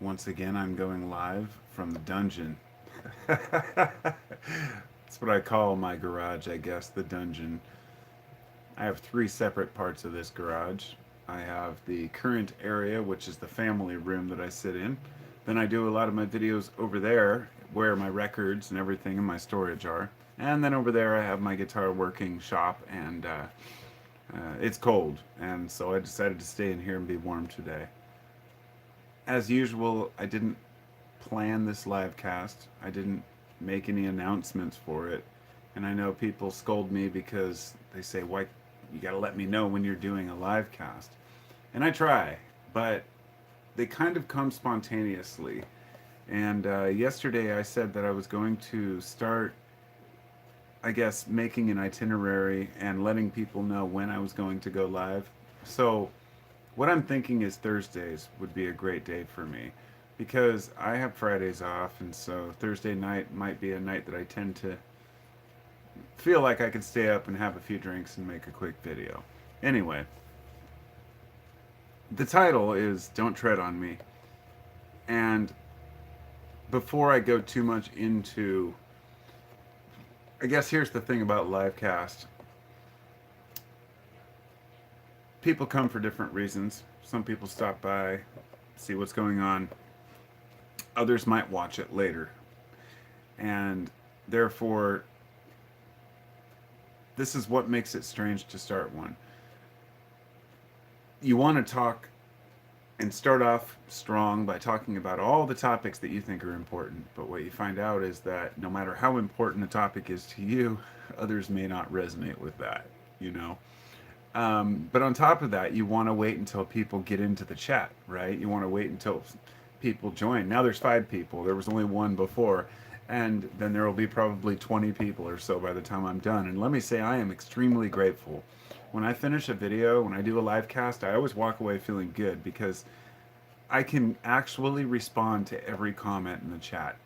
Once again, I'm going live from the dungeon. That's what I call my garage, I guess, the dungeon. I have three separate parts of this garage. I have the current area, which is the family room that I sit in. Then I do a lot of my videos over there, where my records and everything in my storage are. And then over there, I have my guitar working shop, and it's cold. And so I decided to stay in here and be warm today. As usual, I didn't plan this live cast. I didn't make any announcements for it. And I know people scold me because they say, why, you gotta let me know when you're doing a live cast. And I try, but they kind of come spontaneously. And yesterday I said that I was going to start, I guess, making an itinerary and letting people know when I was going to go live. So what I'm thinking is Thursdays would be a great day for me because I have Fridays off, and so Thursday night might be a night that I tend to feel like I could stay up and have a few drinks and make a quick video. Anyway, the title is Don't Tread on Me. And before I go too much into, I guess here's the thing about livecast. People come for different reasons. Some people stop by, see what's going on. Others might watch it later. And therefore, this is what makes it strange to start one. You want to talk and start off strong by talking about all the topics that you think are important. But what you find out is that no matter how important a topic is to you, others may not resonate with that, you know? But on top of that, you want to wait until people get into the chat, right? You want to wait until people join. Now there's 5 people. There was only 1 before. And then there will be probably 20 people or so by the time I'm done. And let me say, I am extremely grateful. When I finish a video, when I do a live cast, I always walk away feeling good because I can actually respond to every comment in the chat.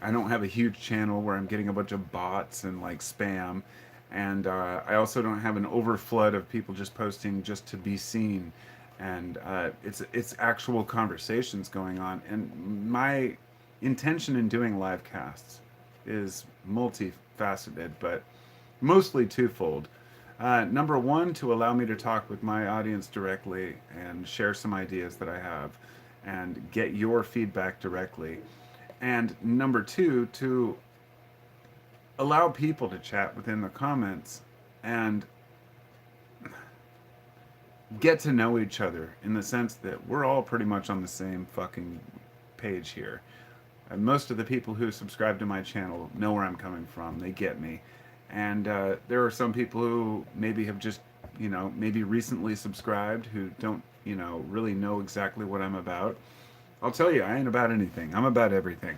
I don't have a huge channel where I'm getting a bunch of bots and like spam. And I also don't have an overflood of people just posting just to be seen. And it's actual conversations going on. And my intention in doing live casts is multifaceted, but mostly twofold. Number one, to allow me to talk with my audience directly and share some ideas that I have and get your feedback directly. And number two, to allow people to chat within the comments and get to know each other in the sense that we're all pretty much on the same fucking page here. Most of the people who subscribe to my channel know where I'm coming from. They get me. And there are some people who maybe have just, maybe recently subscribed who don't, really know exactly what I'm about. I'll tell you, I ain't about anything. I'm about everything.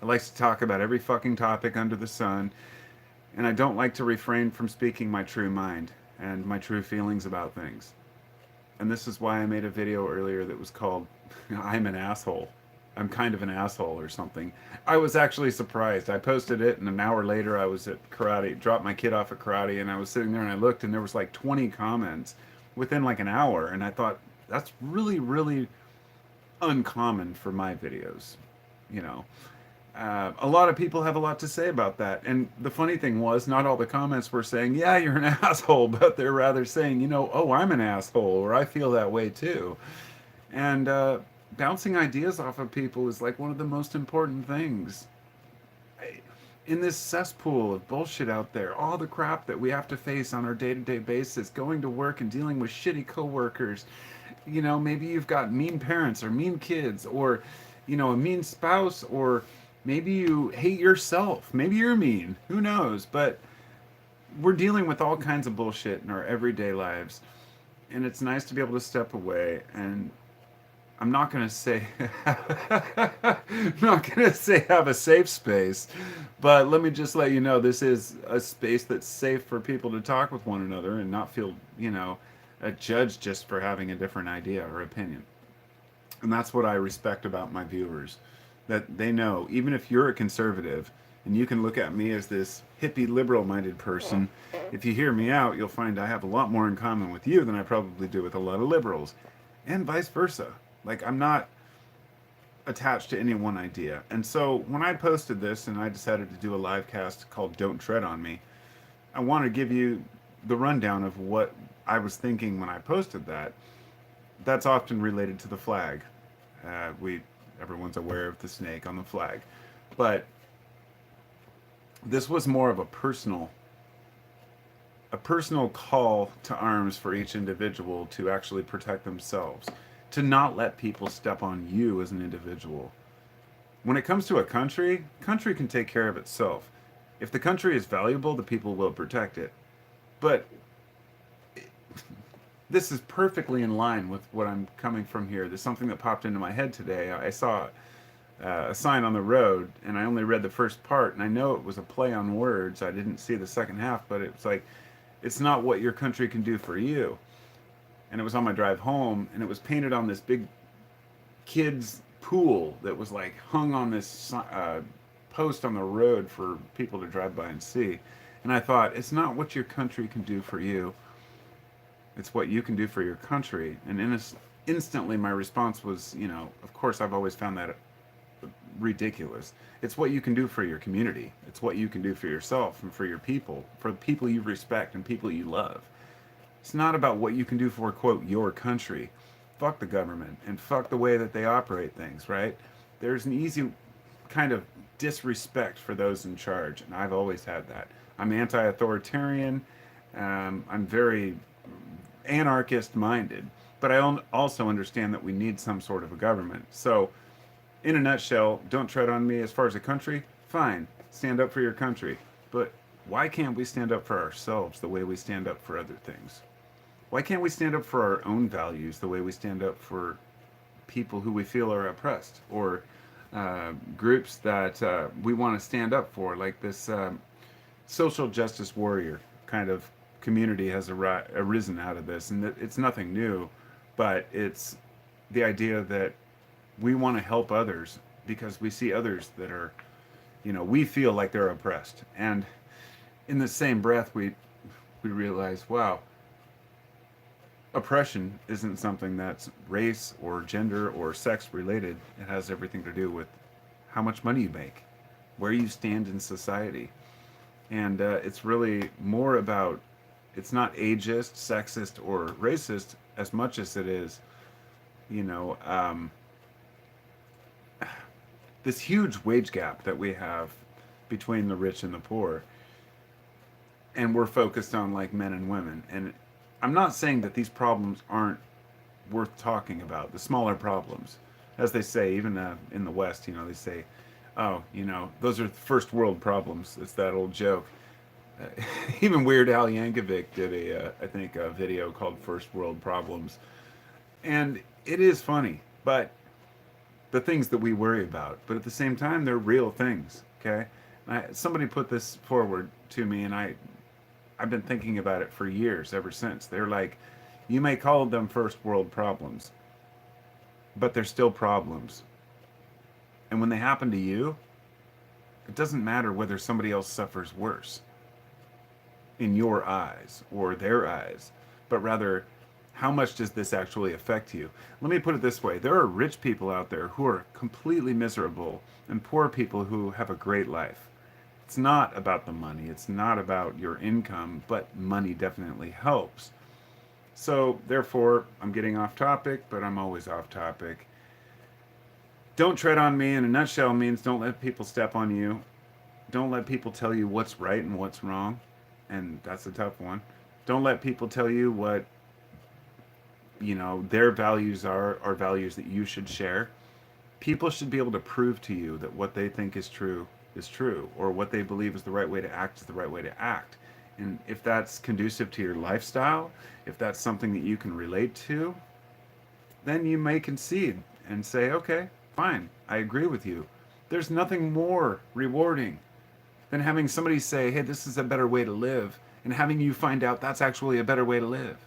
I like to talk about every fucking topic under the sun. And I don't like to refrain from speaking my true mind and my true feelings about things. And this is why I made a video earlier that was called I'm an Asshole. I'm kind of an asshole or something. I was actually surprised. I posted it, and an hour later I was at karate, dropped my kid off at karate, and I was sitting there and I looked, and there was like 20 comments within like an hour, and I thought, that's really, really uncommon for my videos. A lot of people have a lot to say about that, and the funny thing was, not all the comments were saying, yeah, you're an asshole, but they're rather saying, oh, I'm an asshole, or I feel that way too. And bouncing ideas off of people is like one of the most important things. In this cesspool of bullshit out there, all the crap that we have to face on our day-to-day basis, going to work and dealing with shitty coworkers, maybe you've got mean parents or mean kids or, a mean spouse, or maybe you hate yourself. Maybe you're mean. Who knows? But we're dealing with all kinds of bullshit in our everyday lives. And it's nice to be able to step away and I'm not going to say have a safe space, but let me just let you know this is a space that's safe for people to talk with one another and not feel, judged just for having a different idea or opinion. And that's what I respect about my viewers, that they know, even if you're a conservative and you can look at me as this hippie liberal-minded person, if you hear me out, you'll find I have a lot more in common with you than I probably do with a lot of liberals, and vice versa. Like, I'm not attached to any one idea. And so when I posted this and I decided to do a live cast called Don't Tread on Me, I want to give you the rundown of what I was thinking when I posted that. That's often related to the flag. We Everyone's aware of the snake on the flag, but this was more of a personal call to arms for each individual to actually protect themselves, to not let people step on you as an individual. When it comes to a country can take care of itself. If the country is valuable, the people will protect it. But this is perfectly in line with what I'm coming from here. There's something that popped into my head today. I saw a sign on the road, and I only read the first part, and I know it was a play on words. I didn't see the second half, but it was like, it's not what your country can do for you. And it was on my drive home, and it was painted on this big kids pool that was like hung on this post on the road for people to drive by and see. And I thought, it's not what your country can do for you, it's what you can do for your country. And instantly my response was, of course I've always found that ridiculous. It's what you can do for your community. It's what you can do for yourself and for your people, for the people you respect and people you love. It's not about what you can do for, quote, your country. Fuck the government and fuck the way that they operate things, right? There's an easy kind of disrespect for those in charge, and I've always had that. I'm anti-authoritarian. I'm very anarchist minded, but I also understand that we need some sort of a government. So, in a nutshell, don't tread on me as far as a country. Fine, stand up for your country. But why can't we stand up for ourselves the way we stand up for other things? Why can't we stand up for our own values the way we stand up for people who we feel are oppressed, or groups that we want to stand up for, like this social justice warrior kind of community has arisen out of this, and it's nothing new, but it's the idea that we want to help others because we see others that are, we feel like they're oppressed, and in the same breath we realize, wow, oppression isn't something that's race or gender or sex related. It has everything to do with how much money you make, where you stand in society, and it's really more about, it's not ageist, sexist, or racist as much as it is, this huge wage gap that we have between the rich and the poor. And we're focused on like men and women. And I'm not saying that these problems aren't worth talking about, the smaller problems. As they say, even in the West, they say, oh, those are first world problems. It's that old joke. Even Weird Al Yankovic did I think a video called First World Problems. And it is funny, but the things that we worry about, but at the same time, they're real things, okay? Somebody put this forward to me, and I've been thinking about it for years, ever since. They're like, you may call them first world problems, but they're still problems. And when they happen to you, it doesn't matter whether somebody else suffers worse in your eyes or their eyes, but rather, how much does this actually affect you? Let me put it this way. There are rich people out there who are completely miserable and poor people who have a great life. It's not about the money. It's not about your income, but money definitely helps. So, therefore, I'm getting off topic, but I'm always off topic. Don't tread on me in a nutshell means don't let people step on you. Don't let people tell you what's right and what's wrong. And that's a tough one. Don't let people tell you what their values are values that you should share. People should be able to prove to you that what they think is true, or what they believe is the right way to act is the right way to act. And if that's conducive to your lifestyle, if that's something that you can relate to, then you may concede and say, okay, fine, I agree with you. There's nothing more rewarding than having somebody say, hey, this is a better way to live, and having you find out that's actually a better way to live.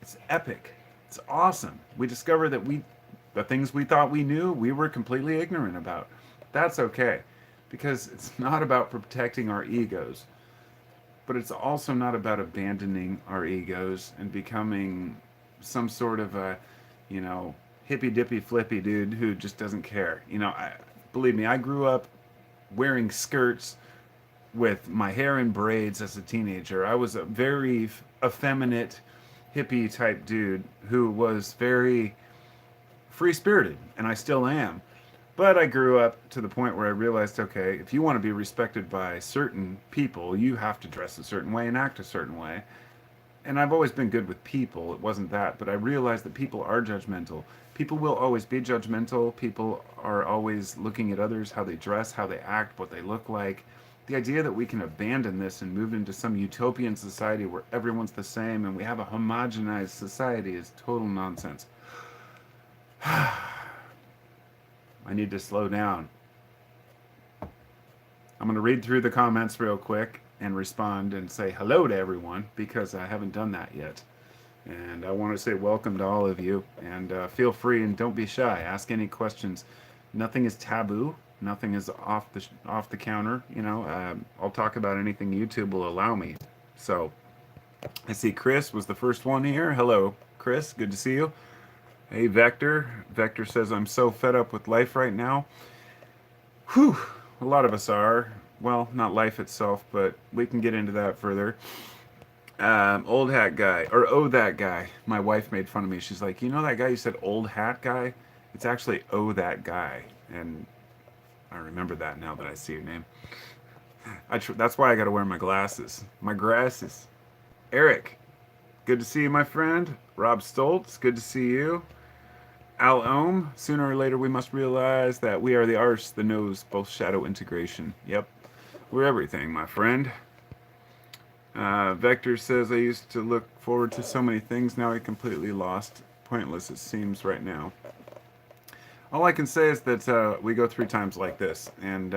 It's epic. It's awesome. We discover that the things we thought we knew, we were completely ignorant about. That's okay, because it's not about protecting our egos, but it's also not about abandoning our egos and becoming some sort of a, hippy dippy flippy dude who just doesn't care. Believe me, I grew up wearing skirts with my hair in braids as a teenager. I was a very effeminate hippie type dude who was very free spirited, and I still am. But I grew up to the point where I realized, okay, if you want to be respected by certain people, you have to dress a certain way and act a certain way. And I've always been good with people. It wasn't that, but I realized that people are judgmental. People will always be judgmental. People are always looking at others, how they dress, how they act, what they look like. The idea that we can abandon this and move into some utopian society where everyone's the same and we have a homogenized society is total nonsense. I need to slow down. I'm going to read through the comments real quick and respond and say hello to everyone because I haven't done that yet. And I want to say welcome to all of you. And feel free and don't be shy. Ask any questions. Nothing is taboo. Nothing is off the counter. I'll talk about anything YouTube will allow me. So I see Chris was the first one here. Hello, Chris. Good to see you. Hey, Vector. Vector says, I'm so fed up with life right now. Whew. A lot of us are. Well, not life itself, but we can get into that further. Old hat guy, or oh, that guy. My wife made fun of me. She's like, you know that guy you said old hat guy? It's actually oh, that guy. And I remember that now that I see your name. That's why I got to wear my glasses. My glasses. Eric, good to see you, my friend. Rob Stoltz, good to see you. Al Ohm, sooner or later we must realize that we are the arse, the nose, both shadow integration. Yep, we're everything, my friend. Vector says, I used to look forward to so many things, now I completely lost. Pointless it seems right now. All I can say is that we go through times like this, and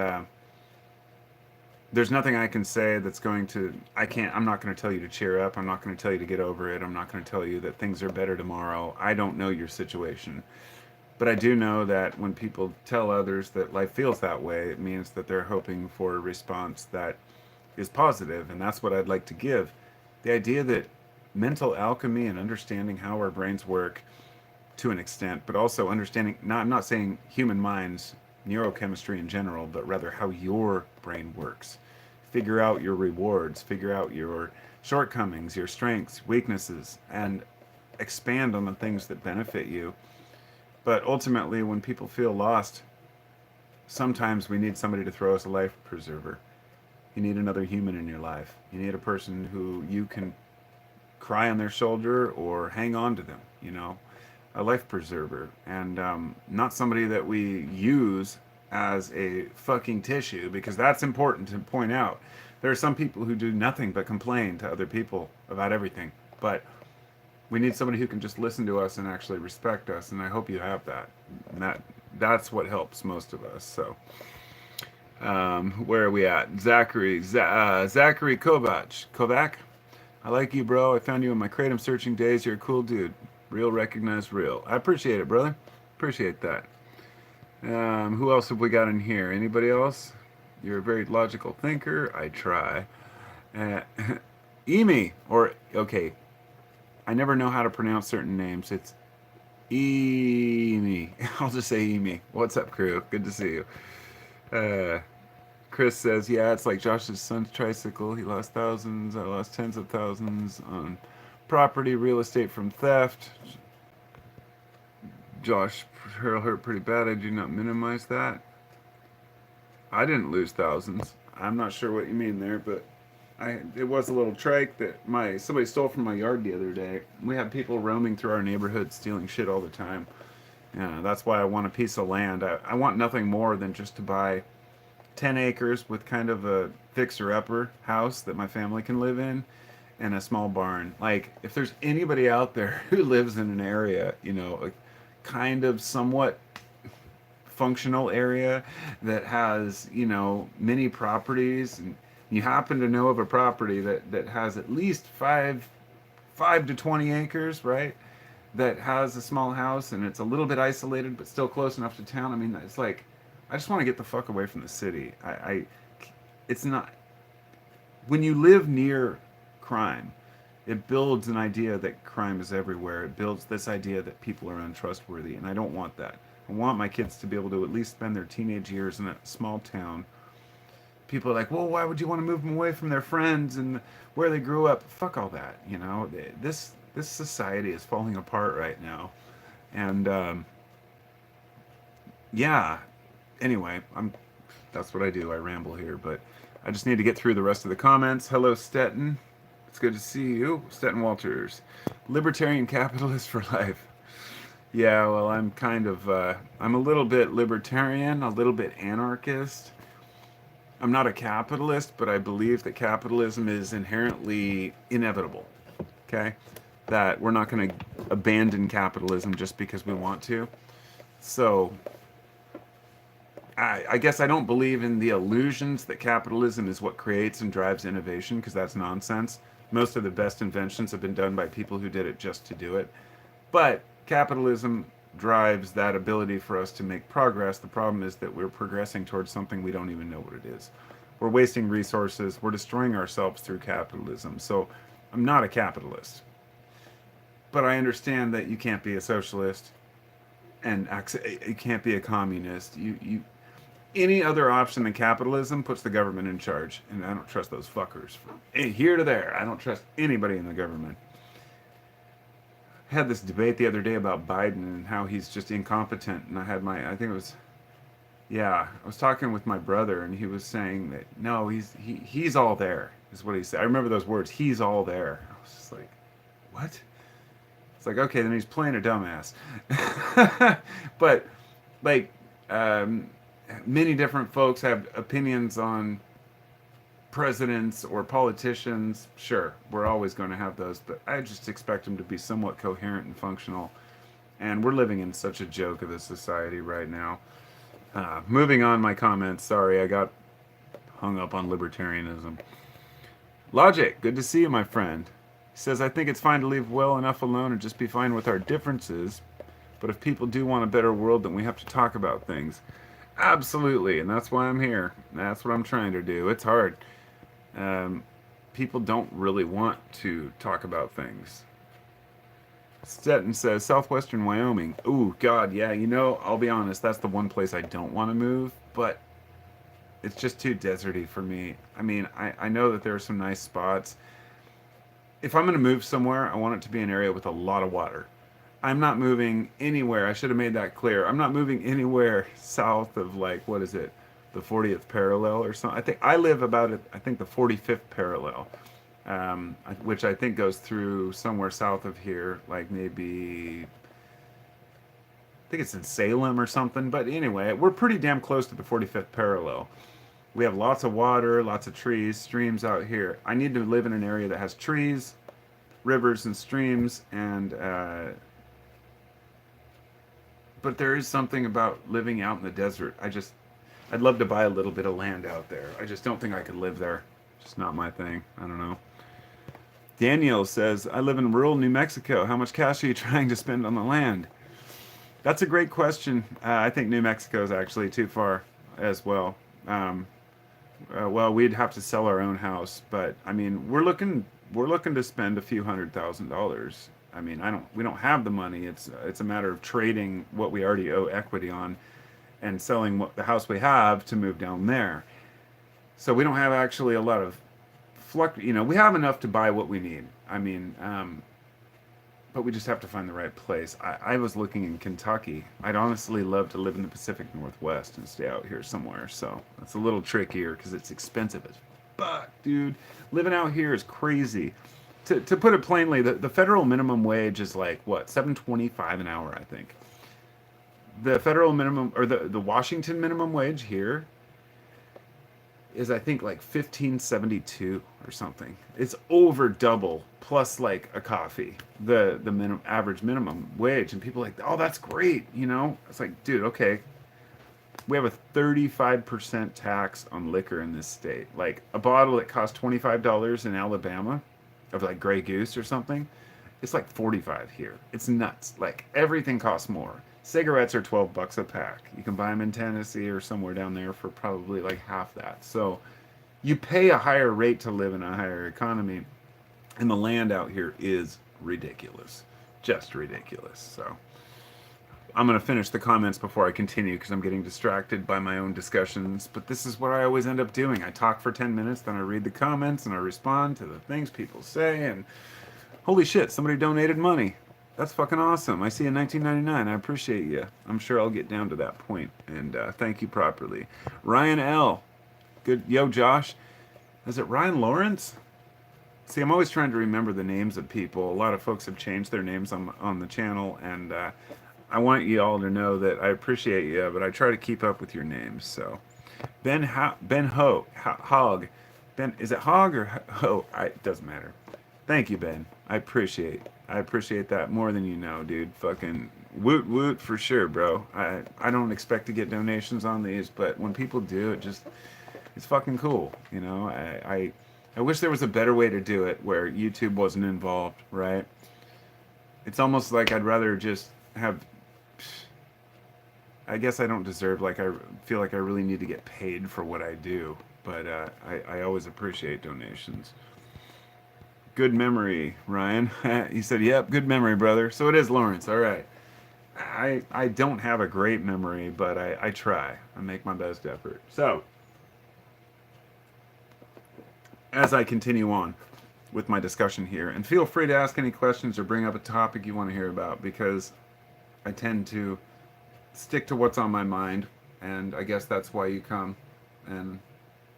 there's nothing I can say that's going to, I'm not going to tell you to cheer up. I'm not going to tell you to get over it. I'm not going to tell you that things are better tomorrow. I don't know your situation. But I do know that when people tell others that life feels that way, it means that they're hoping for a response that is positive, and that's what I'd like to give. The idea that mental alchemy and understanding how our brains work to an extent, but also understanding, I'm not saying human minds, neurochemistry in general, but rather how your brain works. Figure out your rewards, figure out your shortcomings, your strengths, weaknesses, and expand on the things that benefit you. But ultimately, when people feel lost, sometimes we need somebody to throw us a life preserver. You need another human in your life. You need a person who you can cry on their shoulder or hang on to them, a life preserver. And not somebody that we use as a fucking tissue, because that's important to point out. There are some people who do nothing but complain to other people about everything. But we need somebody who can just listen to us and actually respect us, and I hope you have that. And that's what helps most of us. So, where are we at? Zachary Kovac. I like you, bro. I found you in my Kratom searching days. You're a cool dude. Real recognized real. I appreciate it, brother. Appreciate that. Who else have we got in here? Anybody else? You're a very logical thinker. I try. Emi, okay. I never know how to pronounce certain names. It's Emi. I'll just say Emi. What's up, crew? Good to see you. Chris says, yeah, it's like Josh's son's tricycle. He lost thousands. I lost tens of thousands on property, real estate from theft. Josh, Earl hurt pretty bad. I do not minimize that. I didn't lose thousands. I'm not sure what you mean there, but it was a little trike that somebody stole from my yard the other day. We have people roaming through our neighborhood stealing shit all the time. Yeah, that's why I want a piece of land. I want nothing more than just to buy 10 acres with kind of a fixer-upper house that my family can live in, and a small barn. Like, if there's anybody out there who lives in an area, a kind of somewhat functional area that has, many properties, and you happen to know of a property that has at least 5 to 20 acres, right? That has a small house and it's a little bit isolated but still close enough to town. I mean, it's like, I just want to get the fuck away from the city. It's not, when you live near crime, It builds an idea that crime is everywhere. It builds this idea that people are untrustworthy, and I don't want that. I want my kids to be able to at least spend their teenage years in a small town. People are like, well, why would you want to move them away from their friends and where they grew up? Fuck all that, you know. This society is falling apart right now, and yeah. Anyway, I'm that's what I do. I ramble here, but I just need to get through the rest of the comments. Hello, Stetton. It's good to see you, Stetton Walters. Libertarian capitalist for life. Yeah, well, I'm kind of, I'm a little bit libertarian, a little bit anarchist. I'm not a capitalist, but I believe that capitalism is inherently inevitable. Okay? That we're not going to abandon capitalism just because we want to. So, I guess I don't believe in the illusions that capitalism is what creates and drives innovation, because that's nonsense. Most of the best inventions have been done by people who did it just to do it. But capitalism drives that ability for us to make progress. The problem is that we're progressing towards something we don't even know what it is. We're wasting resources. We're destroying ourselves through capitalism. So I'm not a capitalist. But I understand that you can't be a socialist and you can't be a communist. Any other option than capitalism puts the government in charge, and I don't trust those fuckers. From here to there, I don't trust anybody in the government. I had this debate the other day about Biden and how he's just incompetent, and I think it was, yeah, I was talking with my brother, and he was saying that no, he's all there, is what he said. I remember those words, he's all there. I was just like, what? It's like, okay, then he's playing a dumbass. But like, many different folks have opinions on presidents or politicians. Sure, we're always going to have those, but I just expect them to be somewhat coherent and functional. And we're living in such a joke of a society right now. Moving on my comments. Sorry, I got hung up on libertarianism. Logic, good to see you, my friend. He says, I think it's fine to leave well enough alone and just be fine with our differences. But if people do want a better world, then we have to talk about things. Absolutely, and that's why I'm here. That's what I'm trying to do. It's hard. People don't really want to talk about things. Stetton says, Southwestern Wyoming. Ooh, God, yeah, you know, I'll be honest, that's the one place I don't want to move, but it's just too deserty for me. I mean, I know that there are some nice spots. If I'm going to move somewhere, I want it to be an area with a lot of water. I'm not moving anywhere. I should have made that clear. I'm not moving anywhere south of, like, what is it, the 40th parallel or something. I think I live about it. I think the 45th parallel, which I think goes through somewhere south of here, like maybe I think it's in Salem or something. But anyway, we're pretty damn close to the 45th parallel. We have lots of water, lots of trees, streams out here. I need to live in an area that has trees, rivers, and streams, and but there is something about living out in the desert. I'd love to buy a little bit of land out there. I just don't think I could live there. Just not my thing. I don't know. Daniel says, I live in rural New Mexico. How much cash are you trying to spend on the land? That's a great question. I think New Mexico is actually too far as well. Well, we'd have to sell our own house, but I mean, we're looking to spend a few $100,000. I mean, we don't have the money. It's a matter of trading what we already owe equity on and selling the house we have to move down there. So we don't have actually a lot of we have enough to buy what we need. I mean, but we just have to find the right place. I was looking in Kentucky. I'd honestly love to live in the Pacific Northwest and stay out here somewhere. So that's a little trickier because it's expensive as fuck, dude. Living out here is crazy. To put it plainly, the federal minimum wage is like, what, $7.25 an hour, I think. The federal minimum, or the Washington minimum wage here is, I think, like $15.72 or something. It's over double, plus like a coffee, the average minimum wage. And people are like, oh, that's great, you know? It's like, dude, okay. We have a 35% tax on liquor in this state. Like, a bottle that costs $25 in Alabama of like Grey Goose or something, it's like 45 here. It's nuts. Like, everything costs more. Cigarettes are $12 a pack. You can buy them in Tennessee or somewhere down there for probably like half that. So you pay a higher rate to live in a higher economy. And the land out here is ridiculous. Just ridiculous. So I'm going to finish the comments before I continue because I'm getting distracted by my own discussions. But this is what I always end up doing. I talk for 10 minutes, then I read the comments and I respond to the things people say. And holy shit, somebody donated money. That's fucking awesome. I see in 1999. I appreciate you. I'm sure I'll get down to that point and thank you properly. Ryan L. Good. Yo, Josh. Is it Ryan Lawrence? See, I'm always trying to remember the names of people. A lot of folks have changed their names on the channel, and I want you all to know that I appreciate you, but I try to keep up with your names. So, Ben Hog, Ben, is it Hog or Ho? It doesn't matter. Thank you, Ben. I appreciate that more than you know, dude. Fucking woot woot for sure, bro. I don't expect to get donations on these, but when people do, it's fucking cool. You know, I wish there was a better way to do it where YouTube wasn't involved, right? It's almost like I'd rather just have. I guess I don't deserve, like, I feel like I really need to get paid for what I do, but I always appreciate donations. Good memory, Ryan. He said, yep, good memory, brother. So it is Lawrence, all right. I don't have a great memory, but I try. I make my best effort. So, as I continue on with my discussion here, and feel free to ask any questions or bring up a topic you want to hear about, because I tend to stick to what's on my mind, and I guess that's why you come. And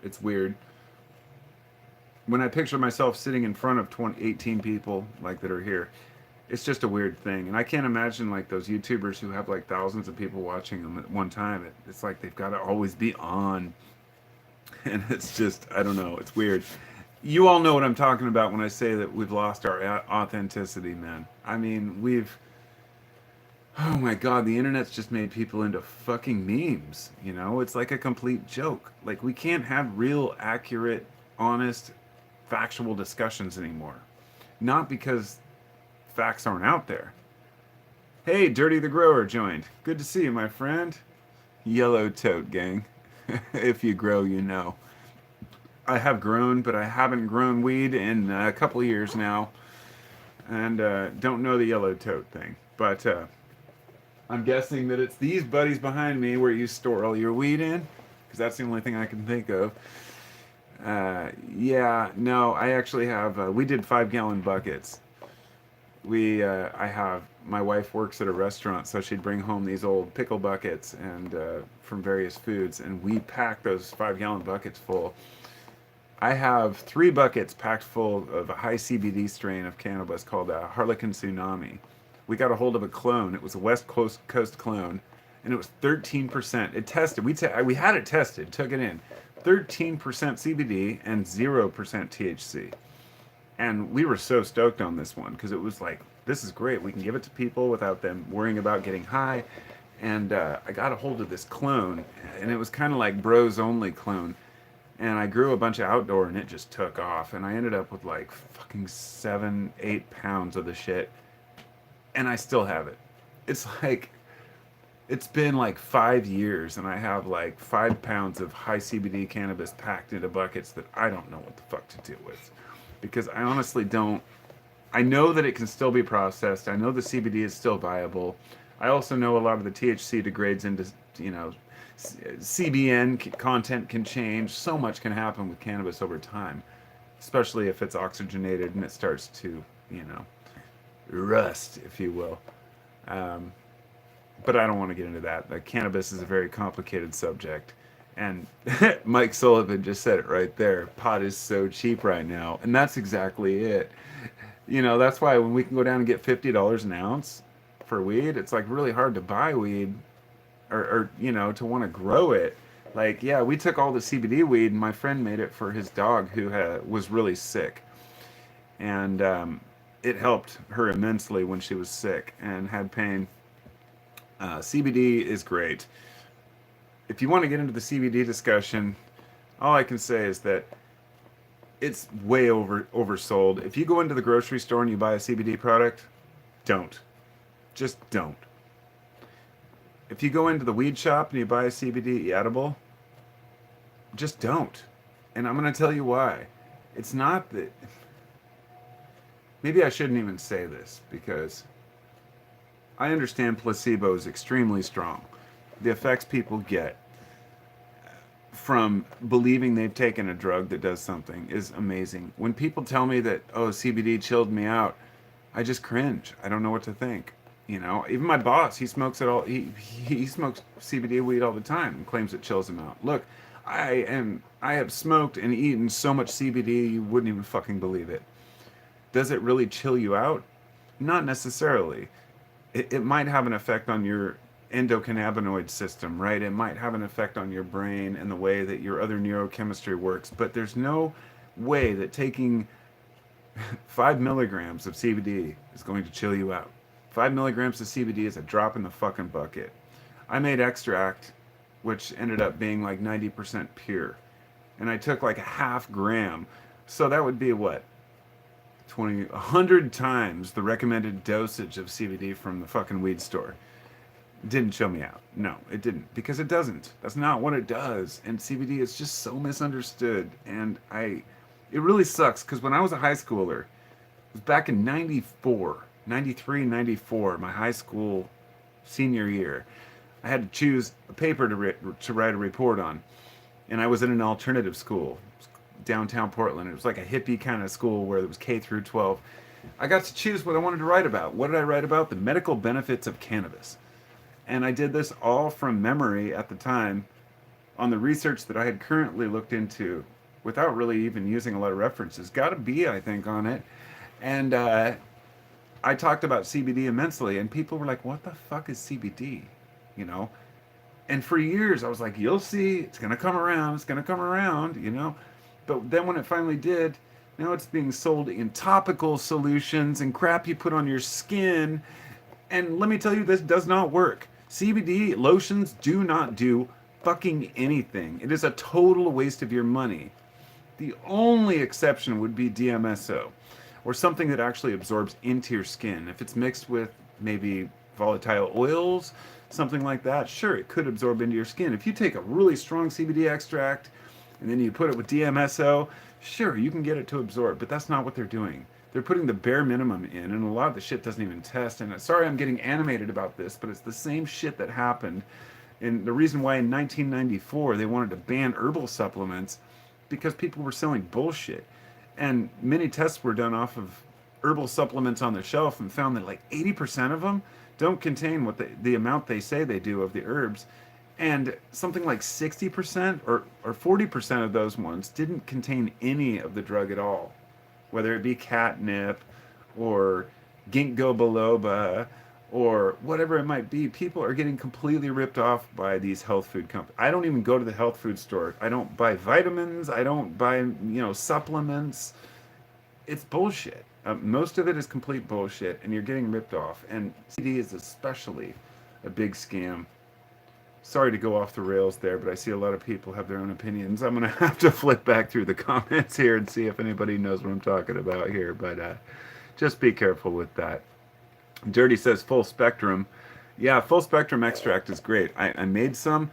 it's weird. When I picture myself sitting in front of 18 people like that are here, it's just a weird thing. And I can't imagine like those YouTubers who have like thousands of people watching them at one time. It's like they've got to always be on. And it's just, I don't know, it's weird. You all know what I'm talking about when I say that we've lost our authenticity, man. I mean, oh my god, the internet's just made people into fucking memes, you know? It's like a complete joke. Like, we can't have real, accurate, honest, factual discussions anymore. Not because facts aren't out there. Hey, Dirty the Grower joined. Good to see you, my friend. Yellow tote gang. If you grow, you know. I have grown, but I haven't grown weed in a couple of years now. And don't know the yellow tote thing. But I'm guessing that it's these buddies behind me where you store all your weed in. Because that's the only thing I can think of. Yeah, no, I actually have, we did 5-gallon buckets. I have, my wife works at a restaurant, so she'd bring home these old pickle buckets and from various foods, and we pack those 5-gallon buckets full. I have 3 buckets packed full of a high CBD strain of cannabis called Harlequin Tsunami. We got a hold of a clone. It was a West Coast clone, and it was 13%. It tested. We had it tested, took it in. 13% CBD and 0% THC. And we were so stoked on this one because it was like, this is great. We can give it to people without them worrying about getting high. And I got a hold of this clone, and it was kind of like bros only clone. And I grew a bunch of outdoor, and it just took off. And I ended up with like fucking 7-8 pounds of the shit. And I still have it. It's like, it's been like 5 years, and I have like 5 pounds of high CBD cannabis packed into buckets that I don't know what the fuck to do with. Because I honestly don't. I know that it can still be processed. I know the CBD is still viable. I also know a lot of the THC degrades into, you know, CBN content can change. So much can happen with cannabis over time, especially if it's oxygenated and it starts to, you know, rust, if you will. But I don't want to get into that. Like, cannabis is a very complicated subject. And Mike Sullivan just said it right there. Pot is so cheap right now. And that's exactly it. You know, that's why when we can go down and get $50 an ounce for weed, it's like really hard to buy weed or you know, to want to grow it. Like, yeah, we took all the CBD weed and my friend made it for his dog who was really sick. And it helped her immensely when she was sick and had pain. CBD is great. If you want to get into the CBD discussion, all I can say is that it's way oversold. If you go into the grocery store and you buy a CBD product, don't. Just don't. If you go into the weed shop and you buy a CBD edible, just don't. And I'm going to tell you why. It's not that maybe I shouldn't even say this because I understand placebo is extremely strong. The effects people get from believing they've taken a drug that does something is amazing. When people tell me that, oh, CBD chilled me out, I just cringe. I don't know what to think. You know, even my boss, he smokes it all. He smokes CBD weed all the time and claims it chills him out. Look, I have smoked and eaten so much CBD you wouldn't even fucking believe it. Does it really chill you out? Not necessarily. It might have an effect on your endocannabinoid system, right? It might have an effect on your brain and the way that your other neurochemistry works. But there's no way that taking 5 milligrams of CBD is going to chill you out. 5 milligrams of CBD is a drop in the fucking bucket. I made extract, which ended up being like 90% pure. And I took like a half gram. So that would be what? 100 times the recommended dosage of CBD from the fucking weed store. Didn't chill me out. No, it didn't. Because it doesn't. That's not what it does. And CBD is just so misunderstood. And it really sucks because when I was a high schooler, it was back in 94, 93, 94, my high school senior year. I had to choose a paper to write a report on. And I was in an alternative school, downtown Portland. It was like a hippie kind of school where it was K through 12. I got to choose what I wanted to write about. What did I write about? The medical benefits of cannabis. And I did this all from memory at the time on the research that I had currently looked into without really even using a lot of references. Got a B, I think, on it. And I talked about CBD immensely, and people were like, what the fuck is CBD? You know? And for years, I was like, you'll see, it's going to come around, it's going to come around, you know? But then when it finally did, now it's being sold in topical solutions and crap you put on your skin. And let me tell you, this does not work. CBD lotions do not do fucking anything. It is a total waste of your money. The only exception would be DMSO, or something that actually absorbs into your skin. If it's mixed with maybe volatile oils, something like that, sure, it could absorb into your skin. If you take a really strong CBD extract and then you put it with DMSO, sure, you can get it to absorb, but that's not what they're doing. They're putting the bare minimum in, and a lot of the shit doesn't even test. And sorry I'm getting animated about this, but it's the same shit that happened. And the reason why in 1994 they wanted to ban herbal supplements, because people were selling bullshit. And many tests were done off of herbal supplements on the shelf and found that like 80% of them don't contain what the amount they say they do of the herbs. And something like 60% or 40% of those ones didn't contain any of the drug at all. Whether it be catnip or ginkgo biloba or whatever it might be, people are getting completely ripped off by these health food companies. I don't even go to the health food store. I don't buy vitamins. I don't buy, supplements. It's bullshit. Most of it is complete bullshit, and you're getting ripped off. And CBD is especially a big scam. Sorry to go off the rails there, but I see a lot of people have their own opinions. I'm going to have to flip back through the comments here and see if anybody knows what I'm talking about here. But just be careful with that. Dirty says full spectrum. Yeah, full spectrum extract is great. I made some.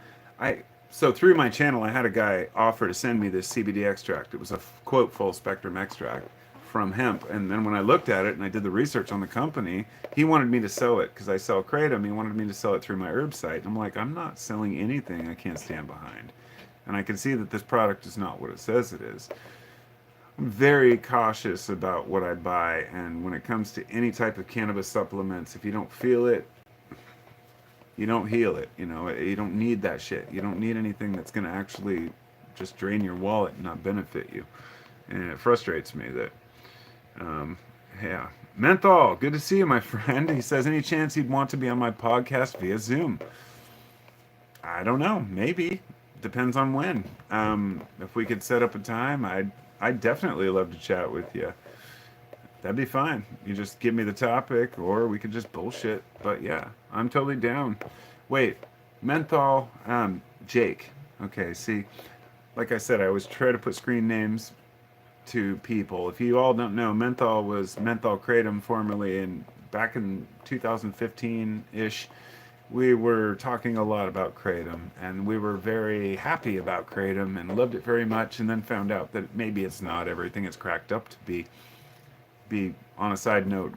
So through my channel, I had a guy offer to send me this CBD extract. It was a quote full spectrum extract from hemp. And then when I looked at it and I did the research on the company, he wanted me to sell it because I sell kratom. He wanted me to sell it through my herb site. And I'm like, I'm not selling anything I can't stand behind. And I can see that this product is not what it says it is. I'm very cautious about what I buy. And when it comes to any type of cannabis supplements, if you don't feel it, you don't heal it. You don't need that shit. You don't need anything that's going to actually just drain your wallet and not benefit you. And it frustrates me that yeah. Menthol, good to see you, my friend. He says, any chance you'd want to be on my podcast via Zoom? I don't know. Maybe. Depends on when. If we could set up a time, I'd definitely love to chat with you. That'd be fine. You just give me the topic, or we could just bullshit. But yeah, I'm totally down. Wait, menthol, Jake. Okay, see, like I said, I always try to put screen names to people. If you all don't know, menthol was menthol kratom formerly, and back in 2015-ish, we were talking a lot about kratom, and we were very happy about kratom and loved it very much, and then found out that maybe it's not everything it's cracked up to be, be, on a side note,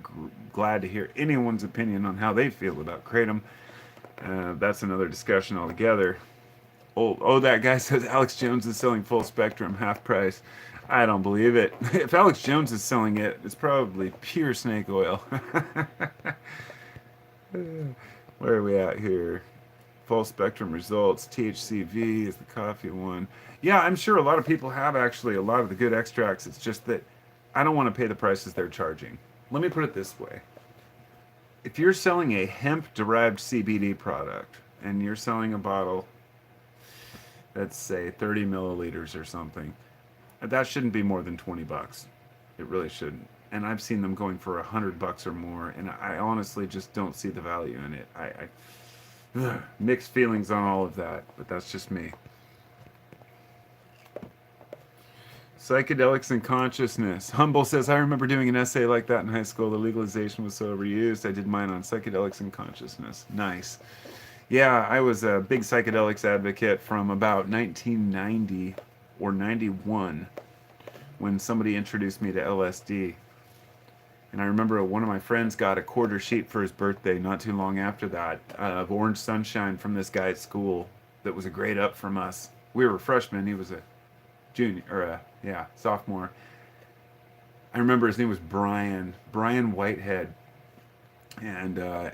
glad to hear anyone's opinion on how they feel about kratom. That's another discussion altogether. Oh, that guy says Alex Jones is selling full spectrum, half price. I don't believe it. If Alex Jones is selling it, it's probably pure snake oil. Where are we at here? Full spectrum results. THCV is the coffee one. Yeah, I'm sure a lot of people have actually a lot of the good extracts. It's just that I don't want to pay the prices they're charging. Let me put it this way. If you're selling a hemp derived CBD product and you're selling a bottle, let's say 30 milliliters or something, that shouldn't be more than 20 bucks. It really shouldn't. And I've seen them going for $100 or more, and I honestly just don't see the value in it. Mixed feelings on all of that, but that's just me. Psychedelics and consciousness. Humble says, I remember doing an essay like that in high school. The legalization was so overused. I did mine on psychedelics and consciousness. Nice. Yeah, I was a big psychedelics advocate from about 1990 or 91 when somebody introduced me to LSD. And I remember one of my friends got a quarter sheet for his birthday not too long after that of Orange Sunshine from this guy at school that was a grade up from us. We were freshmen. He was a junior, or sophomore. I remember his name was Brian Whitehead. And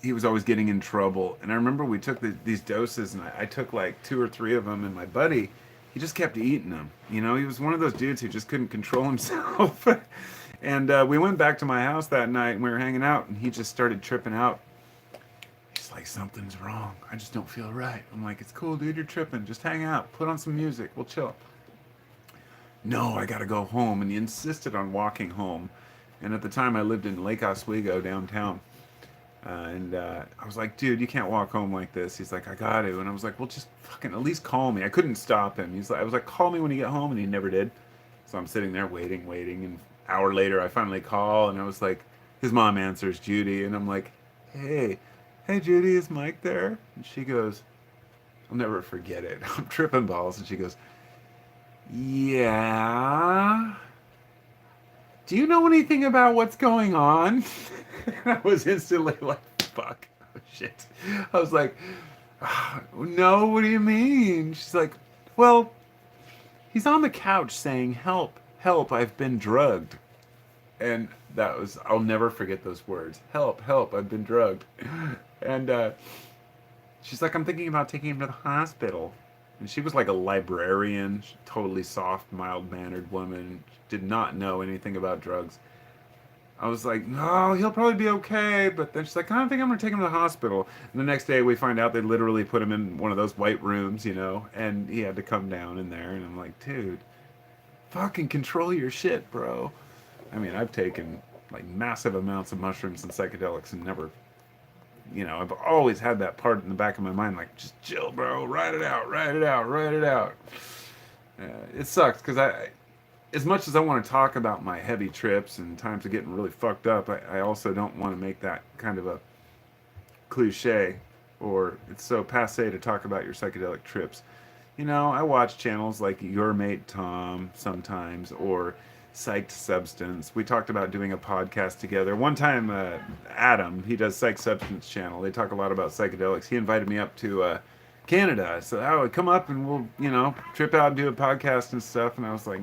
he was always getting in trouble. And I remember we took these doses, and I took like 2 or 3 of them, and my buddy, he just kept eating them. You know, he was one of those dudes who just couldn't control himself. And we went back to my house that night, and we were hanging out, and he just started tripping out. He's like, something's wrong. I just don't feel right. I'm like, it's cool, dude. You're tripping. Just hang out. Put on some music. We'll chill. No, I got to go home. And he insisted on walking home. And at the time, I lived in Lake Oswego downtown. I was like, dude, you can't walk home like this. He's like, I got to. And I was like, well, just fucking at least call me. I couldn't stop him. I was like, call me when you get home. And he never did. So I'm sitting there waiting. And an hour later, I finally call. And I was like, his mom answers, Judy. And I'm like, hey, Judy, is Mike there? And she goes, I'll never forget it. I'm tripping balls. And she goes, yeah. Do you know anything about what's going on? I was instantly like, fuck, oh, shit. I was like, no, what do you mean? She's like, well, he's on the couch saying, help, I've been drugged. And that was, I'll never forget those words. Help, I've been drugged. And she's like, I'm thinking about taking him to the hospital. And she was like a librarian, totally soft, mild-mannered woman, did not know anything about drugs. I was like, no, he'll probably be okay. But then she's like, I don't think I'm going to take him to the hospital. And the next day we find out they literally put him in one of those white rooms, you know, and he had to come down in there. And I'm like, dude, fucking control your shit, bro. I mean, I've taken like massive amounts of mushrooms and psychedelics and never, you know, I've always had that part in the back of my mind, like, just chill, bro, ride it out. It sucks because as much as I want to talk about my heavy trips and times of getting really fucked up, I also don't want to make that kind of a cliche, or it's so passe to talk about your psychedelic trips. You know, I watch channels like Your Mate Tom sometimes, or Psyched Substance. We talked about doing a podcast together. One time, Adam, he does Psyched Substance channel. They talk a lot about psychedelics. He invited me up to Canada. So I would come up and we'll, you know, trip out and do a podcast and stuff. And I was like,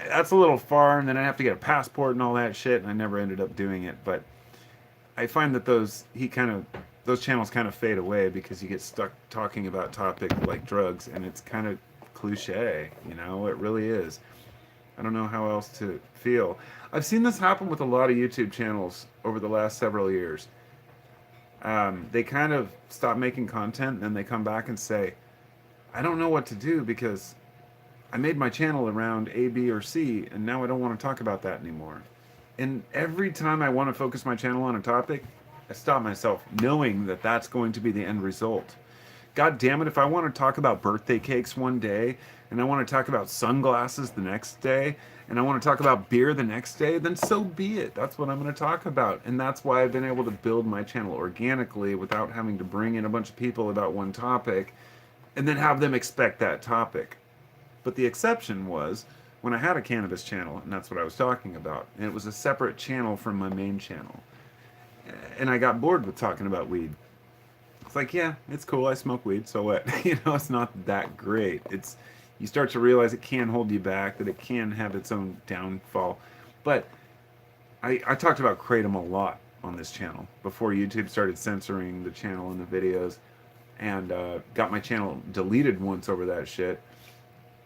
that's a little far. And then I have to get a passport and all that shit. And I never ended up doing it. But I find that those channels kind of fade away because you get stuck talking about topics like drugs. And it's kind of cliche, you know, it really is. I don't know how else to feel. I've seen this happen with a lot of YouTube channels over the last several years. They kind of stop making content and then they come back and say, I don't know what to do because I made my channel around A, B, or C, and now I don't want to talk about that anymore. And every time I want to focus my channel on a topic, I stop myself knowing that that's going to be the end result. God damn it, if I want to talk about birthday cakes one day, and I want to talk about sunglasses the next day, and I want to talk about beer the next day, then so be it. That's what I'm going to talk about. And that's why I've been able to build my channel organically without having to bring in a bunch of people about one topic and then have them expect that topic. But the exception was when I had a cannabis channel, and that's what I was talking about, and it was a separate channel from my main channel. And I got bored with talking about weed. It's like, yeah, it's cool. I smoke weed, so what? It's not that great. It's you start to realize it can hold you back, that it can have its own downfall. But I talked about kratom a lot on this channel before YouTube started censoring the channel and the videos, and got my channel deleted once over that shit.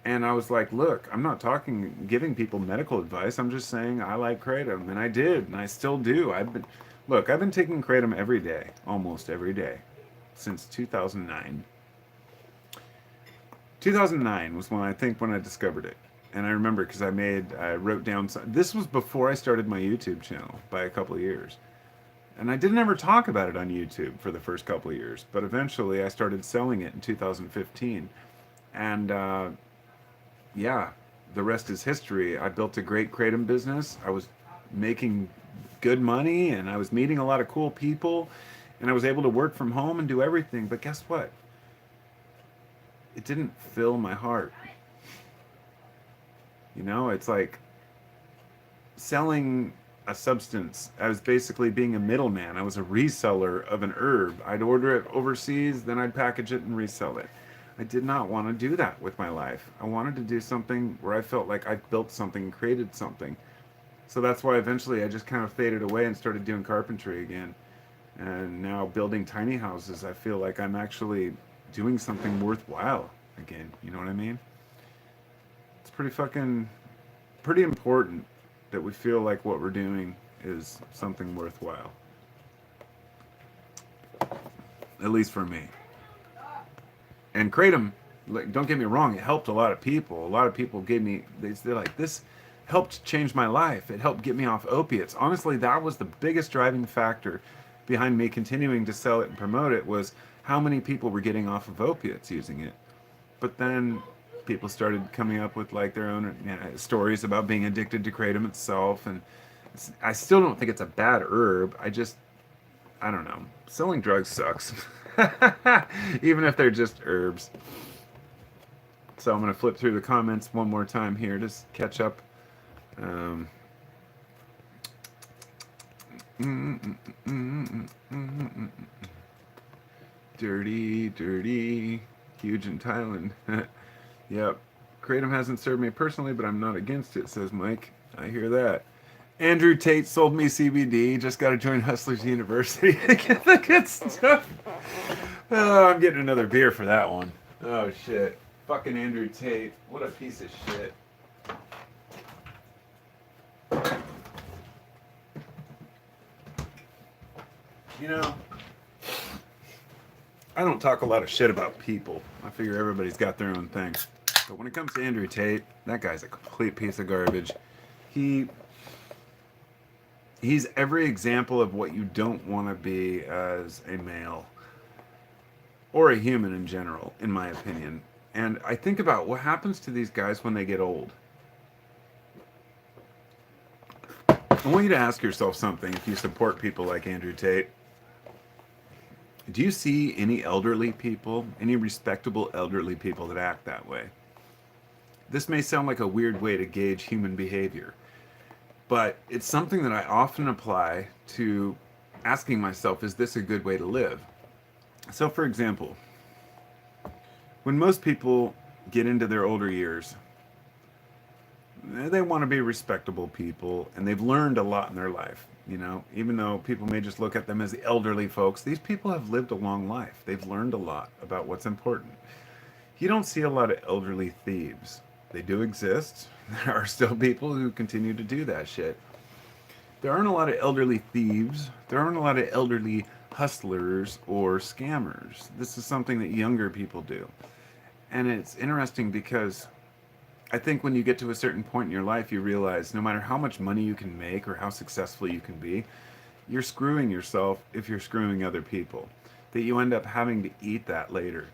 And I was like, look, I'm not giving people medical advice. I'm just saying I like kratom, and I did, and I still do. I've been taking kratom every day, almost every day, since 2009. 2009 was when I discovered it. And I remember because I wrote down, this was before I started my YouTube channel by a couple of years. And I didn't ever talk about it on YouTube for the first couple of years, but eventually I started selling it in 2015. And yeah, the rest is history. I built a great kratom business. I was making good money, and I was meeting a lot of cool people, and I was able to work from home and do everything. But guess what? It didn't fill my heart. It's like selling a substance. I was basically being a middleman. I was a reseller of an herb. I'd order it overseas, then I'd package it and resell it. I did not want to do that with my life. I wanted to do something where I felt like I built something, created something. So that's why eventually I just kind of faded away and started doing carpentry again. And now building tiny houses, I feel like I'm actually doing something worthwhile again. You know what I mean? It's pretty important that we feel like what we're doing is something worthwhile. At least for me. And kratom, like, don't get me wrong, it helped a lot of people. A lot of people they're like, this helped change my life. It helped get me off opiates. Honestly, that was the biggest driving factor behind me continuing to sell it and promote it, was how many people were getting off of opiates using it. But then people started coming up with like their own stories about being addicted to kratom itself, and I still don't think it's a bad herb. I don't know. Selling drugs sucks. Even if they're just herbs. So I'm going to flip through the comments one more time here, just catch up. Um, dirty, huge in Thailand. Yep. Kratom hasn't served me personally, but I'm not against it, says Mike. I hear that. Andrew Tate sold me CBD. Just got to join Hustlers University to get the good stuff. Oh, I'm getting another beer for that one. Oh, shit. Fucking Andrew Tate. What a piece of shit. I don't talk a lot of shit about people. I figure everybody's got their own thing. But when it comes to Andrew Tate, that guy's a complete piece of garbage. He's every example of what you don't want to be as a male or a human in general, in my opinion. And I think about what happens to these guys when they get old. I want you to ask yourself something if you support people like Andrew Tate. Do you see any elderly people, any respectable elderly people that act that way? This may sound like a weird way to gauge human behavior, but it's something that I often apply to asking myself, is this a good way to live? So, for example, when most people get into their older years, they want to be respectable people, and they've learned a lot in their life. Even though people may just look at them as the elderly folks, these people have lived a long life. They've learned a lot about what's important. You don't see a lot of elderly thieves. They do exist. There are still people who continue to do that shit. There aren't a lot of elderly thieves. There aren't a lot of elderly hustlers or scammers. This is something that younger people do. And it's interesting because I think when you get to a certain point in your life, you realize no matter how much money you can make or how successful you can be, you're screwing yourself if you're screwing other people. That you end up having to eat that later.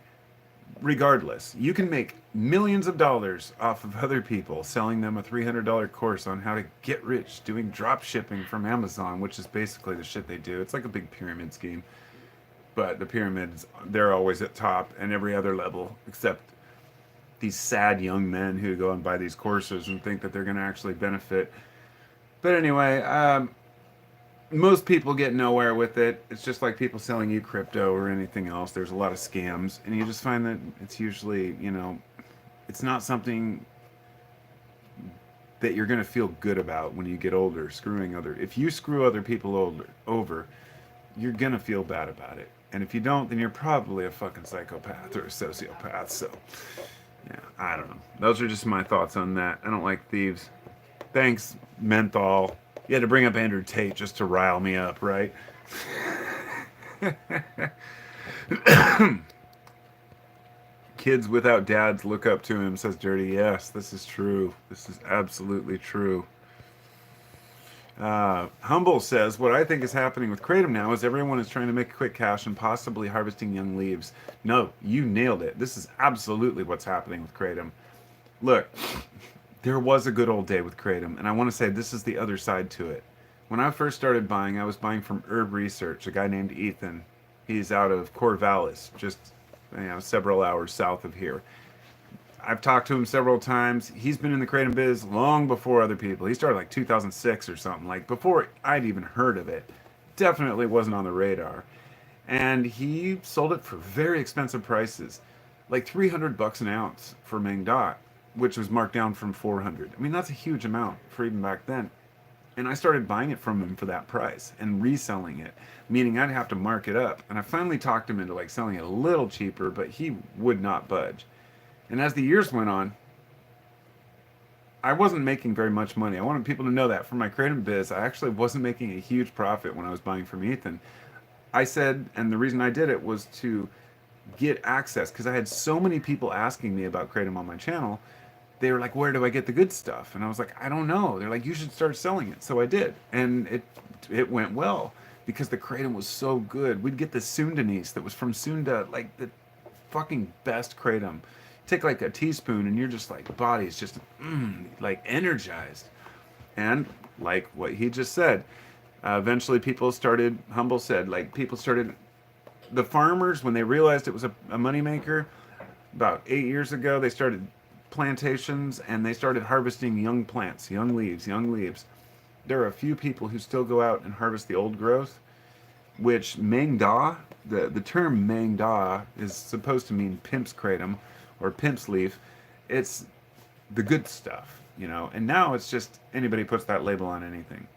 Regardless, you can make millions of dollars off of other people, selling them a $300 course on how to get rich, doing drop shipping from Amazon, which is basically the shit they do. It's like a big pyramid scheme. But the pyramids, they're always at top and every other level, except these sad young men who go and buy these courses and think that they're going to actually benefit. But anyway, most people get nowhere with it. It's just like people selling you crypto or anything else. There's a lot of scams, and you just find that it's usually, it's not something that you're going to feel good about when you get older. If you screw other people over, you're going to feel bad about it. And if you don't, then you're probably a fucking psychopath or a sociopath. So, yeah, I don't know. Those are just my thoughts on that. I don't like thieves. Thanks, Menthol. You had to bring up Andrew Tate just to rile me up, right? Kids without dads look up to him, says Dirty. Yes, this is true. This is absolutely true. Humble says, what I think is happening with Kratom now is everyone is trying to make quick cash and possibly harvesting young leaves. No, you nailed it. This is absolutely what's happening with Kratom. Look, there was a good old day with Kratom, and I want to say this is the other side to it. When I first started buying, I was buying from Herb Research, a guy named Ethan. He's out of Corvallis, just several hours south of here. I've talked to him several times. He's been in the Kratom biz long before other people. He started like 2006 or something, like before I'd even heard of it. Definitely wasn't on the radar. And he sold it for very expensive prices, like $300 an ounce for Meng Da, which was marked down from 400. I mean, that's a huge amount for even back then. And I started buying it from him for that price and reselling it, meaning I'd have to mark it up. And I finally talked him into like selling it a little cheaper, but he would not budge. And as the years went on, I wasn't making very much money. I wanted people to know that. For my Kratom biz, I actually wasn't making a huge profit when I was buying from Ethan. I said, and the reason I did it was to get access, because I had so many people asking me about Kratom on my channel. They were like, where do I get the good stuff? And I was like, I don't know. They're like, you should start selling it. So I did. And it went well because the Kratom was so good. We'd get the Sundanese that was from Sunda, like the fucking best Kratom. Take like a teaspoon and you're just like, body's just like energized. And like what he just said, eventually people started, Humble said, like people started, the farmers, when they realized it was a moneymaker, about 8 years ago, they started plantations and they started harvesting young plants, young leaves. There are a few people who still go out and harvest the old growth, which Meng Da, the term Meng Da is supposed to mean pimp's kratom or pimp's leaf. It's the good stuff, and now it's just anybody puts that label on anything.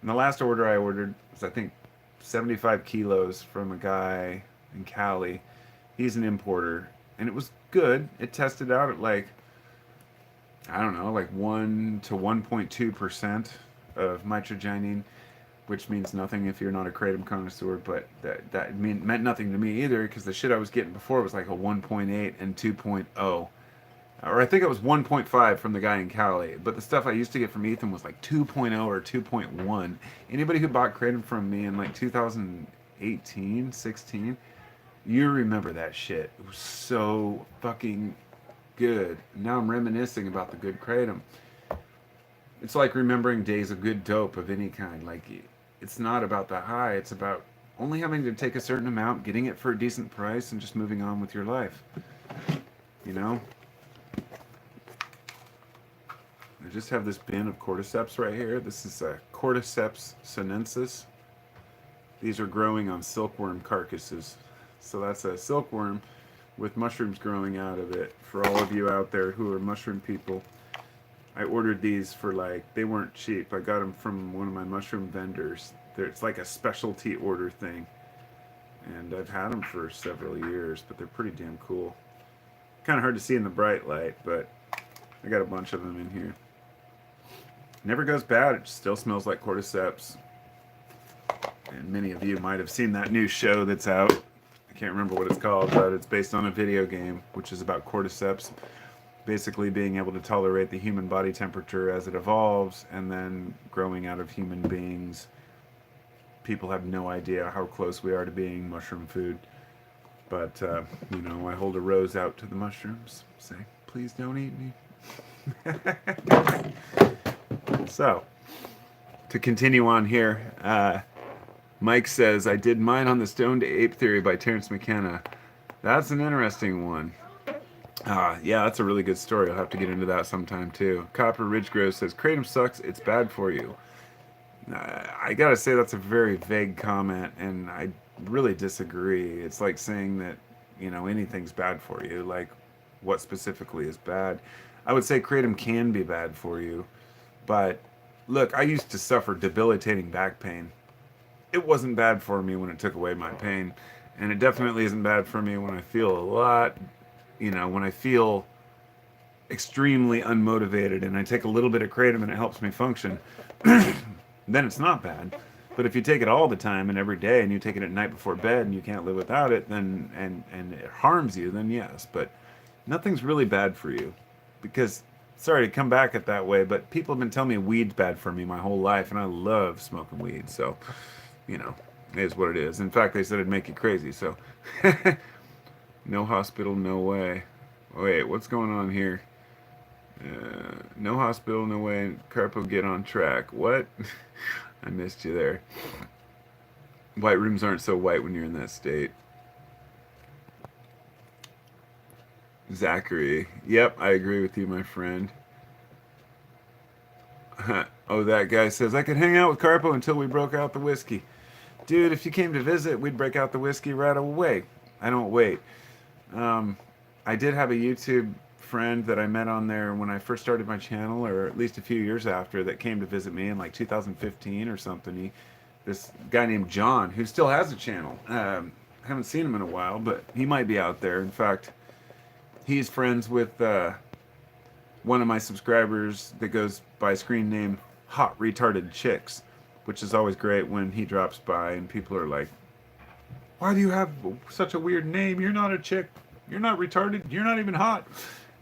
And the last order I ordered was, I think, 75 kilos from a guy in Cali. He's an importer, and it was good. It tested out at like, I don't know, like 1 to 1.2% of mitragynine, which means nothing if you're not a Kratom connoisseur, but that meant nothing to me either, because the shit I was getting before was like a 1.8 and 2.0. Or I think it was 1.5 from the guy in Cali, but the stuff I used to get from Ethan was like 2.0 or 2.1. Anybody who bought Kratom from me in like 2018, 16, you remember that shit. It was so fucking good. Now I'm reminiscing about the good Kratom. It's like remembering days of good dope of any kind. Like, it's not about the high, it's about only having to take a certain amount, getting it for a decent price, and just moving on with your life. I just have this bin of cordyceps right here. This is a Cordyceps sinensis. These are growing on silkworm carcasses. So that's a silkworm with mushrooms growing out of it. For all of you out there who are mushroom people, I ordered these for they weren't cheap. I got them from one of my mushroom vendors. It's like a specialty order thing. And I've had them for several years, but they're pretty damn cool. Kind of hard to see in the bright light, but I got a bunch of them in here. Never goes bad. It still smells like cordyceps. And many of you might have seen that new show that's out. I can't remember what it's called, but it's based on a video game, which is about cordyceps basically being able to tolerate the human body temperature as it evolves and then growing out of human beings. People have no idea how close we are to being mushroom food. But, I hold a rose out to the mushrooms. Say, please don't eat me. So, to continue on here, Mike says, I did mine on the Stoned Ape Theory by Terence McKenna. That's an interesting one. Yeah, that's a really good story. I'll have to get into that sometime too. Copper Ridge Grove says, Kratom sucks, it's bad for you. I gotta say, that's a very vague comment, and I really disagree. It's like saying that, anything's bad for you. Like, what specifically is bad? I would say Kratom can be bad for you, but look, I used to suffer debilitating back pain. It wasn't bad for me when it took away my pain, and it definitely isn't bad for me when I feel a lot, when I feel extremely unmotivated and I take a little bit of kratom and it helps me function, then it's not bad. But if you take it all the time and every day and you take it at night before bed and you can't live without it, then and it harms you, then yes. But nothing's really bad for you. Because sorry to come back at that way, but people have been telling me weed's bad for me my whole life and I love smoking weed, so you know, it is what it is. In fact, they said it'd make you crazy, so no hospital, no way. Wait, what's going on here? No hospital, no way. Carpo, get on track. What? I missed you there. White rooms aren't so white when you're in that state. Zachary. Yep, I agree with you, my friend. Oh, that guy says, I could hang out with Carpo until we broke out the whiskey. Dude, if you came to visit, we'd break out the whiskey right away. I don't wait. Um, I did have a YouTube friend that I met on there when I first started my channel, or at least a few years after, that came to visit me in like 2015 or something. This guy named John, who still has a channel. Haven't seen him in a while, but he might be out there. In fact, he's friends with one of my subscribers that goes by screen name Hot Retarded Chicks, which is always great when he drops by and people are like, why do you have such a weird name? You're not a chick. You're not retarded. You're not even hot.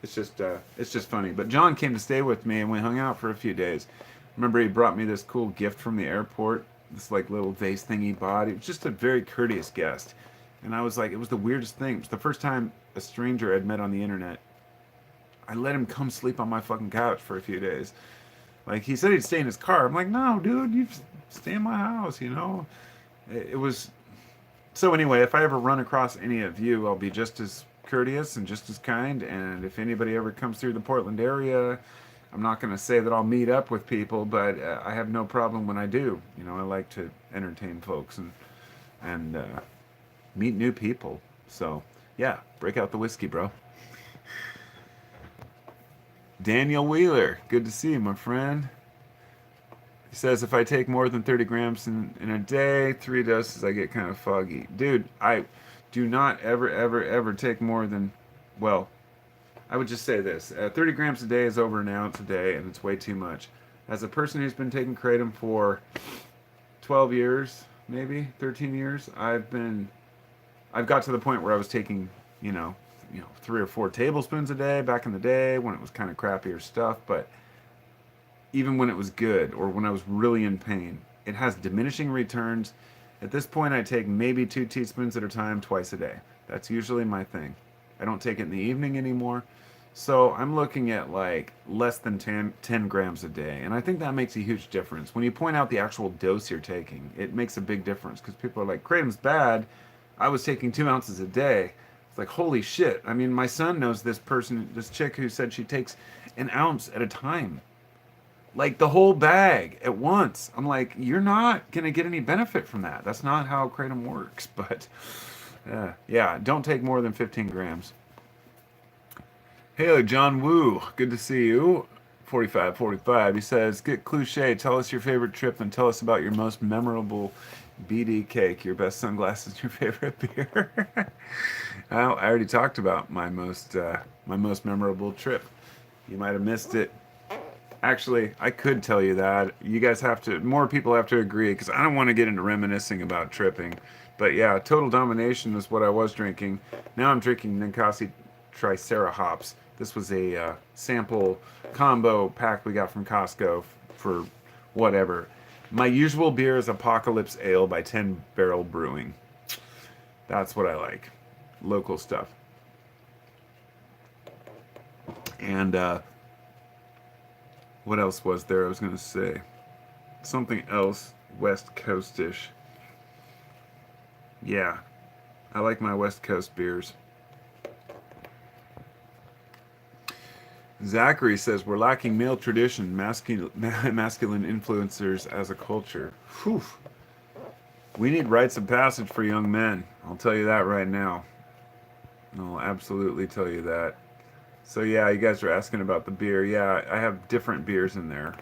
It's just funny. But John came to stay with me and we hung out for a few days. Remember, he brought me this cool gift from the airport, this like little vase thing he bought. It was just a very courteous guest. And I was like, it was the weirdest thing. It was the first time a stranger I'd met on the internet. I let him come sleep on my fucking couch for a few days. Like, he said he'd stay in his car. I'm like, no, dude, you stay in my house, you know? It was. So, anyway, if I ever run across any of you, I'll be just as courteous and just as kind. And if anybody ever comes through the Portland area, I'm not going to say that I'll meet up with people, but I have no problem when I do. You know, I like to entertain folks and meet new people. So, yeah, break out the whiskey, bro. Daniel Wheeler, good to see you, my friend. He says, if I take more than 30 grams in a day, 3 doses, I get kind of foggy. Dude, I do not ever, ever, ever take more than, well, I would just say this. 30 grams a day is over an ounce a day, and it's way too much. As a person who's been taking kratom for 12 years, maybe 13 years, I've got to the point where I was taking, you know, 3 or 4 tablespoons a day back in the day when it was kind of crappier stuff. But even when it was good or when I was really in pain, it has diminishing returns. At this point, I take maybe 2 teaspoons at a time, twice a day. That's usually my thing. I don't take it in the evening anymore. So I'm looking at like less than 10 grams a day. And I think that makes a huge difference. When you point out the actual dose you're taking, it makes a big difference because people are like, kratom's bad. I was taking 2 ounces a day. It's like, holy shit. I mean, my son knows this chick who said she takes an ounce at a time. Like the whole bag at once. I'm like, you're not going to get any benefit from that. That's not how kratom works. But yeah, don't take more than 15 grams. Hey, John Woo. Good to see you. 4545. He says, get cliche. Tell us your favorite trip and tell us about your most memorable BD cake, your best sunglasses, your favorite beer. I already talked about my most memorable trip. You might have missed it. Actually, I could tell you that. You guys more people have to agree because I don't want to get into reminiscing about tripping. But yeah, Total Domination is what I was drinking. Now I'm drinking Ninkasi Tricera hops. This was a sample combo pack we got from Costco for whatever. My usual beer is Apocalypse Ale by 10 Barrel Brewing. That's what I like. Local stuff. And what else was there? I was going to say something else West Coastish. Yeah, I like my West Coast beers. Zachary says we're lacking male tradition, masculine influencers as a culture. Whew. We need rites of passage for young men. I'll tell you that right now. I'll absolutely tell you that. So yeah, you guys are asking about the beer. Yeah, I have different beers in there.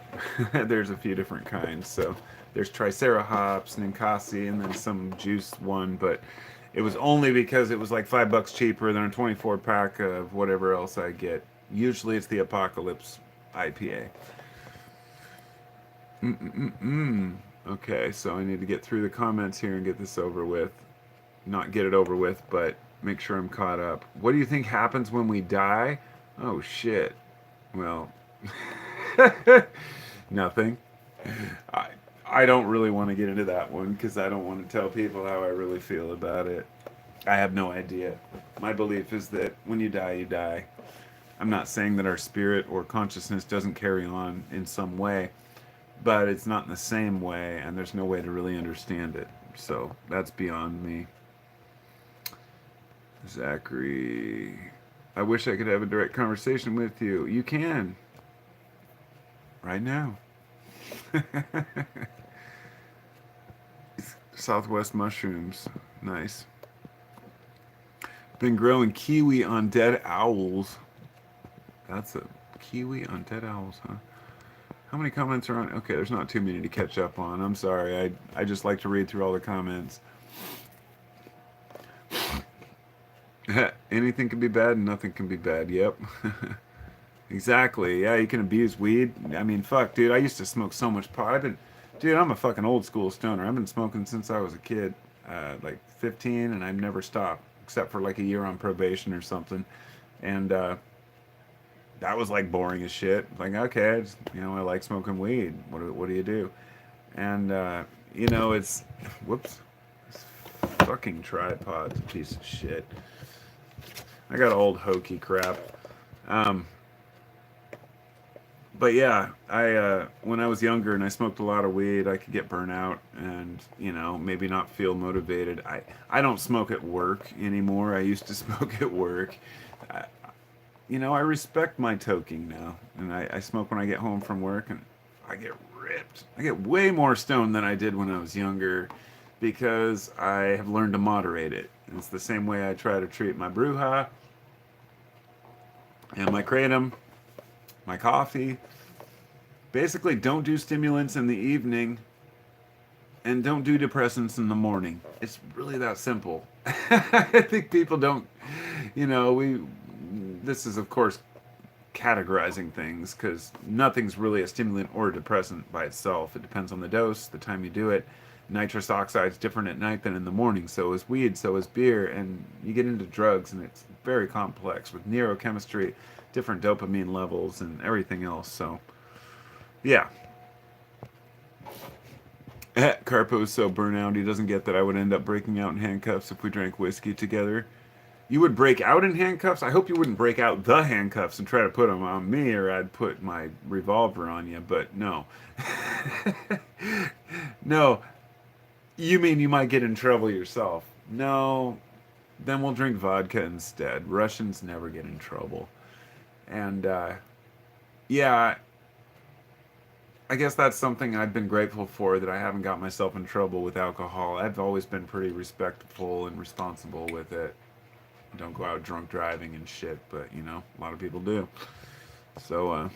There's a few different kinds. So there's Tricera hops, Ninkasi, and then some juice one. But it was only because it was like $5 cheaper than a 24 pack of whatever else I get. Usually it's the Apocalypse IPA. Mm-mm-mm. Okay, so I need to get through the comments here and get this over with. Not get it over with, but make sure I'm caught up. What do you think happens when we die? Oh shit. Well, nothing. I I don't really want to get into that one because I don't want to tell people how I really feel about it. I have no idea. My belief is that when you die, you die. I'm not saying that our spirit or consciousness doesn't carry on in some way, but it's not in the same way, and there's no way to really understand it. So that's beyond me. Zachary, I wish I could have a direct conversation with you. You can. Right now. Southwest mushrooms. Nice. Been growing kiwi on dead owls. That's a kiwi on dead owls, huh? How many comments are on? Okay, there's not too many to catch up on. I'm sorry. I just like to read through all the comments. Anything can be bad and nothing can be bad. Yep. Exactly. Yeah, you can abuse weed. I mean, fuck, dude. I used to smoke so much pot. Dude, I'm a fucking old school stoner. I've been smoking since I was a kid, like 15, and I've never stopped except for like a year on probation or something. And that was like boring as shit. Like, okay, I like smoking weed. What do you do? And it's whoops, this fucking tripod's a piece of shit. I got old hokey crap. Um, but yeah, I when I was younger and I smoked a lot of weed, I could get burnout and maybe not feel motivated. I don't smoke at work anymore. I used to smoke at work. I, I respect my toking now, and I smoke when I get home from work, and I get ripped. I get way more stoned than I did when I was younger because I have learned to moderate it. And it's the same way I try to treat my bruja and my kratom, my coffee. Basically, don't do stimulants in the evening and don't do depressants in the morning. It's really that simple. I think people don't, this is, of course, categorizing things because nothing's really a stimulant or a depressant by itself. It depends on the dose, the time you do it. Nitrous oxide is different at night than in the morning. So is weed, so is beer, and you get into drugs, and it's very complex with neurochemistry, different dopamine levels, and everything else. So, yeah. Carpo's so burnout, he doesn't get that I would end up breaking out in handcuffs if we drank whiskey together. You would break out in handcuffs? I hope you wouldn't break out the handcuffs and try to put them on me, or I'd put my revolver on you, but no. No. You mean you might get in trouble yourself? No. Then we'll drink vodka instead. Russians never get in trouble. And, yeah, I guess that's something I've been grateful for, that I haven't got myself in trouble with alcohol. I've always been pretty respectful and responsible with it. Don't go out drunk driving and shit, but a lot of people do. So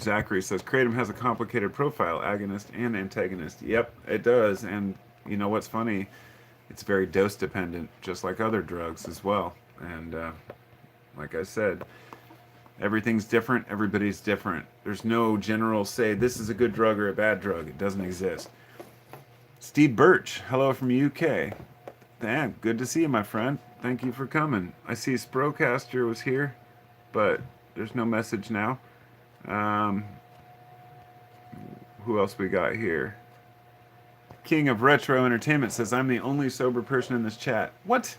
Zachary says kratom has a complicated profile, agonist and antagonist. Yep, it does. And what's funny, it's very dose dependent, just like other drugs as well. And like I said, everything's different, everybody's different. There's no general say this is a good drug or a bad drug. It doesn't exist. Steve Birch, hello from UK. Damn, good to see you, my friend. Thank you for coming. I see Sprocaster was here, but there's no message now. Who else we got here? King of Retro Entertainment says, I'm the only sober person in this chat. What?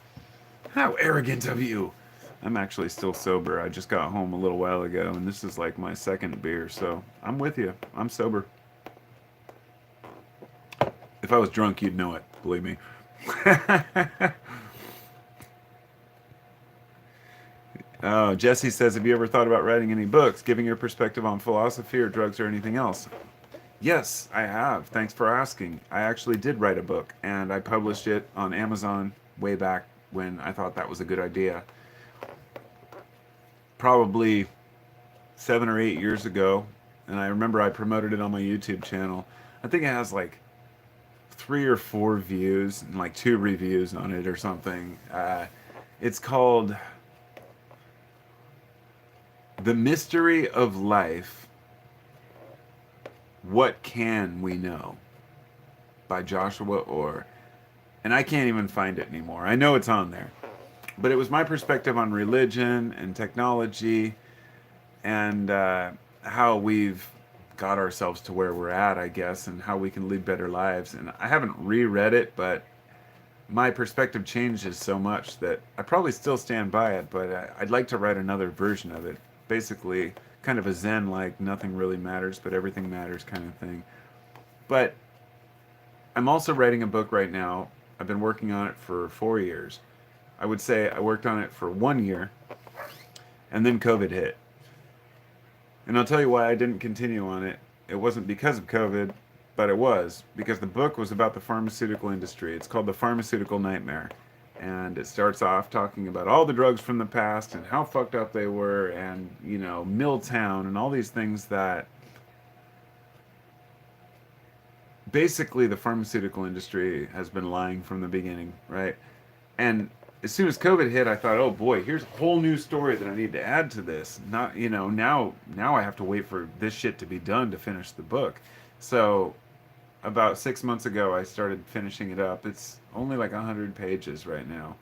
How arrogant of you. I'm actually still sober. I just got home a little while ago, and this is like my second beer, so I'm with you. I'm sober. If I was drunk, you'd know it, believe me. Oh, Jesse says, have you ever thought about writing any books, giving your perspective on philosophy or drugs or anything else? Yes, I have. Thanks for asking. I actually did write a book, and I published it on Amazon way back when I thought that was a good idea. Probably 7 or 8 years ago, and I remember I promoted it on my YouTube channel. I think it has like 3 or 4 views and like 2 reviews on it or something. It's called The Mystery of Life. What Can We Know? By Joshua Orr. And I can't even find it anymore. I know it's on there. But it was my perspective on religion and technology and how we've got ourselves to where we're at, I guess, and how we can lead better lives. And I haven't reread it, but my perspective changes so much that I probably still stand by it, but I'd like to write another version of it. Basically, kind of a Zen like nothing really matters, but everything matters kind of thing. But I'm also writing a book right now. I've been working on it for 4 years. I would say I worked on it for 1 year, and then COVID hit. And I'll tell you why I didn't continue on it. It wasn't because of COVID, but it was because the book was about the pharmaceutical industry. It's called The Pharmaceutical Nightmare. And it starts off talking about all the drugs from the past and how fucked up they were, and, you know, Milltown and all these things that basically the pharmaceutical industry has been lying from the beginning, right? And as soon as COVID hit, I thought, oh boy, here's a whole new story that I need to add to this. Not, you know, now I have to wait for this shit to be done to finish the book. So about 6 months ago, I started finishing it up. It's only like 100 pages right now,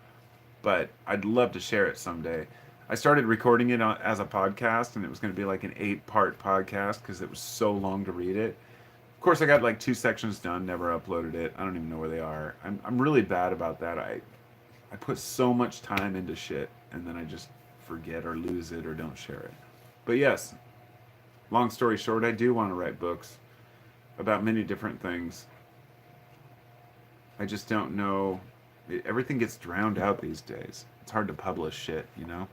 but I'd love to share it someday. I started recording it as a podcast, and it was going to be like an 8-part podcast because it was so long to read it. Of course, I got like 2 sections done, never uploaded it. I don't even know where they are. I'm really bad about that. I put so much time into shit, and then I just forget or lose it or don't share it. But yes, long story short, I do want to write books about many different things. I just don't know. Everything gets drowned out these days. It's hard to publish shit, you know?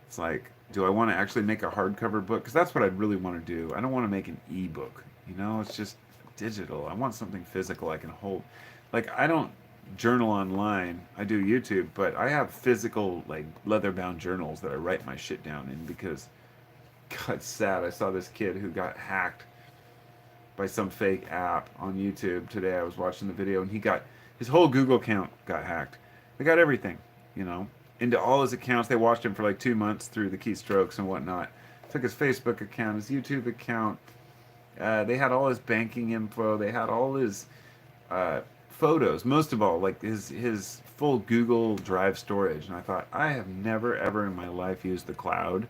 It's like, do I want to actually make a hardcover book? Because that's what I'd really want to do. I don't want to make an ebook, you know? It's just digital. I want something physical I can hold. Like, I don't journal online. I do YouTube, but I have physical, like, leather-bound journals that I write my shit down in because, God, it's sad. I saw this kid who got hacked by some fake app on YouTube today. I was watching the video, and he got his whole Google account got hacked. They got everything, you know, into all his accounts. They watched him for like 2 months through the keystrokes and whatnot. Took his Facebook account, his YouTube account. They had all his banking info. They had all his photos. Most of all, like his full Google Drive storage. And I thought, I have never ever in my life used the cloud.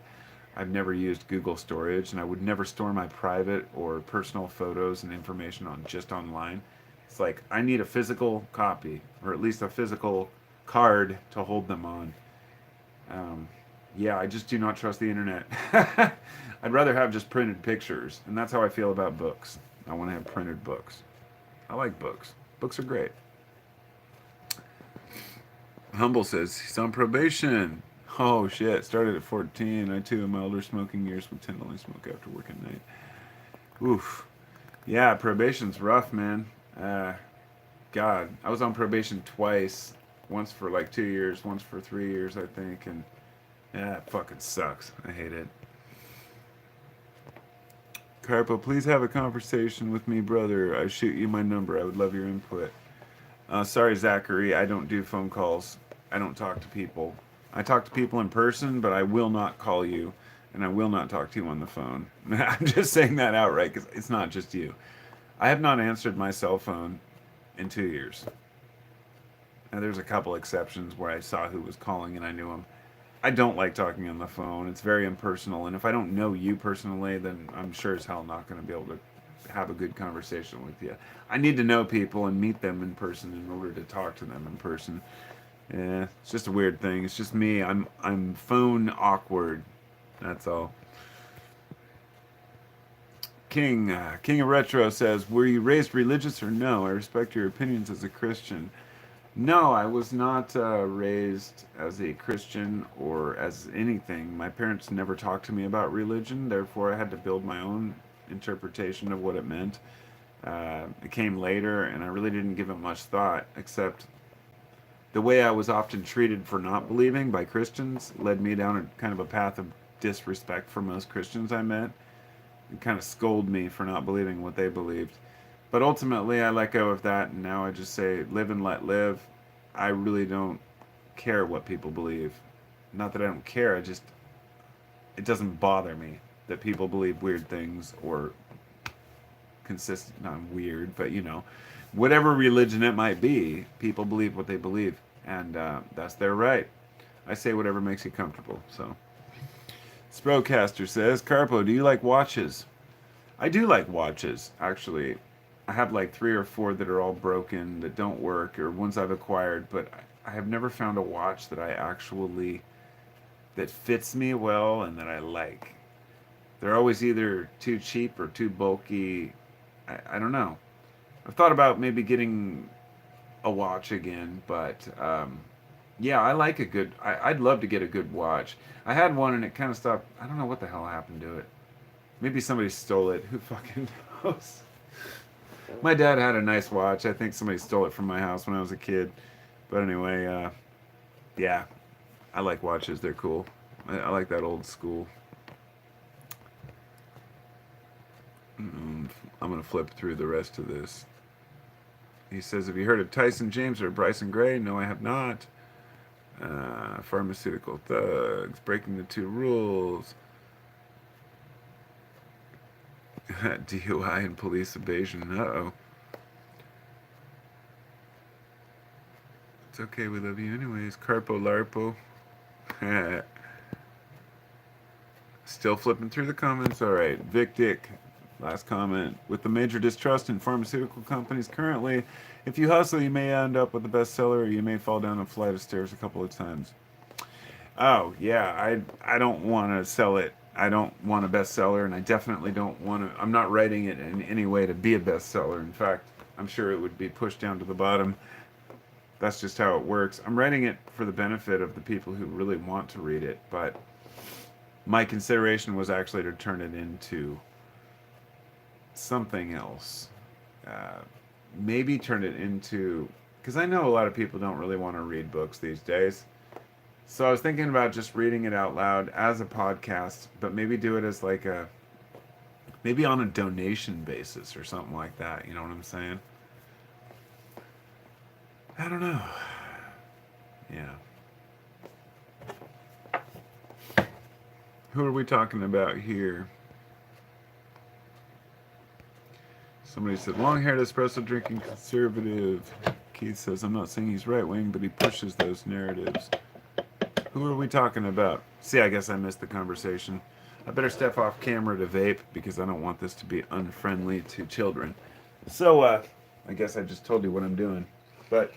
I've never used Google storage, and I would never store my private or personal photos and information on just online. It's like I need a physical copy, or at least a physical card to hold them on. Yeah, I just do not trust the internet. I'd rather have just printed pictures, and that's how I feel about books. I want to have printed books. I like books. Books are great. Humble says he's on probation. Oh shit! Started at 14. I too, in my older smoking years, would tend to only smoke after work at night. Oof. Yeah, probation's rough, man. God, I was on probation twice. Once for like 2 years, once for 3 years, I think, and yeah, it fucking sucks. I hate it. Carpo, please have a conversation with me, brother. I shoot you my number. I would love your input. Sorry, Zachary. I don't do phone calls. I don't talk to people. I talk to people in person, but I will not call you, and I will not talk to you on the phone. I'm just saying that outright because it's not just you. I have not answered my cell phone in 2 years. Now, there's a couple exceptions where I saw who was calling and I knew him. I don't like talking on the phone. It's very impersonal, and if I don't know you personally, then I'm sure as hell not going to be able to have a good conversation with you. I need to know people and meet them in person in order to talk to them in person. Yeah, it's just a weird thing. It's just me. I'm phone awkward. That's all. King of Retro says, "Were you raised religious or no? I respect your opinions as a Christian." No, I was not raised as a Christian or as anything. My parents never talked to me about religion, therefore, I had to build my own interpretation of what it meant. It came later, and I really didn't give it much thought, except the way I was often treated for not believing by Christians led me down a kind of a path of disrespect for most Christians I met, and kind of scold me for not believing what they believed. But ultimately, I let go of that, and now I just say, live and let live. I really don't care what people believe. Not that I don't care, it doesn't bother me that people believe weird things or not weird, but whatever religion it might be, people believe what they believe, and that's their right. I say whatever makes you comfortable. So, Sprocaster says, Carpo, do you like watches? I do like watches, actually. I have like three or four that are all broken, that don't work, or ones I've acquired, but I have never found a watch that I actually, that fits me well and that I like. They're always either too cheap or too bulky. I don't know. I've thought about maybe getting a watch again, but yeah, I like a good. I'd love to get a good watch. I had one and it kind of stopped. I don't know what the hell happened to it. Maybe somebody stole it. Who fucking knows? My dad had a nice watch. I think somebody stole it from my house when I was a kid. But anyway, yeah, I like watches. They're cool. I like that old school. I'm gonna flip through the rest of this. He says, "Have you heard of Tyson James or Bryson Gray?" No, I have not. Pharmaceutical thugs breaking the two rules. DUI and police evasion. Uh-oh. It's okay, we love you anyways. Carpo Larpo. Still flipping through the comments. All right, Vic Dick. Last comment. With the major distrust in pharmaceutical companies currently, if you hustle, you may end up with a bestseller, or you may fall down a flight of stairs a couple of times. Oh yeah, I don't want to sell it. I don't want a bestseller, and I definitely don't want to. I'm not writing it in any way to be a bestseller. In fact, I'm sure it would be pushed down to the bottom. That's just how it works. I'm writing it for the benefit of the people who really want to read it, but my consideration was actually to turn it into something else. Uh, Maybe turn it into, because I know a lot of people don't really want to read books these days. So I was thinking about just reading it out loud as a podcast, but maybe do it as like maybe on a donation basis or something like that. You know what I'm saying? I don't know. Yeah. Who are we talking about here? Somebody said, long-haired espresso drinking conservative. Keith says, I'm not saying he's right-wing, but he pushes those narratives. Who are we talking about? See, I guess I missed the conversation. I better step off camera to vape because I don't want this to be unfriendly to children. So, I guess I just told you what I'm doing. But,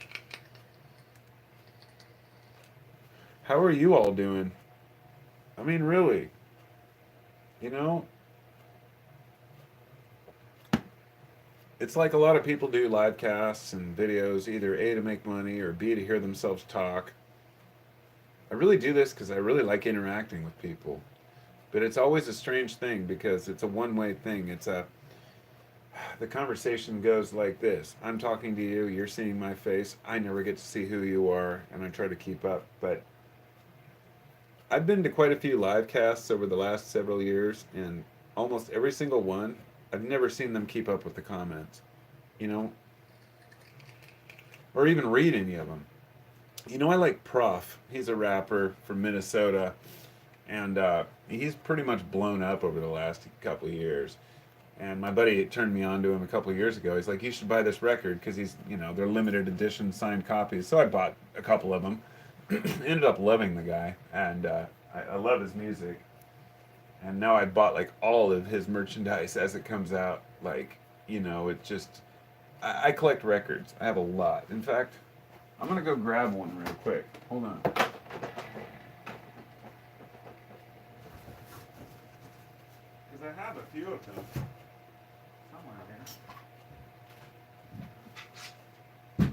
how are you all doing? I mean, really. You know, it's like a lot of people do live casts and videos, either A, to make money, or B, to hear themselves talk. I really do this because I really like interacting with people. But it's always a strange thing because it's a one-way thing. The conversation goes like this. I'm talking to you, you're seeing my face. I never get to see who you are, and I try to keep up. But I've been to quite a few live casts over the last several years, and almost every single one, I've never seen them keep up with the comments, you know, or even read any of them. I like Prof. He's a rapper from Minnesota, and he's pretty much blown up over the last couple of years. And my buddy turned me on to him a couple of years ago. He's like, you should buy this record because they're limited edition signed copies. So I bought a couple of them. Ended up loving the guy, and I love his music. And now I bought like all of his merchandise as it comes out. Like, it just, I collect records. I have a lot. In fact, I'm gonna go grab one real quick. Hold on. Because I have a few of them somewhere here.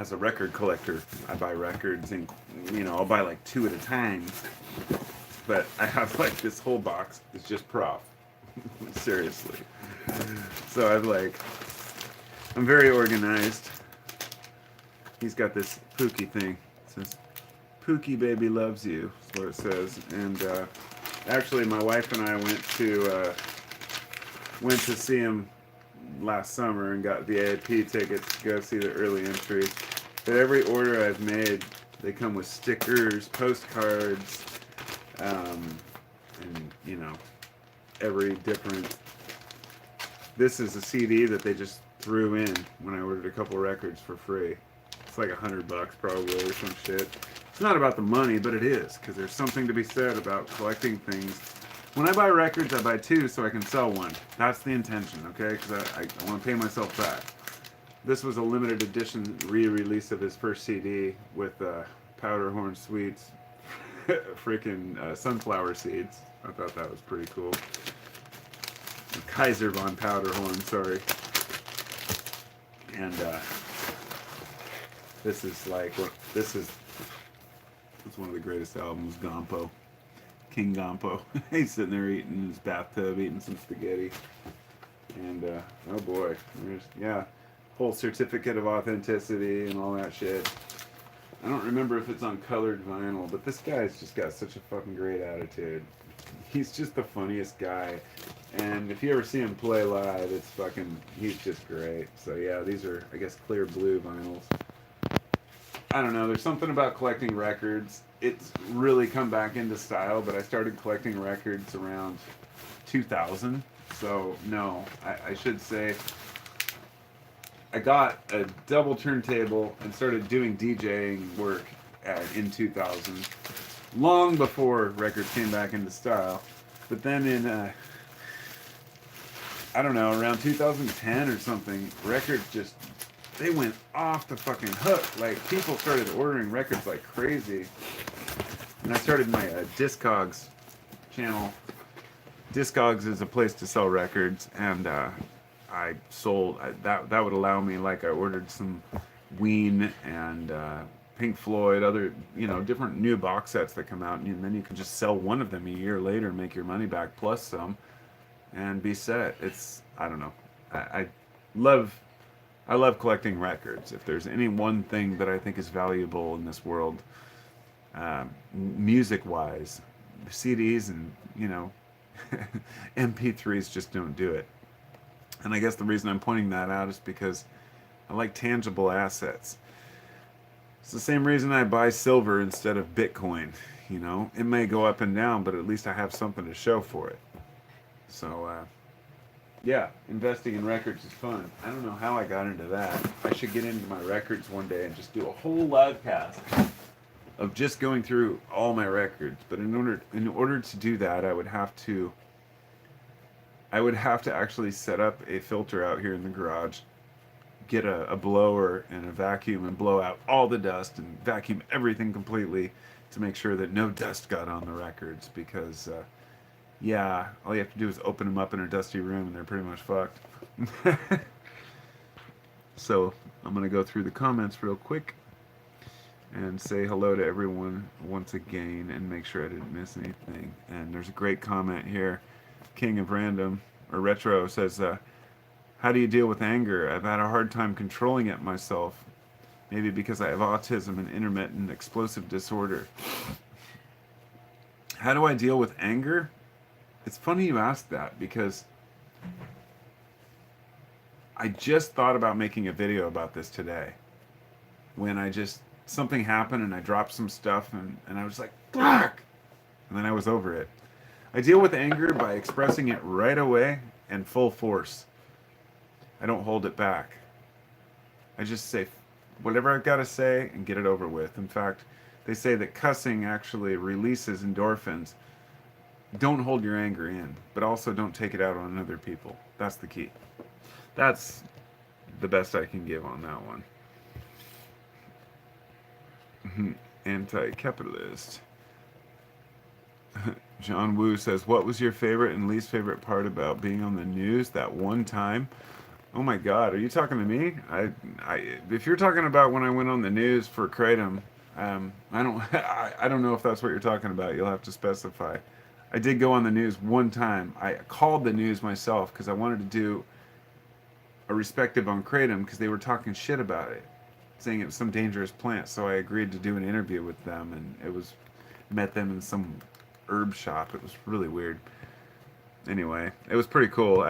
as a record collector, I buy records and, I'll buy like 2 at a time. But I have like this whole box. It's just prof. Seriously. So I'm very organized. He's got this Pookie thing. It says, Pookie baby loves you, is what it says. And actually, my wife and I went to see him last summer and got VIP tickets to go see the early entry. But every order I've made, they come with stickers, postcards, and every different. This is a CD that they just threw in when I ordered a couple records for free. It's like $100 probably or some shit. It's not about the money, but it is, because there's something to be said about collecting things. When I buy records, I buy 2 so I can sell one. That's the intention, okay? Because I want to pay myself back. This was a limited edition re-release of his first CD with Powder Horn Sweets, freaking sunflower seeds. I thought that was pretty cool. Kaiser von Powderhorn, sorry. And this is it's one of the greatest albums, Gompo. King Gompo. He's sitting there eating in his bathtub, eating some spaghetti. And, oh boy. Whole certificate of authenticity and all that shit. I don't remember if it's on colored vinyl, but this guy's just got such a fucking great attitude. He's just the funniest guy. And if you ever see him play live, he's just great. So yeah, these are, I guess, clear blue vinyls. I don't know, there's something about collecting records. It's really come back into style, but I started collecting records around 2000. So no, I should say I got a double turntable and started doing DJing work in 2000, long before records came back into style. But then in, I don't know, around 2010 or something, records they went off the fucking hook. Like, people started ordering records like crazy. And I started my Discogs channel. Discogs is a place to sell records, and I sold that would allow me, like, I ordered some Ween and Pink Floyd, other different new box sets that come out, and then you can just sell one of them a year later and make your money back plus some and be set. It's, I don't know, I love collecting records. If there's any one thing that I think is valuable in this world, music wise, CDs and MP3s just don't do it. And I guess the reason I'm pointing that out is because I like tangible assets. It's the same reason I buy silver instead of Bitcoin. It may go up and down, but at least I have something to show for it. So, yeah, investing in records is fun. I don't know how I got into that. I should get into my records one day and just do a whole live cast of just going through all my records. But in order to do that, I would have to actually set up a filter out here in the garage, get a blower and a vacuum and blow out all the dust and vacuum everything completely to make sure that no dust got on the records, because all you have to do is open them up in a dusty room and they're pretty much fucked. So I'm going to go through the comments real quick and say hello to everyone once again and make sure I didn't miss anything. And there's a great comment here. King of Random, or Retro, says, how do you deal with anger? I've had a hard time controlling it myself. Maybe because I have autism and intermittent explosive disorder. How do I deal with anger? It's funny you ask that, because I just thought about making a video about this today. When something happened and I dropped some stuff and I was like, fuck! And then I was over it. I deal with anger by expressing it right away and full force. I don't hold it back. I just say whatever I've got to say and get it over with. In fact, they say that cussing actually releases endorphins. Don't hold your anger in, but also don't take it out on other people. That's the key. That's the best I can give on that one. Anti-capitalist. John Woo says, what was your favorite and least favorite part about being on the news that one time? Oh my God, are you talking to me? If you're talking about when I went on the news for Kratom, I don't, I don't know if that's what you're talking about. You'll have to specify. I did go on the news one time. I called the news myself because I wanted to do a respective on Kratom because they were talking shit about it, saying it was some dangerous plant. So I agreed to do an interview with them, and it was met them in some herb shop. It was really weird. Anyway, it was pretty cool.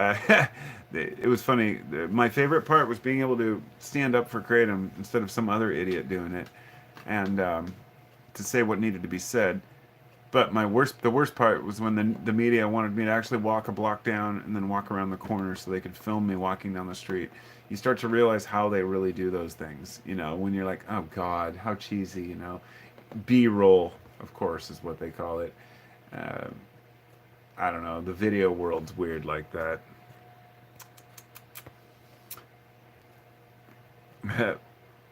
It was funny. My favorite part was being able to stand up for Kratom instead of some other idiot doing it, and to say what needed to be said. But the worst part was when the media wanted me to actually walk a block down and then walk around the corner so they could film me walking down the street. You start to realize how they really do those things. You know, when you're like, oh God, how cheesy. You know, B-roll, of course, is what they call it. Uh, I don't know. The video world's weird like that.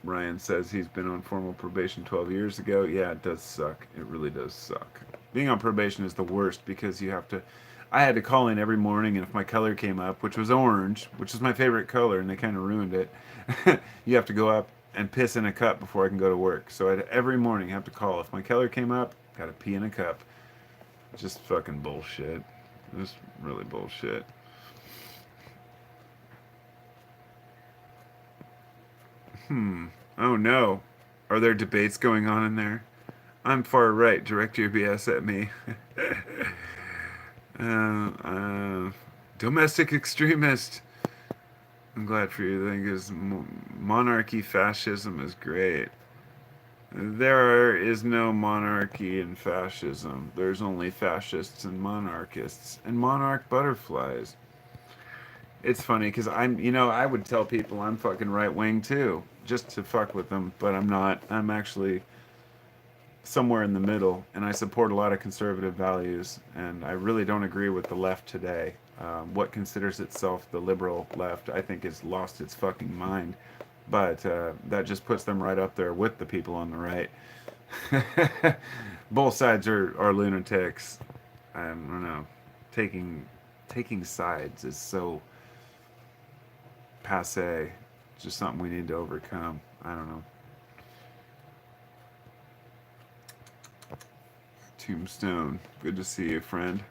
Ryan says he's been on formal probation 12 years ago. Yeah, it does suck. It really does suck. Being on probation is the worst because you have to. I had to call in every morning, and if my color came up, which was orange, which is my favorite color, and they kind of ruined it, you have to go up and piss in a cup before I can go to work. So I'd every morning have to call. If my color came up, gotta pee in a cup. Just fucking bullshit. Just really bullshit. Hmm. Oh no. Are there debates going on in there? I'm far right. Direct your BS at me. uh, uh, Domestic extremist. I'm glad for you. I think is monarchy fascism is great. There is no monarchy in fascism. There's only fascists and monarchists and monarch butterflies. It's funny because I would tell people I'm fucking right wing too, just to fuck with them, but I'm not. I'm actually somewhere in the middle, and I support a lot of conservative values, and I really don't agree with the left today. What considers itself the liberal left, I think, has lost its fucking mind, but that just puts them right up there with the people on the right. Both sides are lunatics. I don't know. Taking sides is so passe. It's just something we need to overcome. I don't know. Tombstone, good to see you, friend.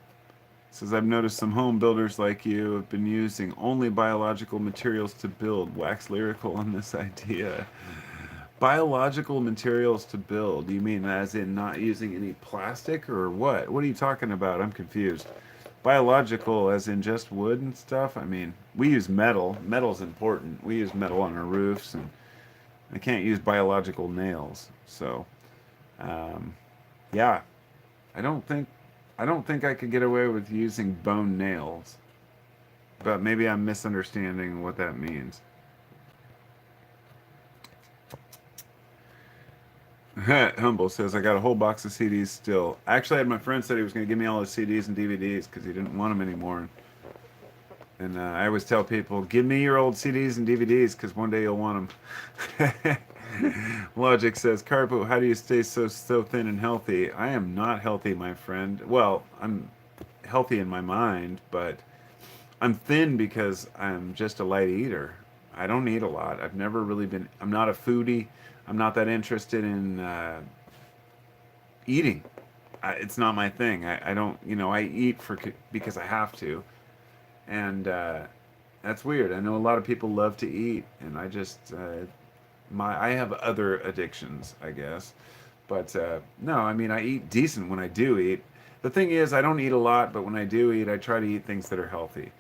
Says I've noticed some home builders like you have been using only biological materials to build. Wax lyrical on this idea. Biological materials to build? You mean as in not using any plastic or what? What are you talking about? I'm confused. Biological as in just wood and stuff? I mean, we use metal. Metal's important. We use metal on our roofs, and I can't use biological nails. So, um, yeah, I don't think I don't think I could get away with using bone nails. But maybe I'm misunderstanding what that means. Humble says, I got a whole box of CDs still. Actually, I had my friend said he was going to give me all his CDs and DVDs because he didn't want them anymore. And I always tell people, give me your old CDs and DVDs because one day you'll want them. Logic says, Carpo, how do you stay so thin and healthy? I am not healthy, my friend. Well, I'm healthy in my mind, but I'm thin because I'm just a light eater. I don't eat a lot. I've never really been. I'm not a foodie. I'm not that interested in eating. It's not my thing. I don't. I eat because I have to, and that's weird. I know a lot of people love to eat, and I just I have other addictions, I guess. But no, I mean I eat decent when I do eat. The thing is, I don't eat a lot, but when I do eat, I try to eat things that are healthy.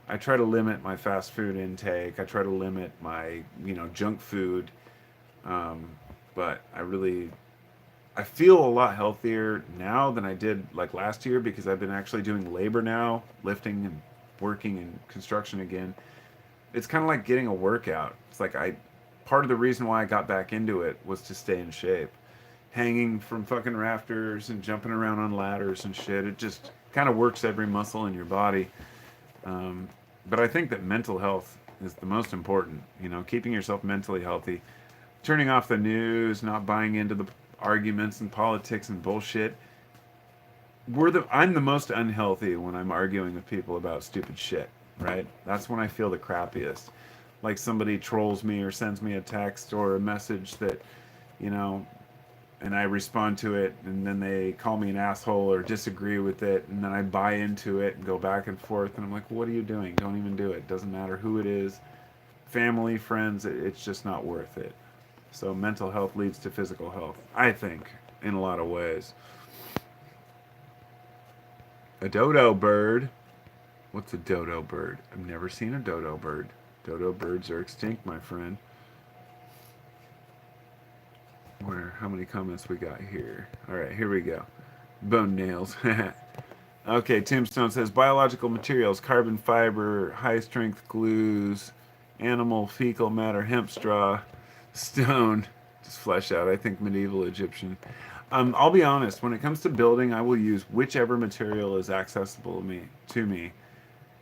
I try to limit my fast food intake. I try to limit my, junk food. Um, but I feel a lot healthier now than I did like last year because I've been actually doing labor now, lifting and working in construction again. It's kind of like getting a workout. It's like part of the reason why I got back into it was to stay in shape. Hanging from fucking rafters and jumping around on ladders and shit. It just kind of works every muscle in your body. Um, but I think that mental health is the most important. Keeping yourself mentally healthy, turning off the news, not buying into the arguments and politics and bullshit. I'm the most unhealthy when I'm arguing with people about stupid shit, right? That's when I feel the crappiest. like somebody trolls me or sends me a text or a message that, you know, and I respond to it, and then they call me an asshole or disagree with it, and then I buy into it and go back and forth, and I'm like, what are you doing? Don't even do it. Doesn't matter who it is, family, friends, it's just not worth it. So mental health leads to physical health, I think, in a lot of ways. A dodo bird. What's a dodo bird? I've never seen a dodo bird. Dodo birds are extinct, my friend. Where? How many comments we got here? All right, here we go. Bone nails. Okay, Tombstone says biological materials, carbon fiber, high strength glues, animal fecal matter, hemp straw, stone. Just flesh out. I think medieval Egyptian. I'll be honest. When it comes to building, I will use whichever material is accessible to me,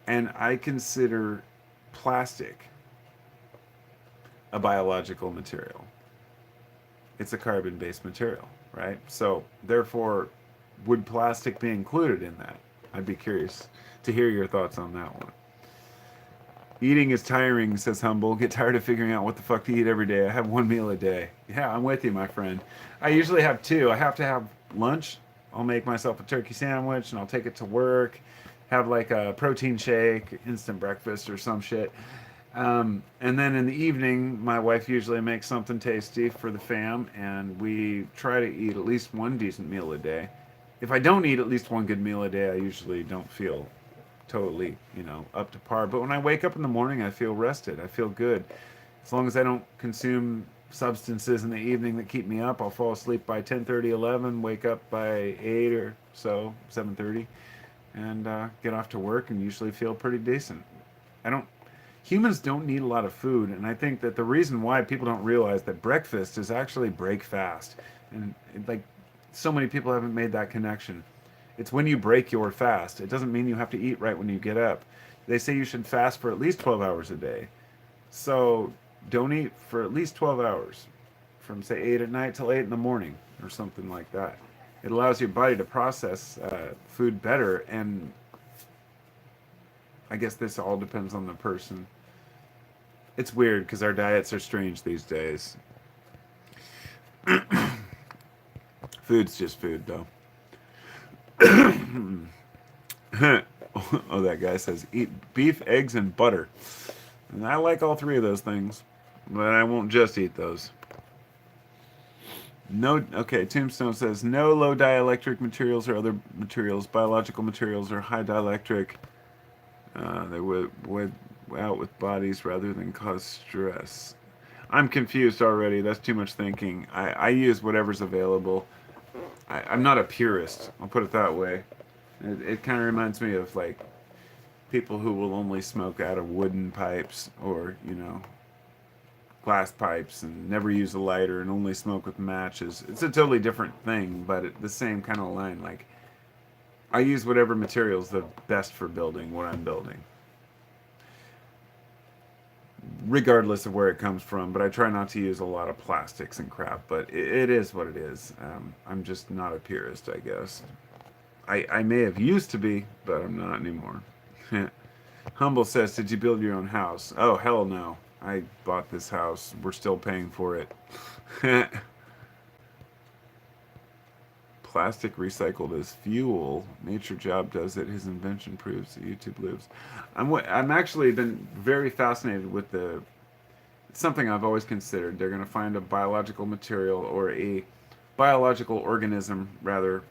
and I consider plastic a biological material. It's a carbon-based material, right? So therefore, would plastic be included in that? I'd be curious to hear your thoughts on that one. Eating is tiring, says Humble. Get tired of figuring out what the fuck to eat every day. I have one meal a day. Yeah, I'm with you, my friend. I usually have two. I have to have lunch. I'll make myself a turkey sandwich and I'll take it to work. Have like a protein shake, instant breakfast, or some shit. And then in the evening, my wife usually makes something tasty for the fam, and we try to eat at least one decent meal a day. If I don't eat at least one good meal a day, I usually don't feel totally, up to par. But when I wake up in the morning, I feel rested. I feel good. As long as I don't consume substances in the evening that keep me up, I'll fall asleep by 10:30, 11, wake up by 8 or so, 7:30, and get off to work and usually feel pretty decent. I don't Humans don't need a lot of food, and I think that the reason why people don't realize that breakfast is actually break fast, and like so many people haven't made that connection. It's when you break your fast. It doesn't mean you have to eat right when you get up. They say you should fast for at least 12 hours a day. So don't eat for at least 12 hours, from say 8 at night till 8 in the morning or something like that. It allows your body to process food better, and I guess this all depends on the person. It's weird because our diets are strange these days. Food's just food, though. Oh, that guy says eat beef, eggs, and butter. And I like all three of those things, but I won't just eat those. No, okay. Tombstone says no low dielectric materials or other materials. Biological materials are high dielectric. They would out with bodies rather than cause stress. I'm confused already. That's too much thinking. I use whatever's available. I'm not a purist. I'll put it that way. It kind of reminds me of like people who will only smoke out of wooden pipes or glass pipes and never use a lighter and only smoke with matches. It's a totally different thing, but the same kind of line. Like I use whatever materials the best for building what I'm building, regardless of where it comes from. But I try not to use a lot of plastics and crap. But it is what it is. I'm just not a purist, I guess. I may have used to be, but I'm not anymore. Humble says, "Did you build your own house?" Oh hell no! I bought this house. We're still paying for it. Plastic recycled as fuel. Nature Job does it. His invention proves that YouTube lives. I'm actually been very fascinated with the. It's something I've always considered. They're going to find a biological material or a biological organism, rather,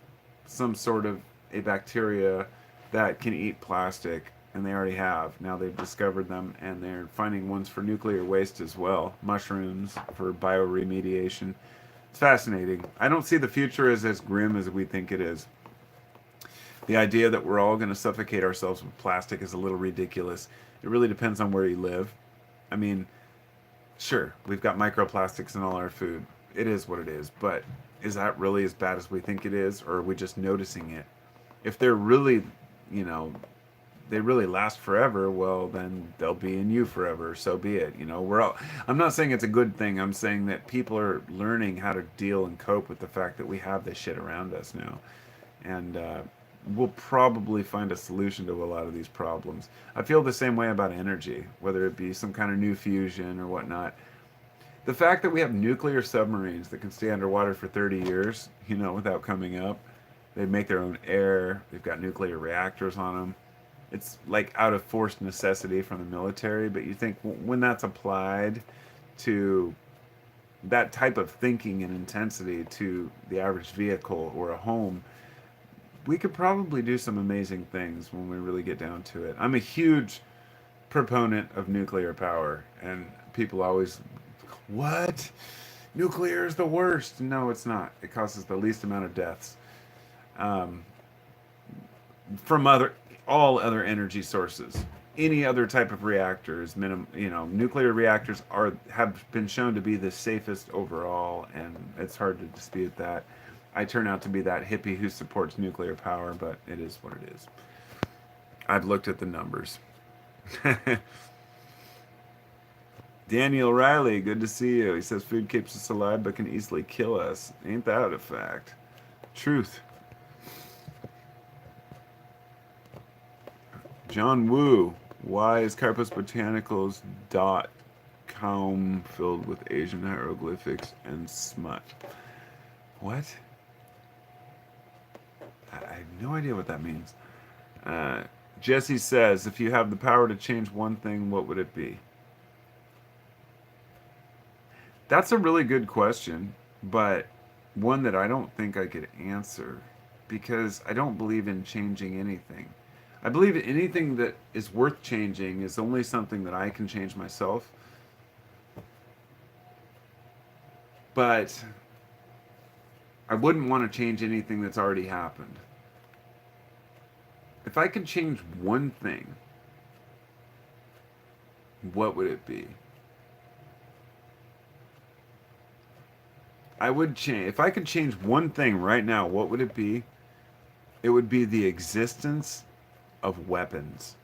some sort of a bacteria that can eat plastic, and they already have. Now they've discovered them, and they're finding ones for nuclear waste as well. Mushrooms for bioremediation. It's fascinating. I don't see the future as grim as we think it is. The idea that we're all going to suffocate ourselves with plastic is a little ridiculous. It really depends on where you live. I mean, sure, we've got microplastics in all our food. It is what it is. But is that really as bad as we think it is, or are we just noticing it? If they're really, you know, they really last forever, well, then they'll be in you forever. So be it. We're all. I'm not saying it's a good thing. I'm saying that people are learning how to deal and cope with the fact that we have this shit around us now, and we'll probably find a solution to a lot of these problems. I feel the same way about energy, whether it be some kind of new fusion or whatnot. The fact that we have nuclear submarines that can stay underwater for 30 years, without coming up, they make their own air, they've got nuclear reactors on them. It's like out of forced necessity from the military, but you think when that's applied to that type of thinking and intensity to the average vehicle or a home, we could probably do some amazing things when we really get down to it. I'm a huge proponent of nuclear power, and people always, what? Nuclear is the worst. No, it's not. It causes the least amount of deaths um, from all other energy sources. Any other type of reactor is nuclear reactors have been shown to be the safest overall, and it's hard to dispute that. I turn out to be that hippie who supports nuclear power, but it is what it is. I've looked at the numbers. Daniel Riley, good to see you. He says food keeps us alive but can easily kill us. Ain't that a fact? Truth. John Woo, why is carpusbotanicals.com filled with Asian hieroglyphics and smut? What? I have no idea what that means. Jesse says, if you have the power to change one thing, what would it be? That's a really good question, but one that I don't think I could answer because I don't believe in changing anything. I believe anything that is worth changing is only something that I can change myself. But I wouldn't want to change anything that's already happened. If I could change one thing, what would it be? I would change. If I could change one thing right now, what would it be? It would be the existence of weapons.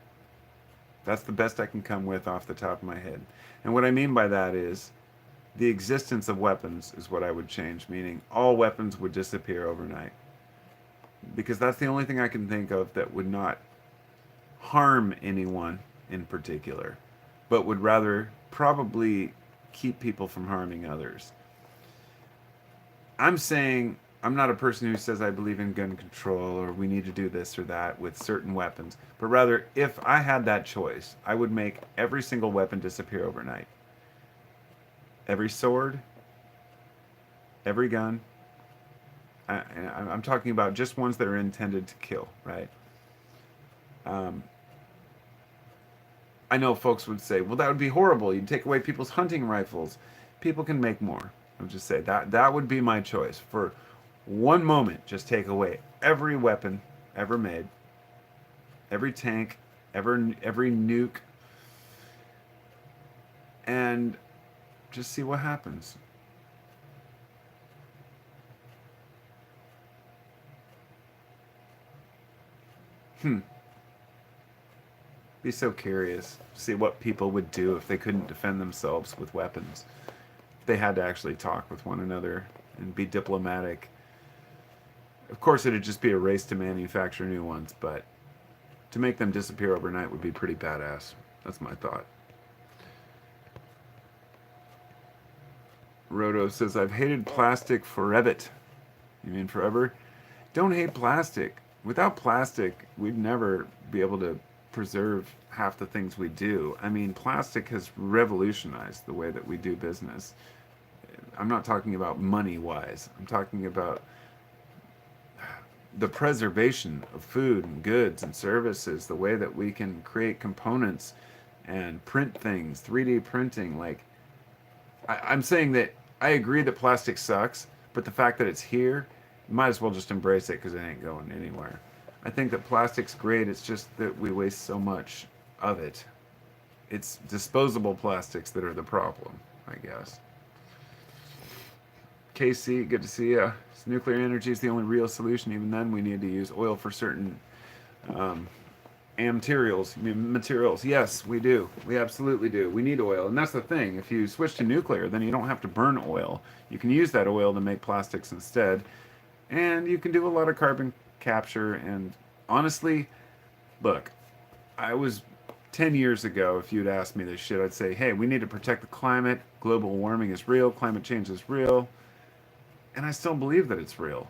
That's the best I can come with off the top of my head. And what I mean by that is the existence of weapons is what I would change, meaning all weapons would disappear overnight. Because that's the only thing I can think of that would not harm anyone in particular, but would rather probably keep people from harming others. I'm saying I'm not a person who says I believe in gun control or we need to do this or that with certain weapons, but rather if I had that choice, I would make every single weapon disappear overnight. Every sword, every gun. I'm talking about just ones that are intended to kill, right? Um, I know folks would say, well, that would be horrible. You'd take away people's hunting rifles. People can make more. I would just say that would be my choice. For one moment, just take away every weapon ever made, every tank, every nuke, and just see what happens. Be so curious to see what people would do if they couldn't defend themselves with weapons. They had to actually talk with one another and be diplomatic. Of course, it'd just be a race to manufacture new ones, but to make them disappear overnight would be pretty badass. That's my thought. Roto says, I've hated plastic forever. You mean forever? Don't hate plastic. Without plastic, we'd never be able to preserve half the things we do. I mean, plastic has revolutionized the way that we do business. I'm not talking about money-wise. I'm talking about the preservation of food and goods and services, the way that we can create components and print things, 3D printing. Like, I'm saying that I agree that plastic sucks, but the fact that it's here, you might as well just embrace it because it ain't going anywhere. I think that plastic's great. It's just that we waste so much of it. It's disposable plastics that are the problem, I guess. KC, good to see you. Nuclear energy is the only real solution. Even then, we need to use oil for certain materials. Yes, we do. We absolutely do. We need oil. And that's the thing. If you switch to nuclear, then you don't have to burn oil. You can use that oil to make plastics instead. And you can do a lot of carbon capture and Honestly, look, I was 10 years ago, if you'd asked me this shit, I'd say, hey, we need to protect the climate. Global warming is real. Climate change is real. And I still believe that it's real.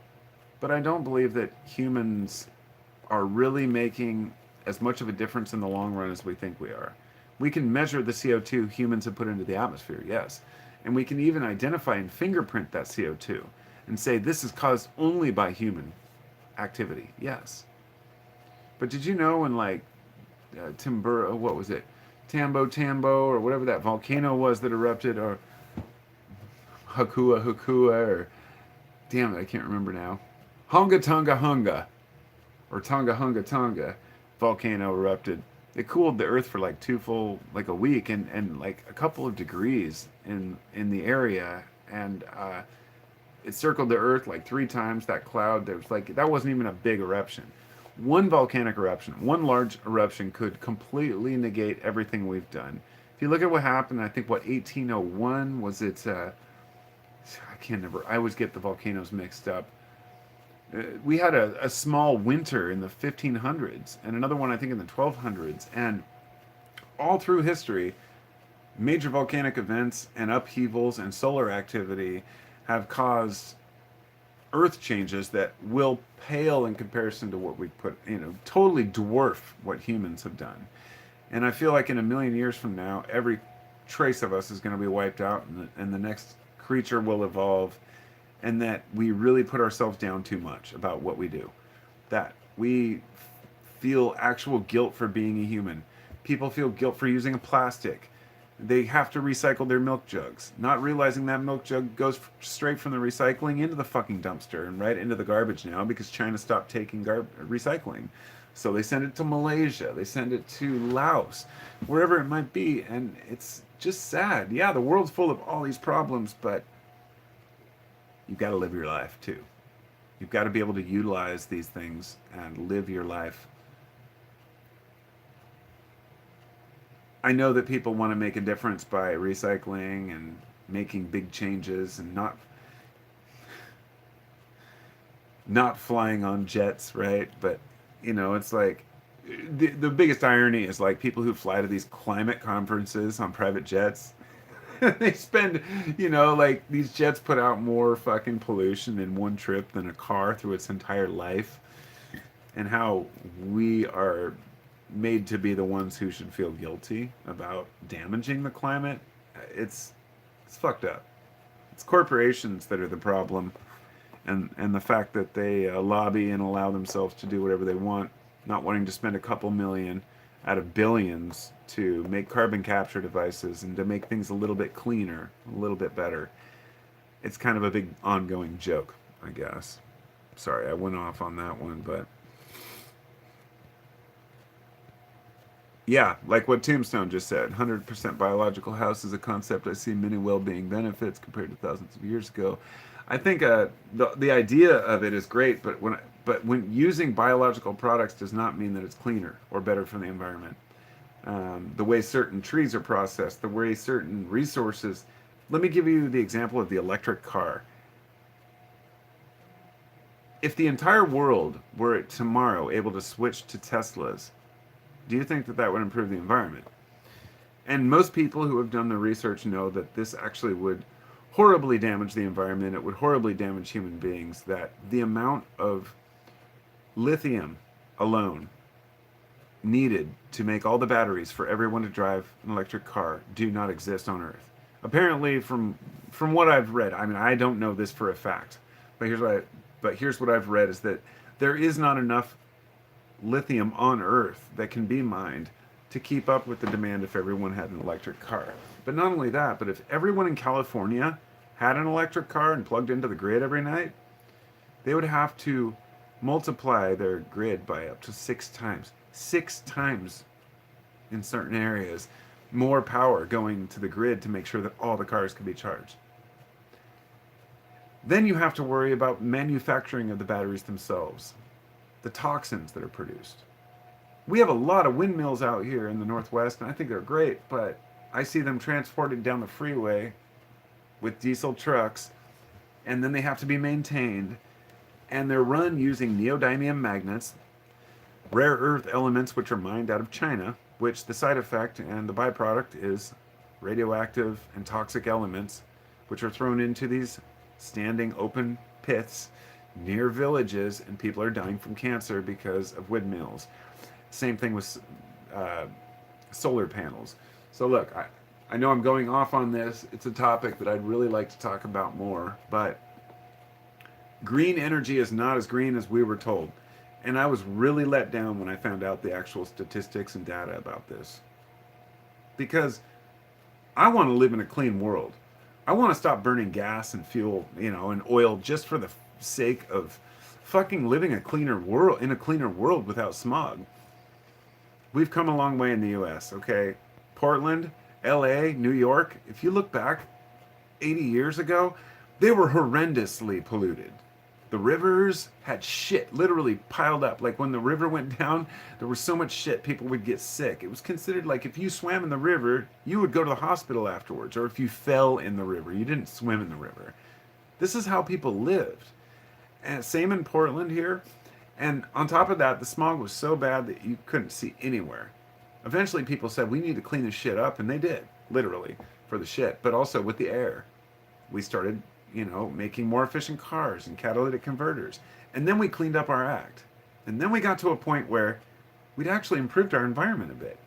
But I don't believe that humans are really making as much of a difference in the long run as we think we are. We can measure the CO2 humans have put into the atmosphere, yes. And we can even identify and fingerprint that CO2 and say this is caused only by human activity, yes. But did you know when, like, Timbur, what was it? Tambo, or whatever that volcano was that erupted, or Hukua, or damn it, I can't remember now. Hunga, or Tonga volcano erupted. It cooled the earth for like like a week, and like a couple of degrees in the area, and it circled the earth like 3 times. That cloud, there was like, that wasn't even a big eruption. One volcanic eruption, one large eruption could completely negate everything we've done. If you look at what happened, I think, what, 1801 was it, I can't remember, I always get the volcanoes mixed up. We had a small winter in the 1500s and another one, I think, in the 1200s, and all through history, major volcanic events and upheavals and solar activity have caused earth changes that will pale in comparison to what we put, totally dwarf what humans have done. And I feel like in a million years from now, every trace of us is going to be wiped out, and the next creature will evolve, and that we really put ourselves down too much about what we do. That we feel actual guilt for being a human. People feel guilt for using a plastic. They have to recycle their milk jugs, not realizing that milk jug goes straight from the recycling into the fucking dumpster and right into the garbage now because China stopped taking recycling. So they send it to Malaysia, they send it to Laos, wherever it might be, and it's just sad. Yeah, the world's full of all these problems, but you've got to live your life too. You've got to be able to utilize these things and live your life. I know that people want to make a difference by recycling and making big changes and not flying on jets, right? But it's like the biggest irony is, like, people who fly to these climate conferences on private jets. They spend, like, these jets put out more fucking pollution in one trip than a car through its entire life. And how we are made to be the ones who should feel guilty about damaging the climate. It's fucked up. It's corporations that are the problem, and the fact that they lobby and allow themselves to do whatever they want, not wanting to spend a couple million out of billions to make carbon capture devices and to make things a little bit cleaner, a little bit better. It's kind of a big ongoing joke, I guess. Sorry, I went off on that one, but yeah, like what Tombstone just said, 100% biological house is a concept I see many well-being benefits compared to thousands of years ago. I think the idea of it is great, but when using biological products does not mean that it's cleaner or better for the environment. The way certain trees are processed, the way certain resources. Let me give you the example of the electric car. If the entire world were tomorrow able to switch to Teslas, do you think that that would improve the environment? And most people who have done the research know that this actually would horribly damage the environment. It would horribly damage human beings. That the amount of lithium alone needed to make all the batteries for everyone to drive an electric car do not exist on Earth. Apparently, from what I've read, I mean, I don't know this for a fact, but here's what I've read is that there is not enough lithium on Earth that can be mined to keep up with the demand if everyone had an electric car. But not only that, but if everyone in California had an electric car and plugged into the grid every night, they would have to multiply their grid by up to 6 times. 6 times in certain areas. More power going to the grid to make sure that all the cars can be charged. Then you have to worry about manufacturing of the batteries themselves, the toxins that are produced. We have a lot of windmills out here in the Northwest, and I think they're great, but I see them transported down the freeway with diesel trucks, and then they have to be maintained, and they're run using neodymium magnets rare earth elements which are mined out of China, which the side effect and the byproduct is radioactive and toxic elements, which are thrown into these standing open pits near villages, and people are dying from cancer because of windmills. Same thing with uh, solar panels. So, look, I know I'm going off on this. It's a topic that I'd really like to talk about more, but green energy is not as green as we were told. And I was really let down when I found out the actual statistics and data about this. Because I want to live in a clean world. I want to stop burning gas and fuel, and oil just for the sake of fucking living a cleaner world in a cleaner world without smog. We've come a long way in the US, okay? Portland, LA, New York, if you look back 80 years ago, they were horrendously polluted. The rivers had shit literally piled up. Like when the river went down, there was so much shit, people would get sick. It was considered like if you swam in the river, you would go to the hospital afterwards. Or if you fell in the river, you didn't swim in the river. This is how people lived. And same in Portland here. And on top of that, the smog was so bad that you couldn't see anywhere. Eventually, people said, we need to clean this shit up. And they did, literally, for the shit, but also with the air. We started, making more efficient cars and catalytic converters. And then we cleaned up our act. And then we got to a point where we'd actually improved our environment a bit.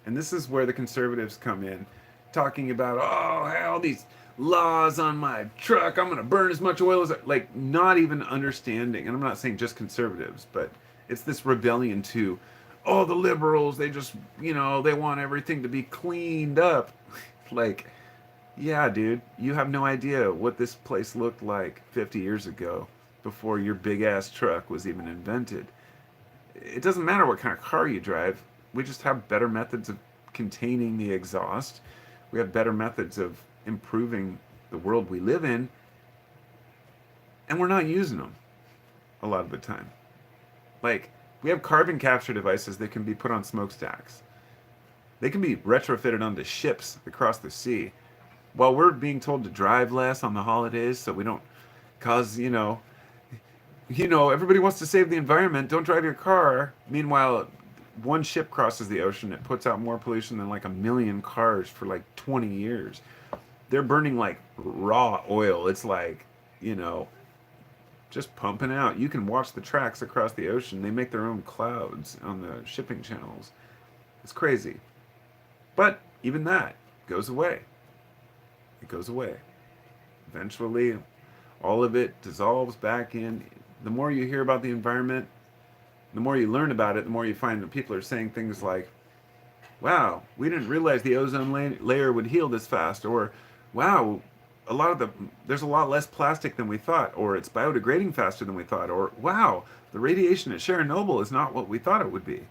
And this is where the conservatives come in, talking about, oh, hell, these laws on my truck, I'm going to burn as much oil as like, not even understanding. And I'm not saying just conservatives, but it's this rebellion to, oh, the liberals, they just, they want everything to be cleaned up. Like, yeah, dude, you have no idea what this place looked like 50 years ago before your big ass truck was even invented. It doesn't matter what kind of car you drive. We just have better methods of containing the exhaust. We have better methods of improving the world we live in, and we're not using them a lot of the time. Like, we have carbon capture devices that can be put on smokestacks. They can be retrofitted onto ships across the sea. While we're being told to drive less on the holidays so we don't cause, everybody wants to save the environment, don't drive your car. Meanwhile, one ship crosses the ocean, it puts out more pollution than like 1,000,000 cars for like 20 years. They're burning like raw oil. It's like, just pumping out. You can watch the tracks across the ocean. They make their own clouds on the shipping channels. It's crazy. But even that goes away. It goes away. Eventually, all of it dissolves back in. The more you hear about the environment, the more you learn about it, the more you find that people are saying things like, wow, we didn't realize the ozone layer would heal this fast, or wow, there's a lot less plastic than we thought, or it's biodegrading faster than we thought, or wow, the radiation at Chernobyl is not what we thought it would be.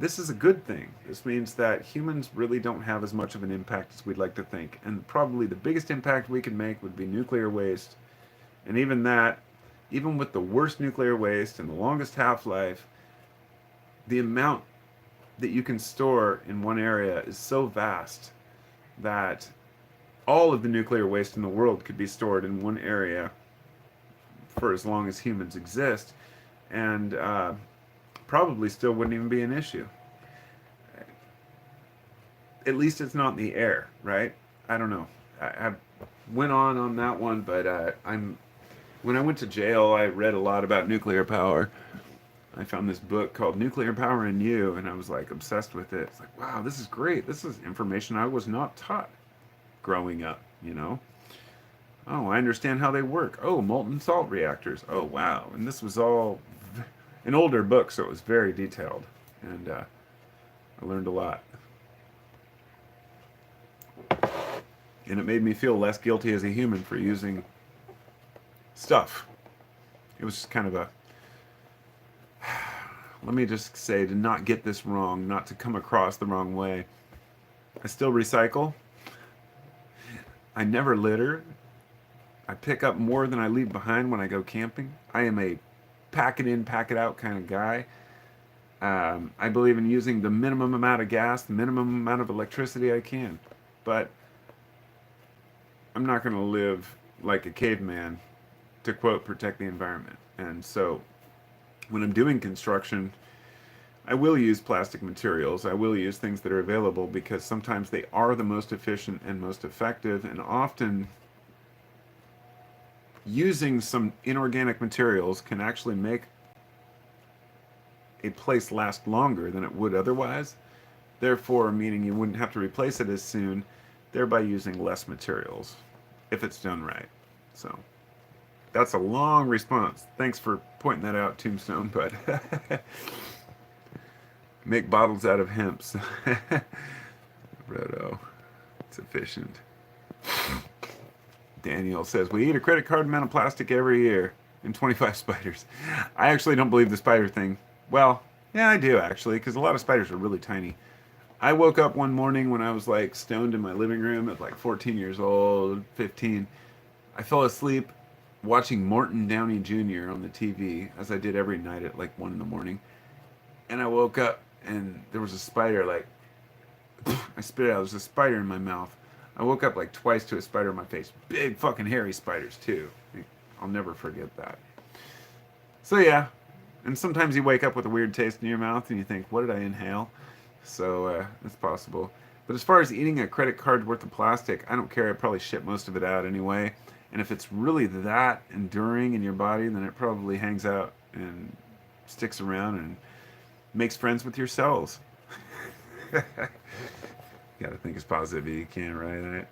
This is a good thing. This means that humans really don't have as much of an impact as we'd like to think, and probably the biggest impact we can make would be nuclear waste. And even that, even with the worst nuclear waste and the longest half-life, the amount that you can store in one area is so vast that all of the nuclear waste in the world could be stored in one area for as long as humans exist, and probably still wouldn't even be an issue. At least it's not in the air, right? I don't know. I went on that one, but when I went to jail, I read a lot about nuclear power. I found this book called Nuclear Power in You, and I was like obsessed with it. It's like, wow, this is great. This is information I was not taught growing up, Oh, I understand how they work. Oh, molten salt reactors. Oh, wow. And this was all an older book, so it was very detailed. And I learned a lot. And it made me feel less guilty as a human for using stuff. It was just kind of a, let me just say, to not get this wrong, not to come across the wrong way. I still recycle. I never litter. I pick up more than I leave behind when I go camping. I am a pack it in, pack it out kind of guy. I believe in using the minimum amount of gas, the minimum amount of electricity I can. But I'm not going to live like a caveman, to quote, protect the environment. And so When I'm doing construction, I will use plastic materials. I will use things that are available because sometimes they are the most efficient and most effective, and often using some inorganic materials can actually make a place last longer than it would otherwise. Therefore, meaning you wouldn't have to replace it as soon, thereby using less materials if it's done right. So that's a long response. Thanks for pointing that out, Tombstone, but make bottles out of hemps. Roto. It's efficient. Daniel says, we eat a credit card amount of plastic every year and 25 spiders. I actually don't believe the spider thing. Well, yeah, I do actually, because a lot of spiders are really tiny. I woke up one morning when I was like stoned in my living room at like 14 years old, 15. I fell asleep watching Morton Downey Jr. on the TV, as I did every night at like 1 in the morning. And I woke up and there was a spider, like, I spit it out. There was a spider in my mouth. I woke up like twice to a spider in my face. Big fucking hairy spiders, too. I'll never forget that. So, yeah. And sometimes you wake up with a weird taste in your mouth and you think, what did I inhale? So, it's possible. But as far as eating a credit card worth of plastic, I don't care. I probably shit most of it out anyway. And if it's really that enduring in your body, then it probably hangs out and sticks around and makes friends with your cells. You gotta think as positive as you can, right?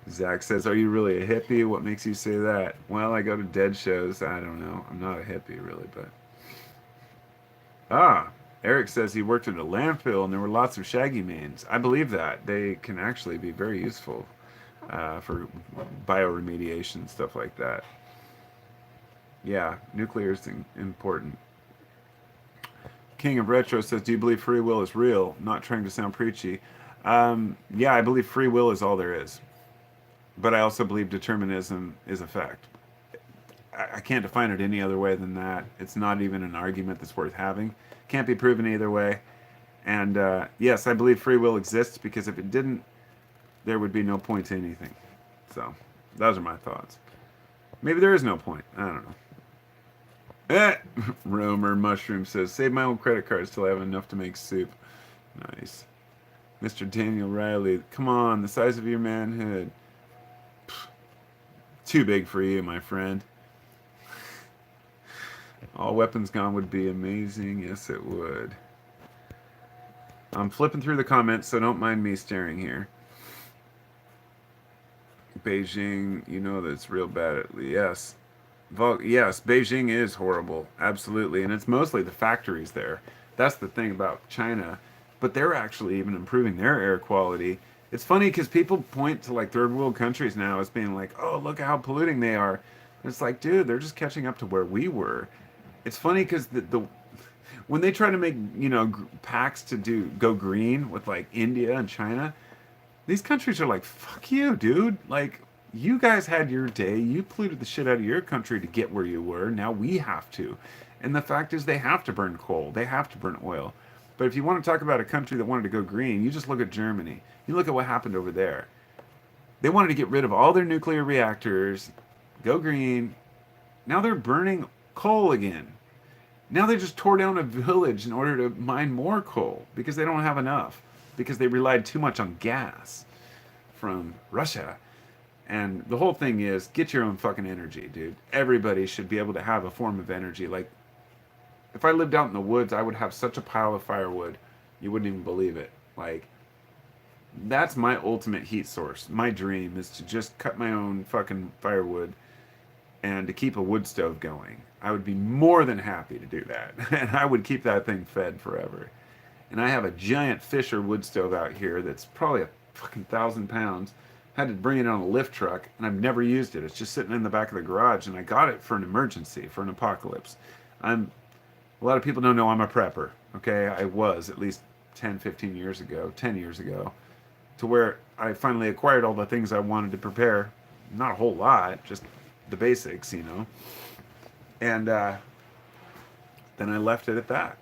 Zach says, are you really a hippie? What makes you say that? Well, I go to dead shows. I don't know. I'm not a hippie, really, but... Eric says he worked at a landfill and there were lots of shaggy manes. I believe that. They can actually be very useful for bioremediation, stuff like that. Yeah, nuclear is important. King of Retro says, do you believe free will is real? Not trying to sound preachy. Yeah, I believe free will is all there is. But I also believe determinism is a fact. I can't define it any other way than that. It's not even an argument that's worth having. Can't be proven either way. And yes, I believe free will exists because if it didn't, there would be no point to anything. So, those are my thoughts. Maybe there is no point. I don't know. Romer Mushroom says, save my own credit cards till I have enough to make soup. Nice. Mr. Daniel Riley, come on, the size of your manhood. Pfft, too big for you, my friend. All weapons gone would be amazing. Yes, it would. I'm flipping through the comments, so don't mind me staring here. Beijing, you know that's real bad. Yes. Yes, Beijing is horrible. Absolutely. And it's mostly the factories there. That's the thing about China. But they're actually even improving their air quality. It's funny because people point to like third world countries now as being like, oh, look how polluting they are. And it's like, dude, they're just catching up to where we were. It's funny because when they try to make, pacts to go green with like India and China, these countries are like, fuck you, dude. Like, you guys had your day. You polluted the shit out of your country to get where you were. Now we have to. And the fact is they have to burn coal. They have to burn oil. But if you want to talk about a country that wanted to go green, you just look at Germany. You look at what happened over there. They wanted to get rid of all their nuclear reactors, go green. Now they're burning coal again. Now they just tore down a village in order to mine more coal because they don't have enough. Because they relied too much on gas from Russia. And the whole thing is, get your own fucking energy, dude. Everybody should be able to have a form of energy. Like, if I lived out in the woods, I would have such a pile of firewood, you wouldn't even believe it. Like, that's my ultimate heat source. My dream is to just cut my own fucking firewood and to keep a wood stove going. I would be more than happy to do that. And I would keep that thing fed forever. And I have a giant Fisher wood stove out here that's probably a fucking 1,000 pounds. Had to bring it on a lift truck, and I've never used it. It's just sitting in the back of the garage, and I got it for an emergency, for an apocalypse. A lot of people don't know I'm a prepper, okay? I was at least 10 years ago, to where I finally acquired all the things I wanted to prepare. Not a whole lot, just the basics, And then I left it at that,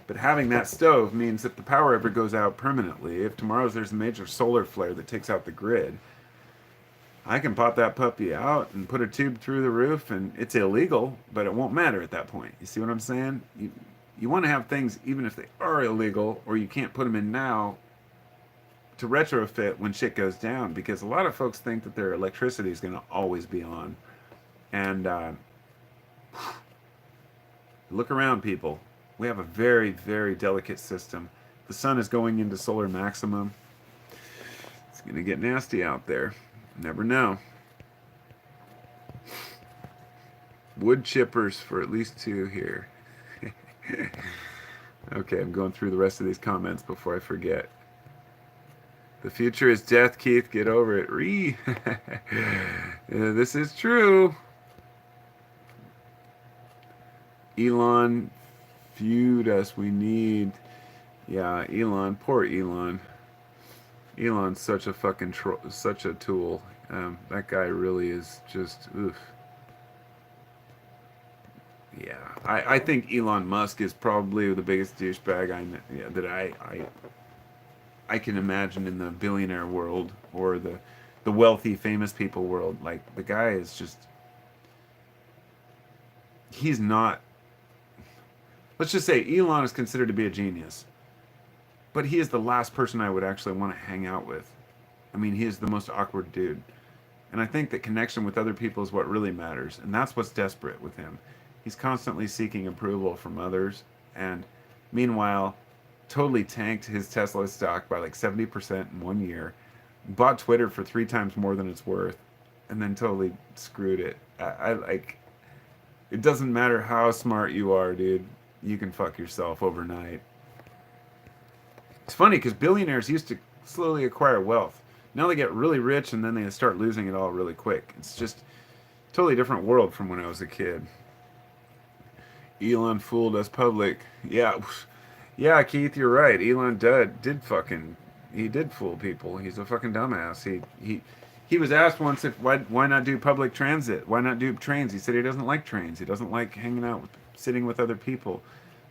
But having that stove means if the power ever goes out permanently, if tomorrow there's a major solar flare that takes out the grid, I can pop that puppy out and put a tube through the roof, and it's illegal, but it won't matter at that point. You see what I'm saying? You want to have things, even if they are illegal, or you can't put them in now, to retrofit when shit goes down, because a lot of folks think that their electricity is going to always be on. And look around, people. We have a very, very delicate system. The sun is going into solar maximum. It's going to get nasty out there. Never know. Wood chippers for at least 2 here. Okay, I'm going through the rest of these comments before I forget. The future is death, Keith. Get over it. Yeah, this is true. Elon viewed us. We need. Yeah, Elon. Poor Elon. Elon's such a fucking such a tool. That guy really is just oof. Yeah, I think Elon Musk is probably the biggest douchebag that I can imagine in the billionaire world or the wealthy, famous people world. Like, the guy is just, he's not, let's just say Elon is considered to be a genius, but he is the last person I would actually want to hang out with. I mean, he is the most awkward dude. And I think that connection with other people is what really matters. And that's what's desperate with him. He's constantly seeking approval from others. And meanwhile, totally tanked his Tesla stock by like 70% in 1 year. Bought Twitter for 3 times more than it's worth. And then totally screwed it. I like, it doesn't matter how smart you are, dude. You can fuck yourself overnight. It's funny because billionaires used to slowly acquire wealth. Now they get really rich and then they start losing it all really quick. It's just a totally different world from when I was a kid. Elon fooled us public. Yeah, yeah, Keith, you're right. Elon did fucking, he did fool people. He's a fucking dumbass. He was asked once if why not do public transit? Why not do trains? He said he doesn't like trains. He doesn't like hanging out sitting with other people.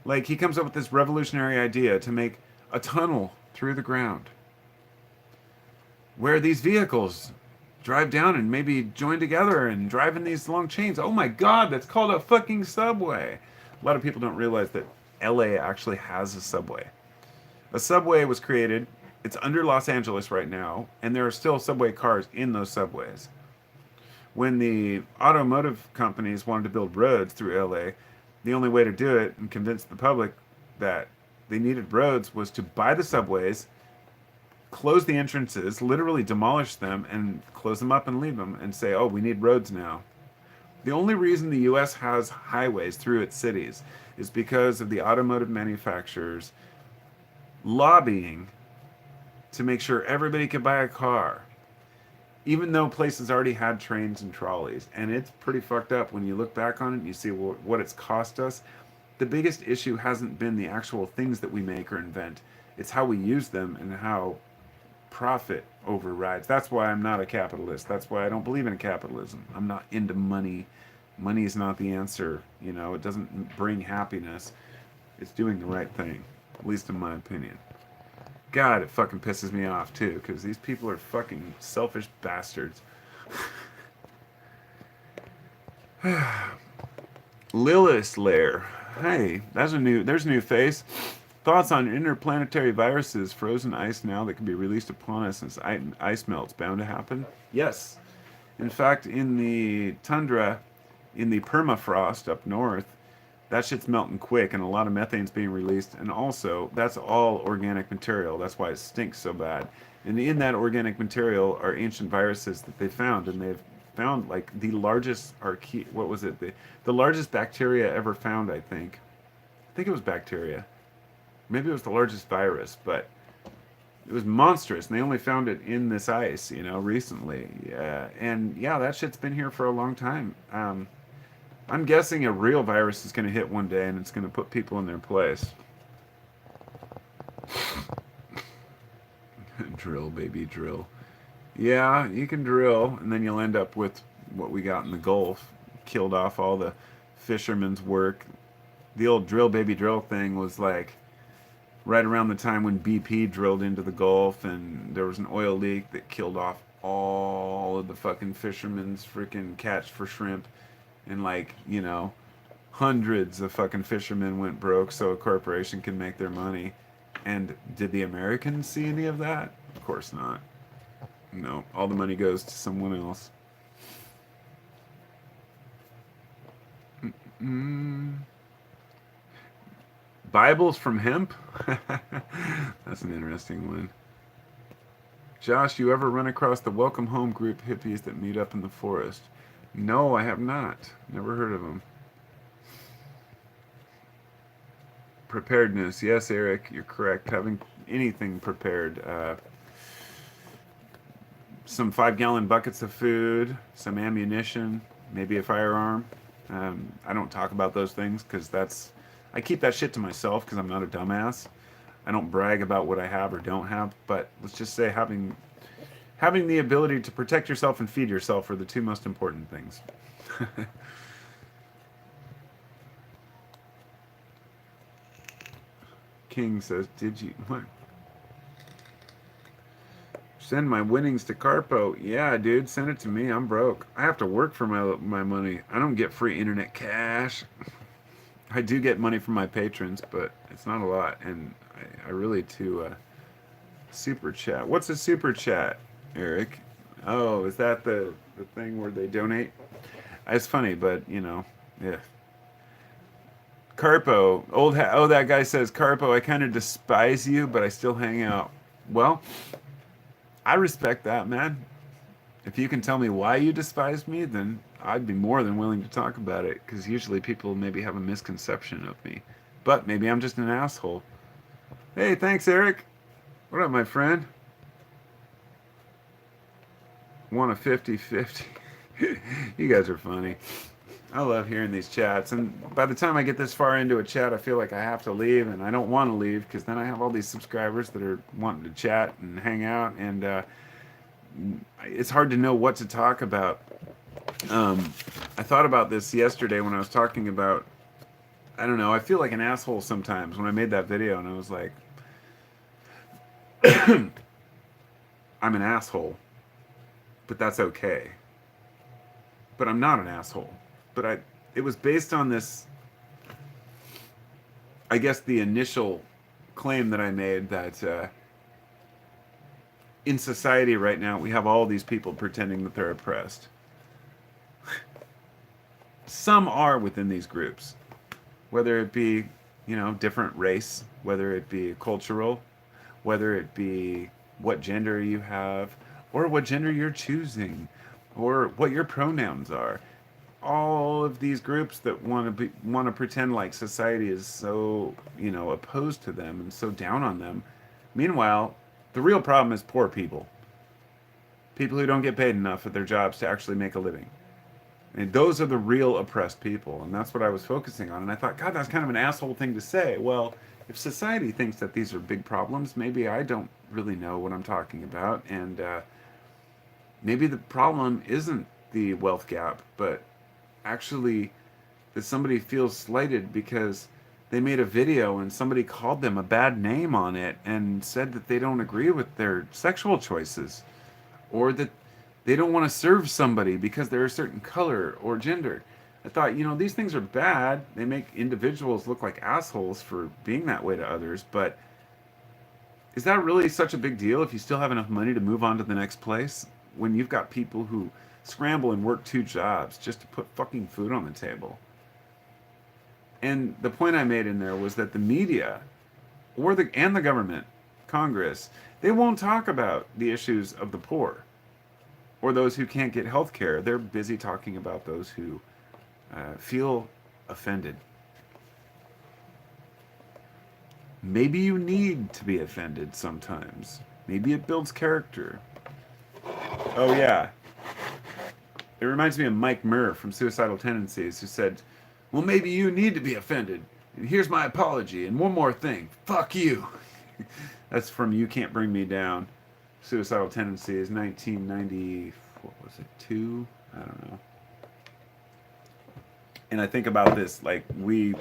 Like, he comes up with this revolutionary idea to make a tunnel through the ground where these vehicles drive down and maybe join together and drive in these long chains. Oh my God, that's called a fucking subway. A lot of people don't realize that LA actually has a subway. A subway was created, it's under Los Angeles right now, and there are still subway cars in those subways. When the automotive companies wanted to build roads through LA, the only way to do it and convince the public that they needed roads was to buy the subways, close the entrances, literally demolish them, and close them up and leave them, and say, oh, we need roads now. The only reason the U.S. has highways through its cities is because of the automotive manufacturers lobbying to make sure everybody could buy a car, even though places already had trains and trolleys. And it's pretty fucked up when you look back on it and you see what it's cost us. The biggest issue hasn't been the actual things that we make or invent. It's how we use them and how profit overrides. That's why I'm not a capitalist. That's why I don't believe in capitalism. I'm not into money. Money is not the answer. You know, it doesn't bring happiness. It's doing the right thing, at least in my opinion. God, it fucking pisses me off too, because these people are fucking selfish bastards. Lilith Lair. Hey, there's a new face. Thoughts on interplanetary viruses, frozen ice now that can be released upon us as ice melts, bound to happen? Yes. In fact, in the tundra, in the permafrost up north, that shit's melting quick and a lot of methane's being released. And also, that's all organic material. That's why it stinks so bad. And in that organic material are ancient viruses that they found. And they've found, like, the largest, what was it? The largest bacteria ever found, I think. I think it was bacteria. Maybe it was the largest virus, but it was monstrous, and they only found it in this ice, you know, recently. And yeah, that shit's been here for a long time. I'm guessing a real virus is going to hit one day, and it's going to put people in their place. Drill, baby, drill. Yeah, you can drill, and then you'll end up with what we got in the Gulf. Killed off all the fishermen's work. The old drill, baby, drill thing was like right around the time when BP drilled into the Gulf and there was an oil leak that killed off all of the fucking fishermen's freaking catch for shrimp, and like, hundreds of fucking fishermen went broke so a corporation can make their money. And did the Americans see any of that? Of course not. No, all the money goes to someone else. Mm. Bibles from hemp? That's an interesting one. Josh, you ever run across the Welcome Home group hippies that meet up in the forest? No, I have not. Never heard of them. Preparedness. Yes, Eric, you're correct. Having anything prepared. Some 5-gallon buckets of food, some ammunition, maybe a firearm. I don't talk about those things because I keep that shit to myself because I'm not a dumbass. I don't brag about what I have or don't have, but let's just say having the ability to protect yourself and feed yourself are the two most important things. King says, "Did you what? Send my winnings to Carpo?" Yeah, dude, send it to me. I'm broke. I have to work for my money. I don't get free internet cash. I do get money from my patrons, but it's not a lot, and I really too super chat. What's a super chat, Eric? Oh, is that the thing where they donate? It's funny, but yeah. Carpo, oh, that guy says, Carpo, I kind of despise you, but I still hang out. Well, I respect that, man. If you can tell me why you despise me, then I'd be more than willing to talk about it, because usually people maybe have a misconception of me. But maybe I'm just an asshole. Hey, thanks, Eric. What up, my friend? Want a 50-50? You guys are funny. I love hearing these chats, and by the time I get this far into a chat, I feel like I have to leave, and I don't want to leave because then I have all these subscribers that are wanting to chat and hang out, and it's hard to know what to talk about. I thought about this yesterday when I was talking about, I don't know, I feel like an asshole sometimes when I made that video, and I was like, I'm an asshole, but that's okay. But I'm not an asshole. But it was based on this, I guess the initial claim that I made that in society right now we have all these people pretending that they're oppressed. Some are within these groups, whether it be, different race, whether it be cultural, whether it be what gender you have, or what gender you're choosing, or what your pronouns are. All of these groups that want to pretend like society is so opposed to them and so down on them. Meanwhile, the real problem is poor people who don't get paid enough at their jobs to actually make a living, and those are the real oppressed people, and that's what I was focusing on. And I thought, God, that's kind of an asshole thing to say. Well, if society thinks that these are big problems, maybe I don't really know what I'm talking about, and maybe the problem isn't the wealth gap, but actually that somebody feels slighted because they made a video and somebody called them a bad name on it and said that they don't agree with their sexual choices, or that they don't want to serve somebody because they're a certain color or gender. I thought, these things are bad. They make individuals look like assholes for being that way to others, but is that really such a big deal if you still have enough money to move on to the next place when you've got people who scramble and work 2 jobs just to put fucking food on the table? And the point I made in there was that the media and the government, Congress, they won't talk about the issues of the poor or those who can't get health care. They're busy talking about those who feel offended. Maybe you need to be offended sometimes. Maybe it builds character. Oh yeah, it reminds me of Mike Murr from Suicidal Tendencies, who said, well, maybe you need to be offended. And here's my apology. And one more thing. Fuck you. That's from You Can't Bring Me Down. Suicidal Tendencies, 1990, what was it, 2? I don't know. And I think about this, like, we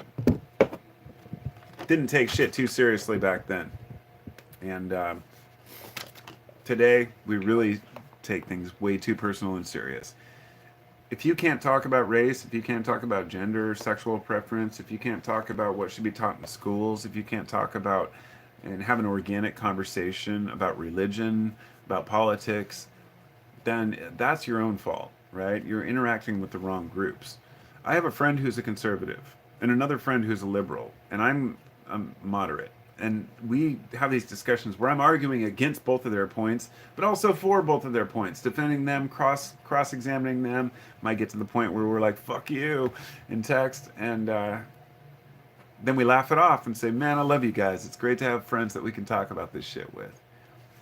didn't take shit too seriously back then. And today, we really take things way too personal and serious. If you can't talk about race, if you can't talk about gender, sexual preference, if you can't talk about what should be taught in schools, if you can't talk about and have an organic conversation about religion, about politics, then that's your own fault, right? You're interacting with the wrong groups. I have a friend who's a conservative and another friend who's a liberal, and I'm moderate. And we have these discussions where I'm arguing against both of their points, but also for both of their points, defending them, cross examining them. Might get to the point where we're like "fuck you" in text, and then we laugh it off and say, "Man, I love you guys. It's great to have friends that we can talk about this shit with."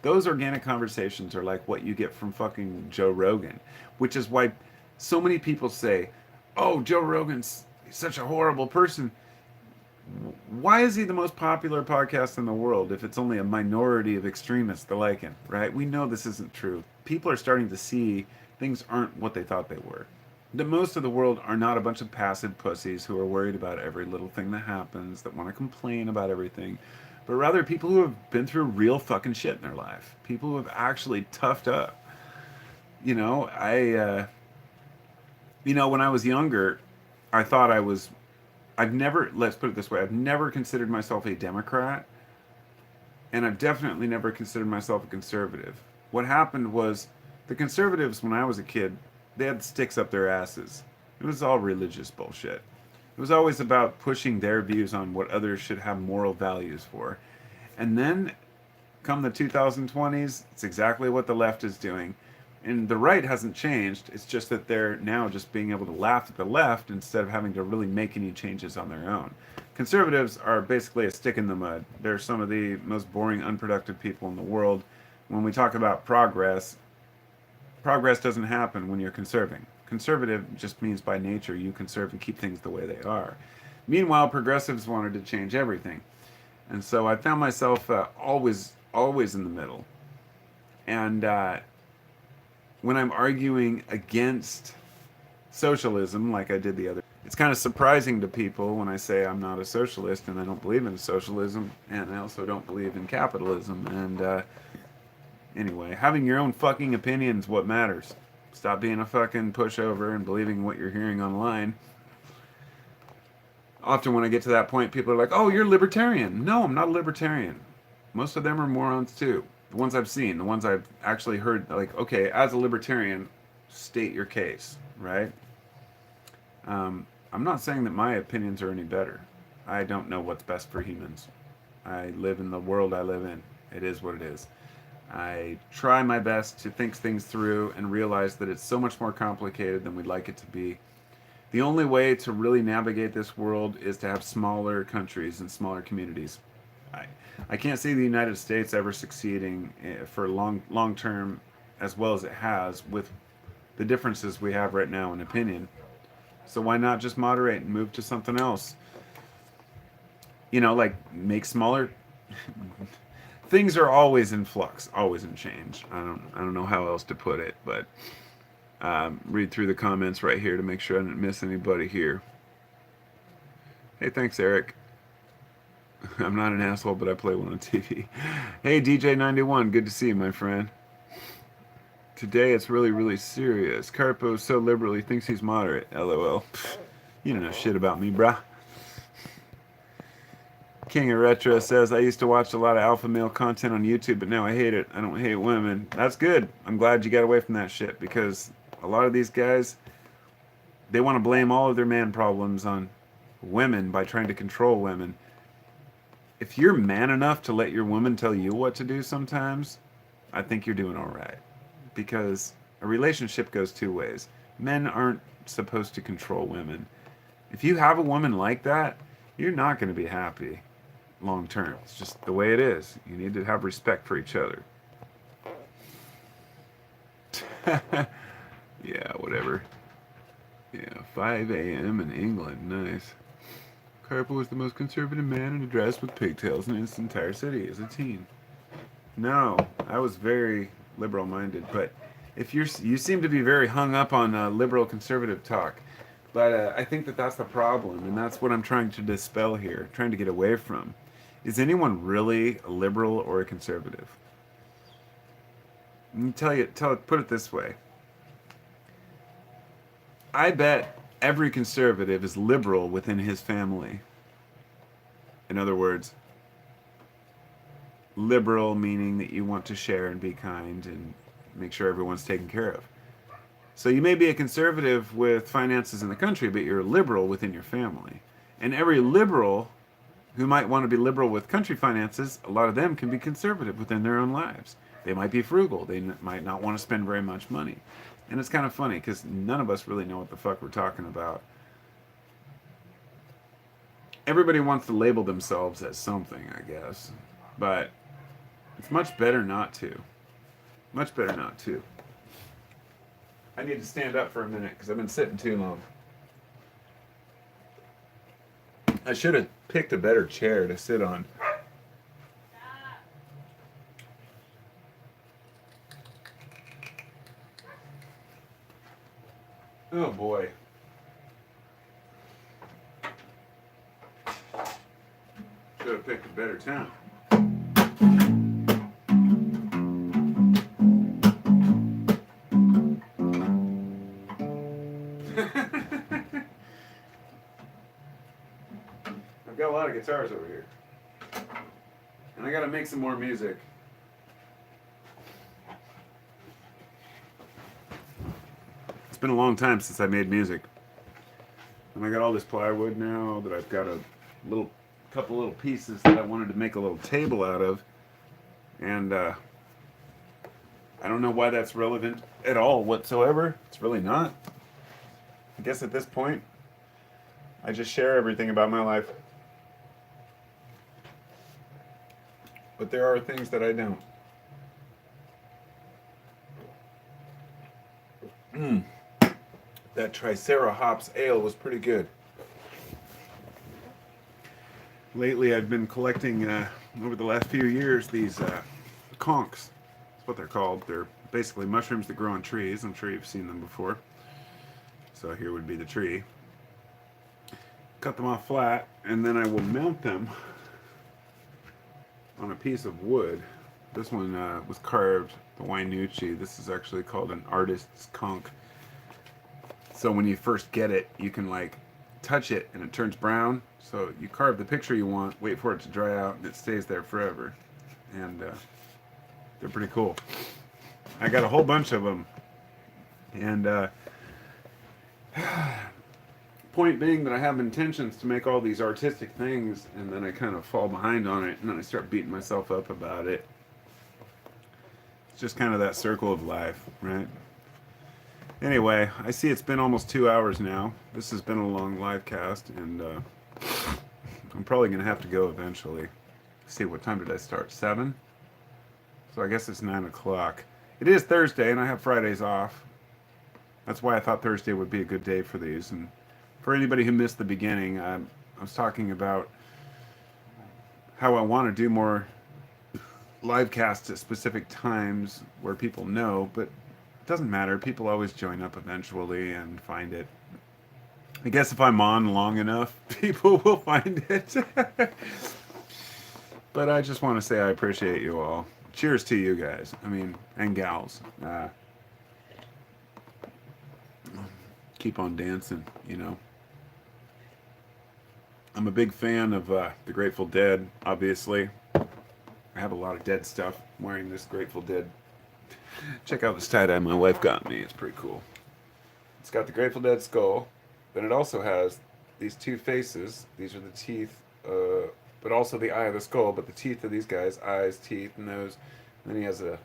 Those organic conversations are like what you get from fucking Joe Rogan, which is why so many people say, "Oh, Joe Rogan's such a horrible person." Why is he the most popular podcast in the world if it's only a minority of extremists that like him, right? We know this isn't true. People are starting to see things aren't what they thought they were. That most of the world are not a bunch of passive pussies who are worried about every little thing that happens, that want to complain about everything, but rather people who have been through real fucking shit in their life. People who have actually toughed up. You know, when I was younger, I thought I've never, let's put it this way, I've never considered myself a Democrat, and I've definitely never considered myself a conservative. What happened was the conservatives, when I was a kid, they had sticks up their asses. It was all religious bullshit. It was always about pushing their views on what others should have moral values for. And then come the 2020s, it's exactly what the left is doing. And the right hasn't changed. It's just that they're now just being able to laugh at the left instead of having to really make any changes on their own. Conservatives are basically a stick in the mud. They're some of the most boring, unproductive people in the world. When we talk about progress, progress doesn't happen when you're conserving. Conservative just means by nature you conserve and keep things the way they are. Meanwhile, progressives wanted to change everything. And so I found myself always in the middle. And when I'm arguing against socialism, like I did the other, it's kind of surprising to people when I say I'm not a socialist and I don't believe in socialism, and I also don't believe in capitalism. And anyway, having your own fucking opinion's what matters. Stop being a fucking pushover and believing what you're hearing online. Often when I get to that point, people are like, "Oh, you're libertarian." No, I'm not a libertarian. Most of them are morons too. The ones I've seen, the ones I've actually heard, like, okay, as a libertarian, state your case, right? I'm not saying that my opinions are any better. I don't know what's best for humans. I live in the world I live in. It is what it is. I try my best to think things through and realize that it's so much more complicated than we'd like it to be. The only way to really navigate this world is to have smaller countries and smaller communities. I, I can't see the United States ever succeeding for long term as well as it has with the differences we have right now in opinion. So why not just moderate and move to something else? You know, like make smaller things are always in flux, always in change. I don't know how else to put it, but read through the comments right here to make sure I didn't miss anybody here. Hey, thanks, Eric. I'm not an asshole, but I play one on TV. Hey, DJ91, good to see you, my friend. Today it's really, really serious. Carpo so liberal he thinks he's moderate. LOL. You don't know shit about me, brah. King of Retro says, I used to watch a lot of alpha male content on YouTube, but now I hate it. I don't hate women. That's good. I'm glad you got away from that shit, because a lot of these guys, they want to blame all of their man problems on women by trying to control women. If you're man enough to let your woman tell you what to do sometimes, I think you're doing all right. Because a relationship goes two ways. Men aren't supposed to control women. If you have a woman like that, you're not going to be happy long term. It's just the way it is. You need to have respect for each other. Yeah, whatever. Yeah, 5 a.m. in England. Nice. Carpo was the most conservative man in a dress with pigtails in his entire city as a teen. No, I was very liberal-minded, but if you seem to be very hung up on liberal conservative talk. But I think that that's the problem, and that's what I'm trying to dispel here, trying to get away from. Is anyone really a liberal or a conservative? Put it this way. I bet every conservative is liberal within his family. In other words, liberal meaning that you want to share and be kind and make sure everyone's taken care of. So you may be a conservative with finances in the country, but you're a liberal within your family. And every liberal who might want to be liberal with country finances, a lot of them can be conservative within their own lives. They might be frugal. They might not want to spend very much money. And it's kind of funny because none of us really know what the fuck we're talking about. Everybody wants to label themselves as something, I guess. But it's much better not to. Much better not to. I need to stand up for a minute because I've been sitting too long. I should have picked a better chair to sit on. Oh boy. Should have picked a better time. I've got a lot of guitars over here. And I gotta make some more music. It's been a long time since I made music. And I got all this plywood now that I've got a couple little pieces that I wanted to make a little table out of. And I don't know why that's relevant at all whatsoever. It's really not. I guess at this point, I just share everything about my life. But there are things that I don't. That Tricera hops ale was pretty good. Lately, I've been collecting, over the last few years, these conchs. That's what they're called. They're basically mushrooms that grow on trees. I'm sure you've seen them before. So here would be the tree. Cut them off flat, and then I will mount them on a piece of wood. This one was carved, the Wainucci. This is actually called an artist's conch. So when you first get it, you can like touch it and it turns brown. So you carve the picture you want, wait for it to dry out, and it stays there forever. And they're pretty cool. I got a whole bunch of them. And point being that I have intentions to make all these artistic things, and then I kind of fall behind on it, and then I start beating myself up about it. It's just kind of that circle of life, right? Anyway, I see it's been almost 2 hours now. This has been a long live cast, and I'm probably going to have to go eventually. Let's see, what time did I start? 7? So I guess it's 9 o'clock. It is Thursday, and I have Fridays off. That's why I thought Thursday would be a good day for these. And for anybody who missed the beginning, I was talking about how I want to do more live casts at specific times where people know, but it doesn't matter. People always join up eventually and find it. I guess if I'm on long enough, people will find it. But I just want to say I appreciate you all. Cheers to you guys. I mean, and gals. Keep on dancing, you know. I'm a big fan of the Grateful Dead, obviously. I have a lot of Dead stuff. I'm wearing this Grateful Dead. Check out this tie-dye my wife got me. It's pretty cool. It's got the Grateful Dead skull. Then it also has these two faces. These are the teeth, but also the eye of the skull. But the teeth of these guys, eyes, teeth, nose. And then he has a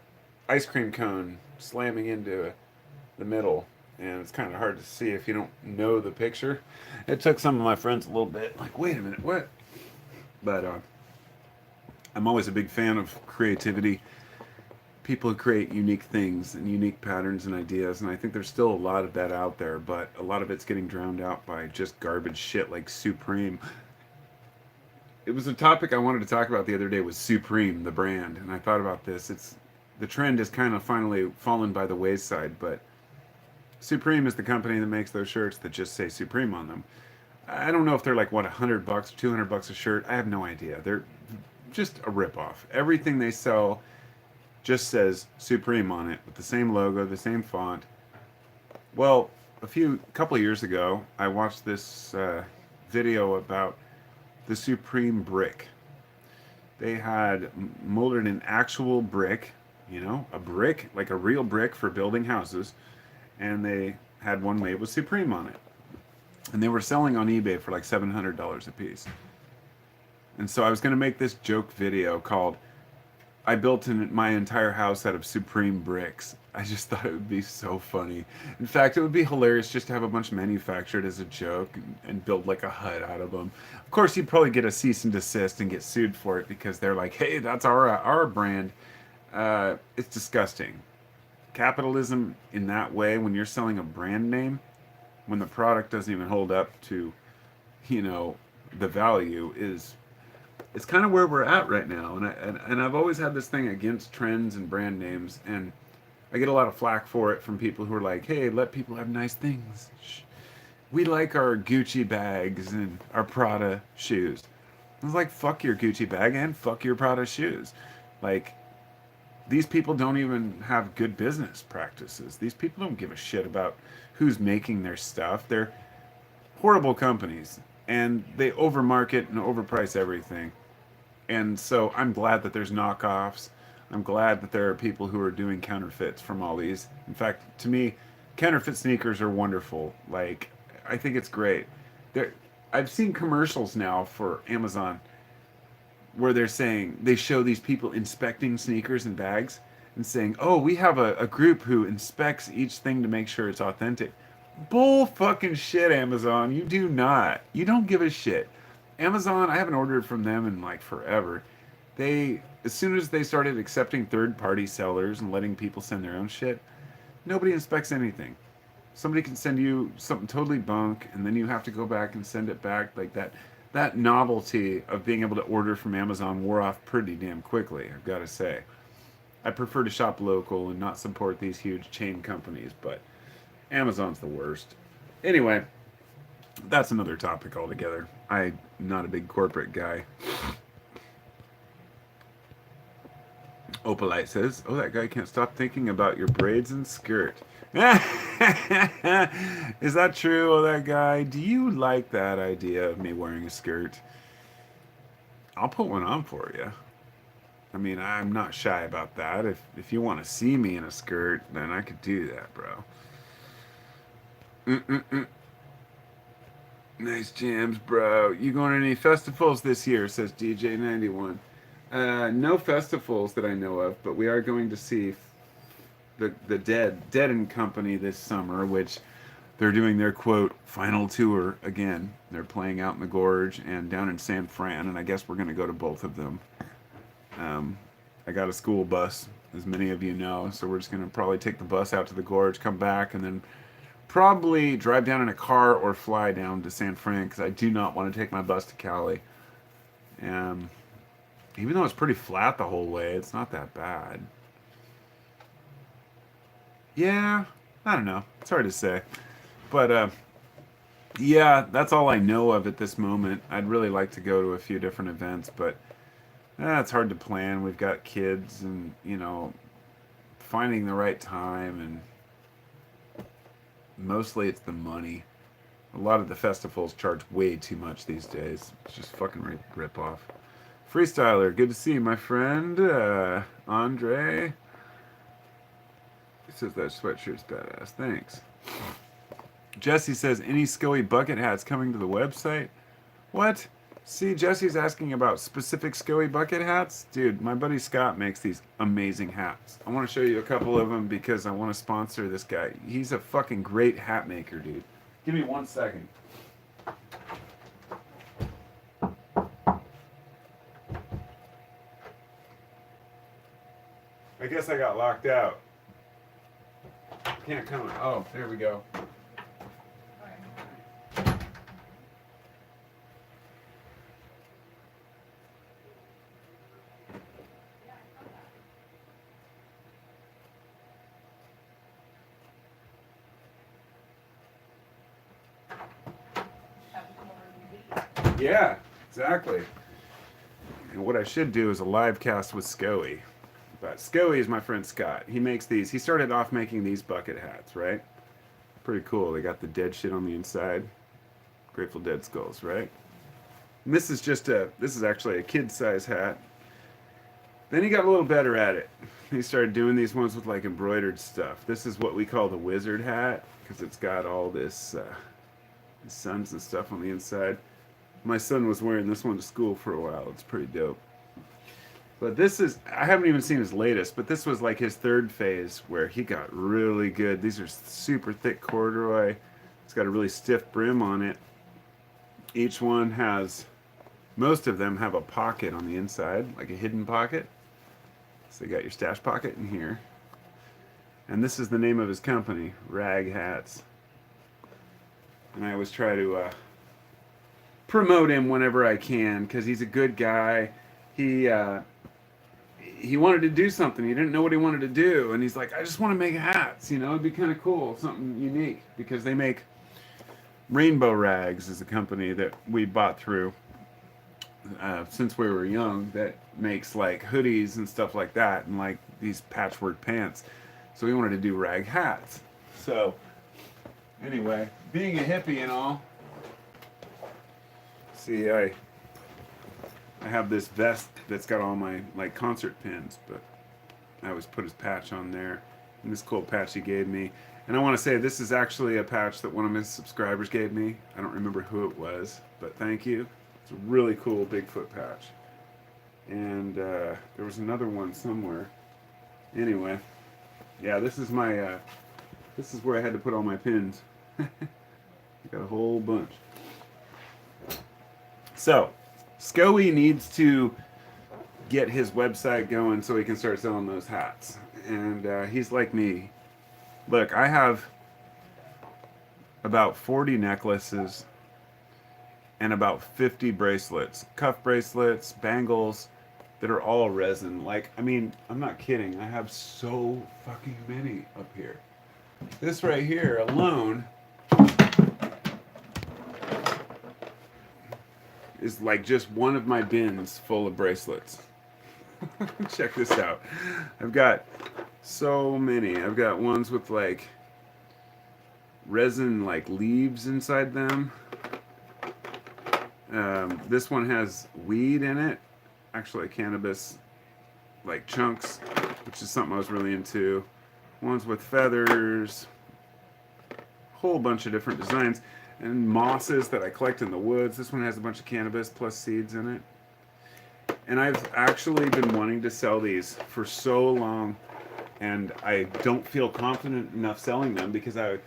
ice cream cone slamming into the middle. And it's kind of hard to see if you don't know the picture. It took some of my friends a little bit, like, wait a minute, what? But I'm always a big fan of creativity. People who create unique things and unique patterns and ideas, and I think there's still a lot of that out there, but a lot of it's getting drowned out by just garbage shit like Supreme. It was a topic I wanted to talk about the other day was Supreme, the brand, and I thought about this. The trend has kind of finally fallen by the wayside, but Supreme is the company that makes those shirts that just say Supreme on them. I don't know if they're like, what, $100, $200 a shirt. I have no idea. They're just a ripoff. Everything they sell just says Supreme on it with the same logo, the same font. Well, couple of years ago, I watched this video about the Supreme brick. They had molded an actual brick, a brick, like a real brick for building houses, and they had one made with Supreme on it. And they were selling on eBay for like $700 a piece. And so I was going to make this joke video called I built my entire house out of Supreme bricks. I just thought it would be so funny. In fact, it would be hilarious just to have a bunch manufactured as a joke and build like a hut out of them. Of course, you'd probably get a cease and desist and get sued for it because they're like, hey, that's our brand. It's disgusting. Capitalism in that way, when you're selling a brand name, when the product doesn't even hold up to, the value is it's kind of where we're at right now. And I've always had this thing against trends and brand names, and I get a lot of flack for it from people who are like, hey, let people have nice things. We like our Gucci bags and our Prada shoes. I was like, fuck your Gucci bag and fuck your Prada shoes. Like, these people don't even have good business practices. These people don't give a shit about who's making their stuff. They're horrible companies, and they overmarket and overprice everything. And so I'm glad that there's knockoffs. I'm glad that there are people who are doing counterfeits from all these. In fact, to me, counterfeit sneakers are wonderful. Like, I think it's great. There, I've seen commercials now for Amazon where they show these people inspecting sneakers and bags and saying, oh, we have a group who inspects each thing to make sure it's authentic. Bull fucking shit, Amazon. You do not. You don't give a shit. Amazon, I haven't ordered from them in like forever. As soon as they started accepting third party sellers and letting people send their own shit, nobody inspects anything. Somebody can send you something totally bunk, and then you have to go back and send it back. Like that novelty of being able to order from Amazon wore off pretty damn quickly, I've got to say. I prefer to shop local and not support these huge chain companies, but Amazon's the worst. Anyway, that's another topic altogether. I'm not a big corporate guy. Opalite says, oh, that guy can't stop thinking about your braids and skirt. Is that true, oh, that guy? Do you like that idea of me wearing a skirt? I'll put one on for you. I mean, I'm not shy about that. If you want to see me in a skirt, then I could do that, bro. Mm-mm-mm. Nice jams, bro. You going to any festivals this year, says DJ91. No festivals that I know of, but we are going to see the Dead and Company this summer, which they're doing their quote final tour again. They're playing out in the Gorge and down in San Fran, and I guess we're going to go to both of them. I got a school bus, as many of you know, so we're just going to probably take the bus out to the Gorge, come back, and then probably drive down in a car or fly down to San Fran, because I do not want to take my bus to Cali. Even though it's pretty flat the whole way, it's not that bad. Yeah, I don't know. It's hard to say. But, yeah, that's all I know of at this moment. I'd really like to go to a few different events, but it's hard to plan. We've got kids and, finding the right time, and mostly it's the money. A lot of the festivals charge way too much these days. It's just fucking rip off. Freestyler, good to see you, my friend. Andre. He says that sweatshirt's badass. Thanks. Jesse says, any Scoey bucket hats coming to the website? What? See, Jesse's asking about specific Scoey bucket hats. Dude, my buddy Scott makes these amazing hats. I want to show you a couple of them because I want to sponsor this guy. He's a fucking great hat maker, dude. Give me 1 second. I guess I got locked out. Can't come. Oh, there we go. Yeah, exactly. And what I should do is a live cast with Scoey. But Scoey is my friend Scott. He makes these. He started off making these bucket hats, right? Pretty cool. They got the dead shit on the inside. Grateful Dead skulls, right? And this is actually a kid size hat. Then he got a little better at it. He started doing these ones with like embroidered stuff. This is what we call the wizard hat because it's got all this suns and stuff on the inside. My son was wearing this one to school for a while. It's pretty dope. But this is, I haven't even seen his latest, but this was like his third phase where he got really good. These are super thick corduroy. It's got a really stiff brim on it. Each one has, most of them have a pocket on the inside, like a hidden pocket. So you got your stash pocket in here. And this is the name of his company, Rag Hats. And I always try to promote him whenever I can because he's a good guy. He wanted to do something. He didn't know what he wanted to do. And he's like, I just want to make hats. You know, it'd be kind of cool, something unique. Because they make Rainbow Rags is a company that we bought through since we were young that makes like hoodies and stuff like that and like these patchwork pants. So we wanted to do rag hats. So anyway, being a hippie and all, see, I have this vest that's got all my like concert pins, but I always put his patch on there. And this cool patch he gave me. And I want to say this is actually a patch that one of his subscribers gave me. I don't remember who it was, but thank you. It's a really cool Bigfoot patch. And there was another one somewhere. Anyway, yeah, this is my this is where I had to put all my pins. I got a whole bunch. So, Scoey needs to get his website going so he can start selling those hats. And he's like me. Look, I have about 40 necklaces and about 50 bracelets, cuff bracelets, bangles that are all resin. Like, I mean, I'm not kidding. I have so fucking many up here. This right here alone is like just one of my bins full of bracelets. Check this out. I've got so many. I've got ones with like resin like leaves inside them. This one has weed in it. Actually cannabis like chunks, which is something I was really into. Ones with feathers. Whole bunch of different designs. And mosses that I collect in the woods. This one has a bunch of cannabis plus seeds in it. And I've actually been wanting to sell these for so long, and I don't feel confident enough selling them because I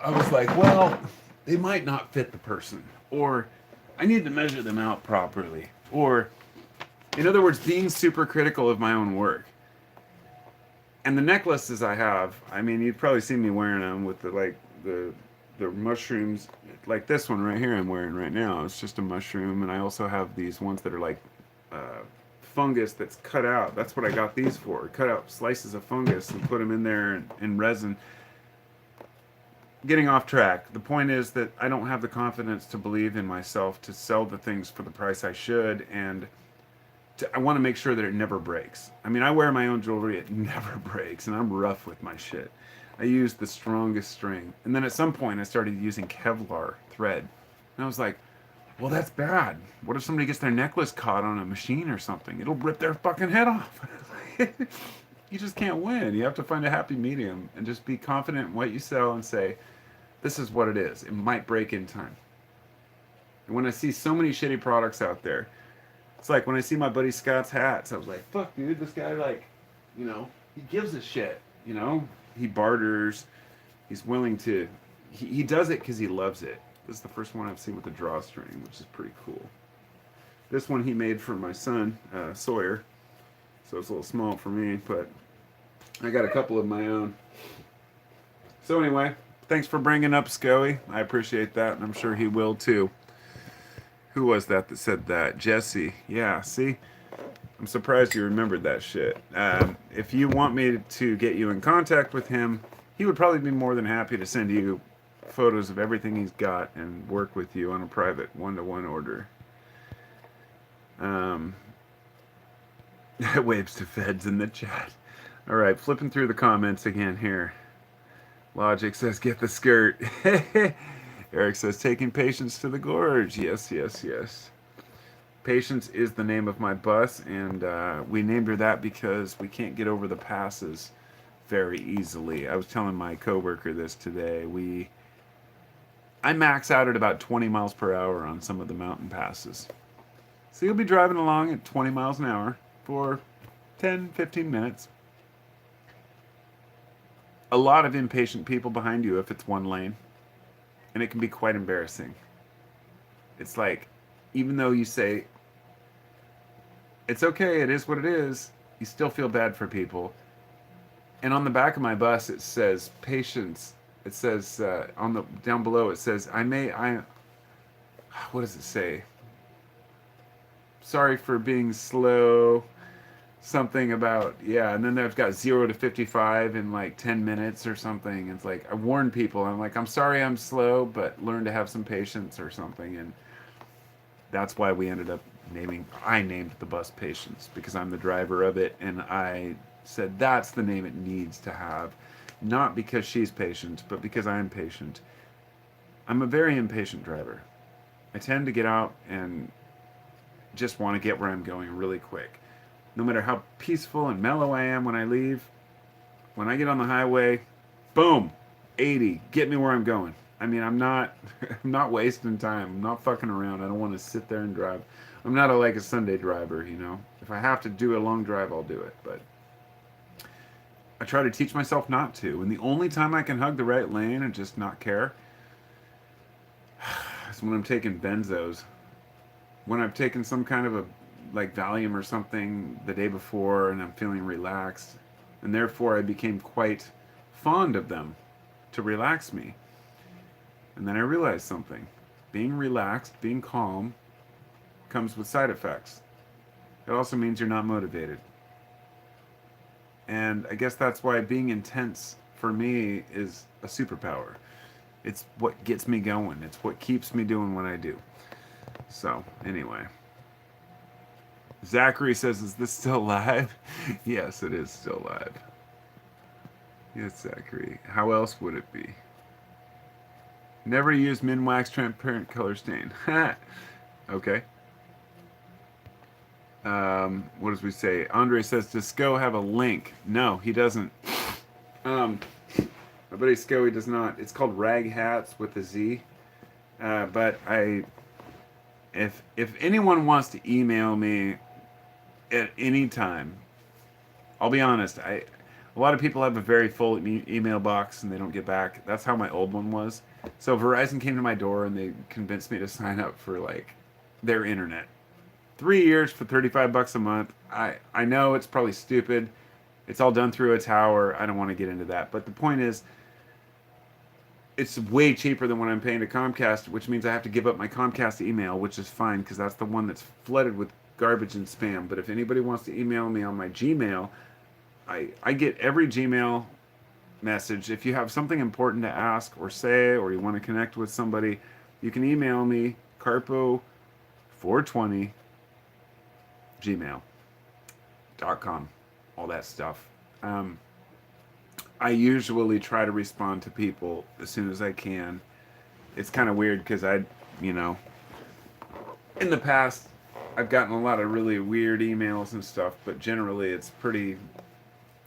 was like, well, they might not fit the person, or I need to measure them out properly, or in other words, being super critical of my own work. And the necklaces I have, I mean, you've probably seen me wearing them with the mushrooms, like this one right here I'm wearing right now. It's just a mushroom, and I also have these ones that are like fungus that's cut out. That's what I got these for. Cut out slices of fungus and put them in there in resin. Getting off track. The point is that I don't have the confidence to believe in myself to sell the things for the price I should, and I want to make sure that it never breaks. I mean, I wear my own jewelry, it never breaks, and I'm rough with my shit. I use the strongest string. And then at some point I started using Kevlar thread. And I was like, well, that's bad. What if somebody gets their necklace caught on a machine or something? It'll rip their fucking head off. You just can't win. You have to find a happy medium and just be confident in what you sell and say, this is what it is. It might break in time. And when I see so many shitty products out there, it's like when I see my buddy Scott's hats, I was like, fuck, dude, this guy, like, you know, he gives a shit, you know? He barters. He's willing to, he does it because he loves it. This is the first one I've seen with a drawstring, which is pretty cool. This one he made for my son, Sawyer. So it's a little small for me, but I got a couple of my own. So anyway, thanks for bringing up Scoey. I appreciate that, and I'm sure he will too. Who was that said that? Jesse. Yeah, see? I'm surprised you remembered that shit. If you want me to get you in contact with him, he would probably be more than happy to send you photos of everything he's got and work with you on a private one-to-one order. Waves to feds in the chat. All right, flipping through the comments again here. Logic says, get the skirt. Eric says, taking Patience to the gorge. Yes, yes, yes. Patience is the name of my bus, and we named her that because we can't get over the passes very easily. I was telling my coworker this today. I max out at about 20 miles per hour on some of the mountain passes. So you'll be driving along at 20 miles an hour for 10, 15 minutes. A lot of impatient people behind you if it's one lane, and it can be quite embarrassing. It's like, even though you say, it's okay, it is what it is, you still feel bad for people. And on the back of my bus, it says patience. It says on the down below, it says what does it say? Sorry for being slow. Something about, yeah, and then I've got 0 to 55 in like 10 minutes or something. It's like I warn people. I'm like, I'm sorry I'm slow, but learn to have some patience or something. And that's why we ended up I named the bus Patience because I'm the driver of it, and I said that's the name it needs to have, not because she's patient, but because I'm patient. I'm a very impatient driver. I tend to get out and just want to get where I'm going really quick. No matter how peaceful and mellow I am when I leave, when I get on the highway, boom, 80, get me where I'm going. I mean, I'm not I'm not wasting time. I'm not fucking around. I don't want to sit there and drive. I'm not like a Sunday driver, you know. If I have to do a long drive, I'll do it, but I try to teach myself not to. And the only time I can hug the right lane and just not care is when I'm taking benzos. When I've taken some kind of a like Valium or something the day before and I'm feeling relaxed, and therefore I became quite fond of them to relax me. And then I realized something. Being relaxed, being calm, comes with side effects. It also means you're not motivated. And I guess that's why being intense for me is a superpower. It's what gets me going. It's what keeps me doing what I do. So, anyway. Zachary says, is this still live? Yes, it is still live. Yes, Zachary. How else would it be? Never use Minwax transparent color stain. Okay. What does we say? Andre says, does Sco have a link? No, he doesn't. My buddy Sco, he does not. It's called Rag Hats with a Z. But if anyone wants to email me at any time, I'll be honest. A lot of people have a very full email box and they don't get back. That's how my old one was. So Verizon came to my door and they convinced me to sign up for like their internet. 3 years for $35 a month. I know it's probably stupid. It's all done through a tower. I don't want to get into that. But the point is, it's way cheaper than what I'm paying to Comcast, which means I have to give up my Comcast email, which is fine because that's the one that's flooded with garbage and spam. But if anybody wants to email me on my Gmail, I get every Gmail message. If you have something important to ask or say, or you want to connect with somebody, you can email me, carpo420 gmail.com, all that stuff. I usually try to respond to people as soon as I can. It's kind of weird because you know, in the past, I've gotten a lot of really weird emails and stuff, but generally it's pretty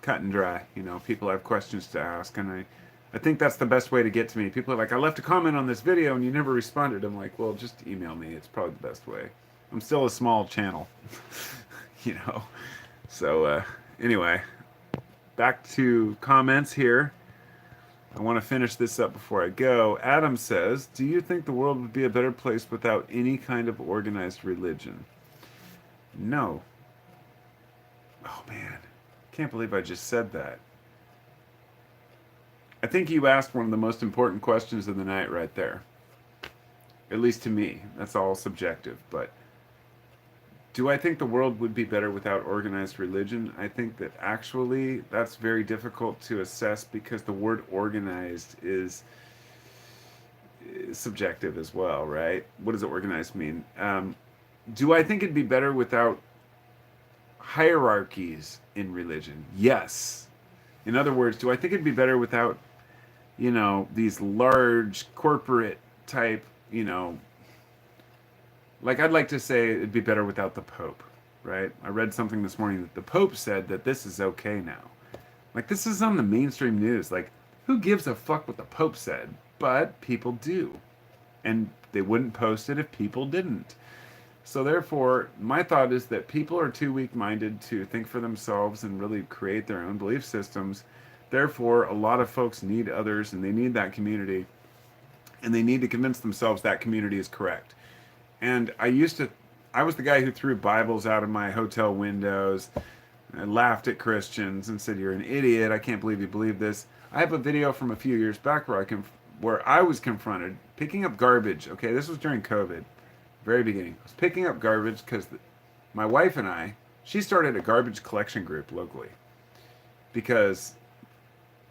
cut and dry. You know, people have questions to ask, and I think that's the best way to get to me. People are like, I left a comment on this video and you never responded. I'm like, well, just email me. It's probably the best way. I'm still a small channel, you know. So anyway, back to comments here. I want to finish this up before I go. Adam says, do you think the world would be a better place without any kind of organized religion? No. Oh man, can't believe I just said that. I think you asked one of the most important questions of the night right there. At least to me. That's all subjective, but do I think the world would be better without organized religion? I think that actually that's very difficult to assess because the word organized is subjective as well, right? What does organized mean? Do I think it'd be better without hierarchies in religion? Yes. In other words, do I think it'd be better without, these large corporate type, like I'd like to say it'd be better without the Pope, right? I read something this morning that the Pope said that this is okay now. Like, this is on the mainstream news. Like, who gives a fuck what the Pope said? But people do. And they wouldn't post it if people didn't. So, therefore, my thought is that people are too weak minded to think for themselves and really create their own belief systems. Therefore, a lot of folks need others and they need that community. And they need to convince themselves that community is correct. And I was the guy who threw Bibles out of my hotel windows. I laughed at Christians and said, "You're an idiot. I can't believe you believe this." I have a video from a few years back where I was confronted picking up garbage. Okay, this was during COVID, very beginning. I was picking up garbage because my wife and she started a garbage collection group locally because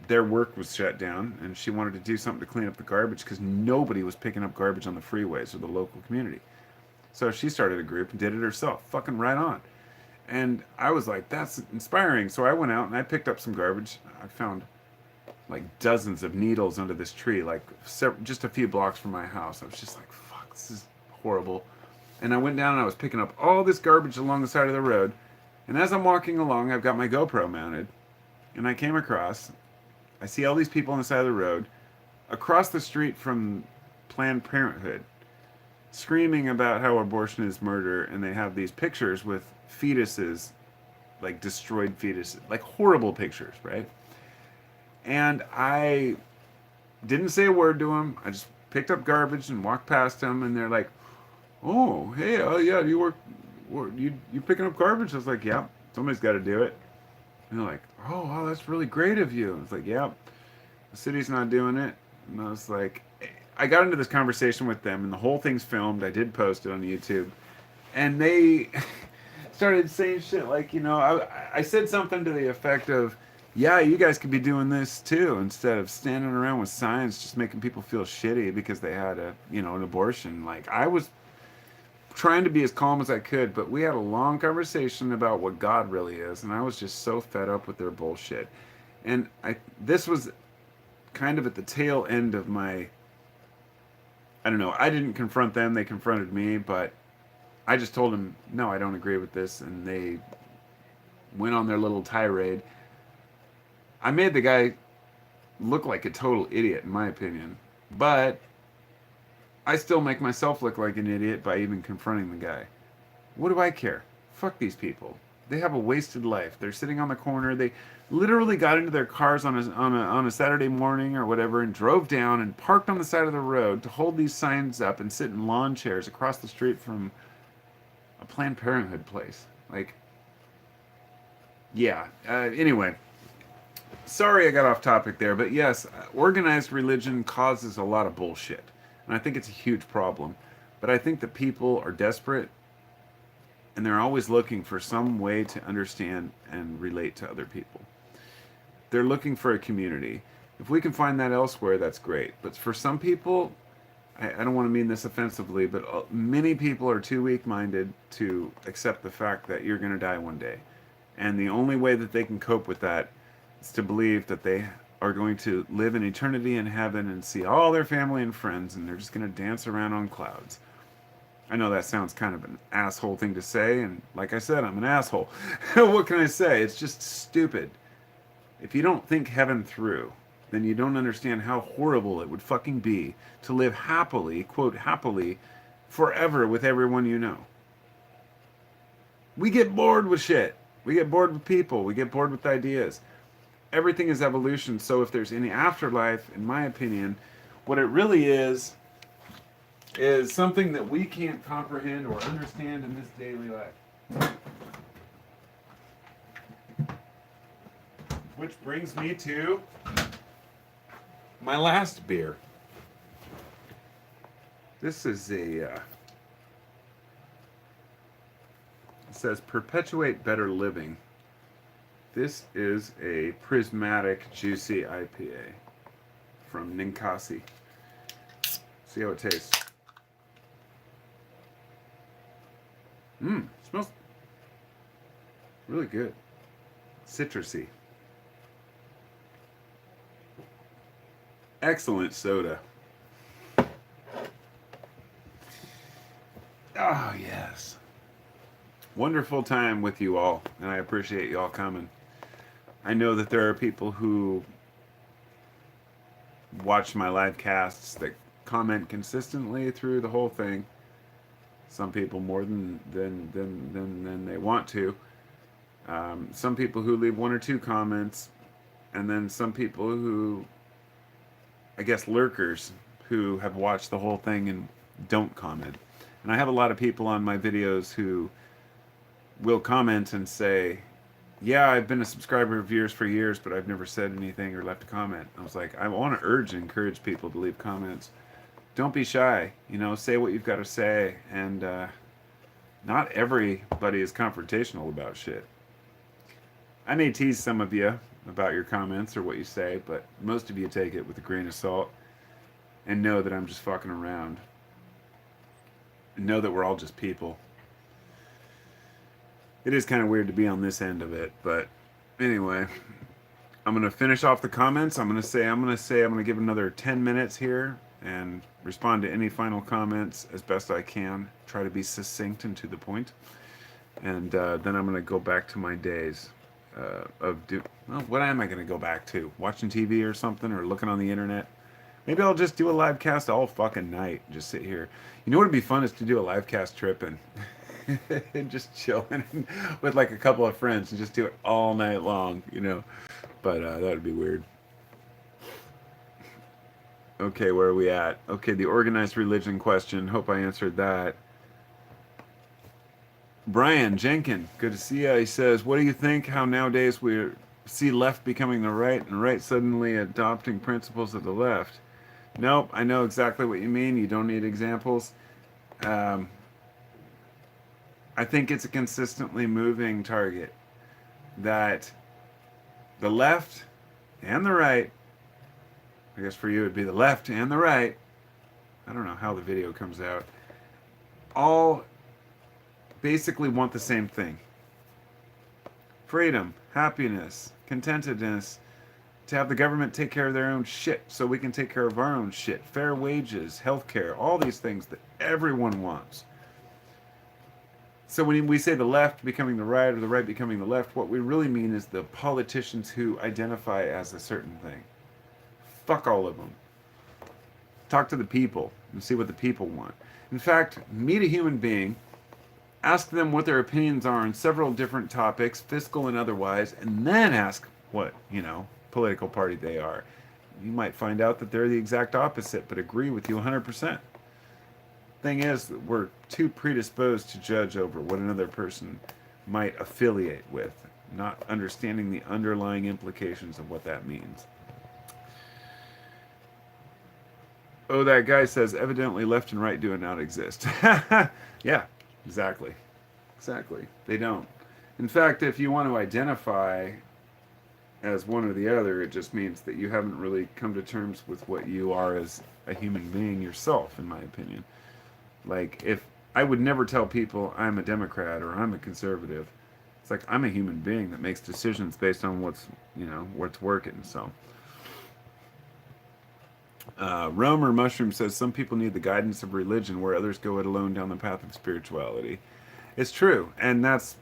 their work was shut down and she wanted to do something to clean up the garbage because nobody was picking up garbage on the freeways or the local community. So she started a group and did it herself. Fucking right on. And I was like, that's inspiring. So I went out and I picked up some garbage. I found like dozens of needles under this tree, like just a few blocks from my house. I was just like, fuck, this is horrible. And I went down and I was picking up all this garbage along the side of the road. And as I'm walking along, I've got my GoPro mounted. And I came across, I see all these people on the side of the road, across the street from Planned Parenthood, screaming about how abortion is murder, and they have these pictures with fetuses, like destroyed fetuses, like horrible pictures, right? And I didn't say a word to them. I just picked up garbage and walked past them, and they're like, "Oh, hey, yeah, you picking up garbage?" I was like, "Yeah, somebody's got to do it." And they're like, "Oh, wow, that's really great of you." I was like, "Yeah, the city's not doing it." And I was like, I got into this conversation with them, and the whole thing's filmed. I did post it on YouTube, and they started saying shit like, I said something to the effect of, "Yeah, you guys could be doing this too, instead of standing around with signs just making people feel shitty because they had an abortion." Like, I was trying to be as calm as I could, but we had a long conversation about what God really is, and I was just so fed up with their bullshit. And this was kind of at the tail end of my, I don't know, I didn't confront them, they confronted me, but I just told them, "No, I don't agree with this," and they went on their little tirade. I made the guy look like a total idiot, in my opinion, but I still make myself look like an idiot by even confronting the guy. What do I care? Fuck these people. They have a wasted life. They're sitting on the corner. They literally got into their cars on a Saturday morning or whatever and drove down and parked on the side of the road to hold these signs up and sit in lawn chairs across the street from a Planned Parenthood place. Like, yeah. Anyway, sorry I got off topic there, but yes, organized religion causes a lot of bullshit. And I think it's a huge problem. But I think that people are desperate and they're always looking for some way to understand and relate to other people. They're looking for a community. If we can find that elsewhere, that's great. But for some people, I don't want to mean this offensively, but many people are too weak-minded to accept the fact that you're going to die one day. And the only way that they can cope with that is to believe that they are going to live an eternity in heaven and see all their family and friends, and they're just going to dance around on clouds. I know that sounds kind of an asshole thing to say, and like I said, I'm an asshole. What can I say? It's just stupid. If you don't think heaven through, then you don't understand how horrible it would fucking be to live happily, quote, happily, forever with everyone you know. We get bored with shit. We get bored with people. We get bored with ideas. Everything is evolution, so if there's any afterlife, in my opinion, what it really is something that we can't comprehend or understand in this daily life. Which brings me to my last beer. This is it says Perpetuate Better Living. This is a prismatic, juicy IPA from Ninkasi. See how it tastes. Smells. Really good. Citrusy. Excellent soda. Oh, yes. Wonderful time with you all, and I appreciate you all coming. I know that there are people who watch my live casts that comment consistently through the whole thing. Some people more than they want to. Some people who leave one or two comments, and then some people who, I guess, lurkers who have watched the whole thing and don't comment. And I have a lot of people on my videos who will comment and say, yeah, I've been a subscriber of yours for years, but I've never said anything or left a comment. I was like, I want to urge and encourage people to leave comments. Don't be shy. You know, say what you've got to say. And not everybody is confrontational about shit. I may tease some of you about your comments or what you say, but most of you take it with a grain of salt and know that I'm just fucking around. And know that we're all just people. It is kind of weird to be on this end of it, but anyway, I'm gonna finish off the comments. I'm gonna give another 10 minutes here and respond to any final comments as best I can. Try to be succinct and to the point, and then I'm gonna go back to my days well, what am I gonna go back to? Watching TV or something, or looking on the internet? Maybe I'll just do a live cast all fucking night. Just sit here. You know what would be fun is to do a live cast tripping. And just chilling with like a couple of friends and just do it all night long, you know. But that would be weird. Okay, where are we at? Okay, the organized religion question. Hope I answered that. Brian Jenkin, good to see you. He says, what do you think how nowadays we see left becoming the right and right suddenly adopting principles of the left? Nope, I know exactly what you mean. You don't need examples. I think it's a consistently moving target that the left and the right, I guess for you it'd be the left and the right, I don't know how the video comes out, all basically want the same thing. Freedom, happiness, contentedness, to have the government take care of their own shit so we can take care of our own shit. Fair wages, healthcare, all these things that everyone wants. So when we say the left becoming the right or the right becoming the left, what we really mean is the politicians who identify as a certain thing. Fuck all of them. Talk to the people and see what the people want. In fact, meet a human being, ask them what their opinions are on several different topics, fiscal and otherwise, and then ask what, political party they are. You might find out that they're the exact opposite, but agree with you 100%. Thing is, we're too predisposed to judge over what another person might affiliate with, not understanding the underlying implications of what that means. Oh, that guy says, evidently left and right do not exist. Yeah, exactly. Exactly. They don't. In fact, if you want to identify as one or the other, it just means that you haven't really come to terms with what you are as a human being yourself, in my opinion. Like, if I would never tell people I'm a Democrat or I'm a conservative. It's like I'm a human being that makes decisions based on what's working. So, Romer Mushroom says some people need the guidance of religion where others go it alone down the path of spirituality. It's true, and that's,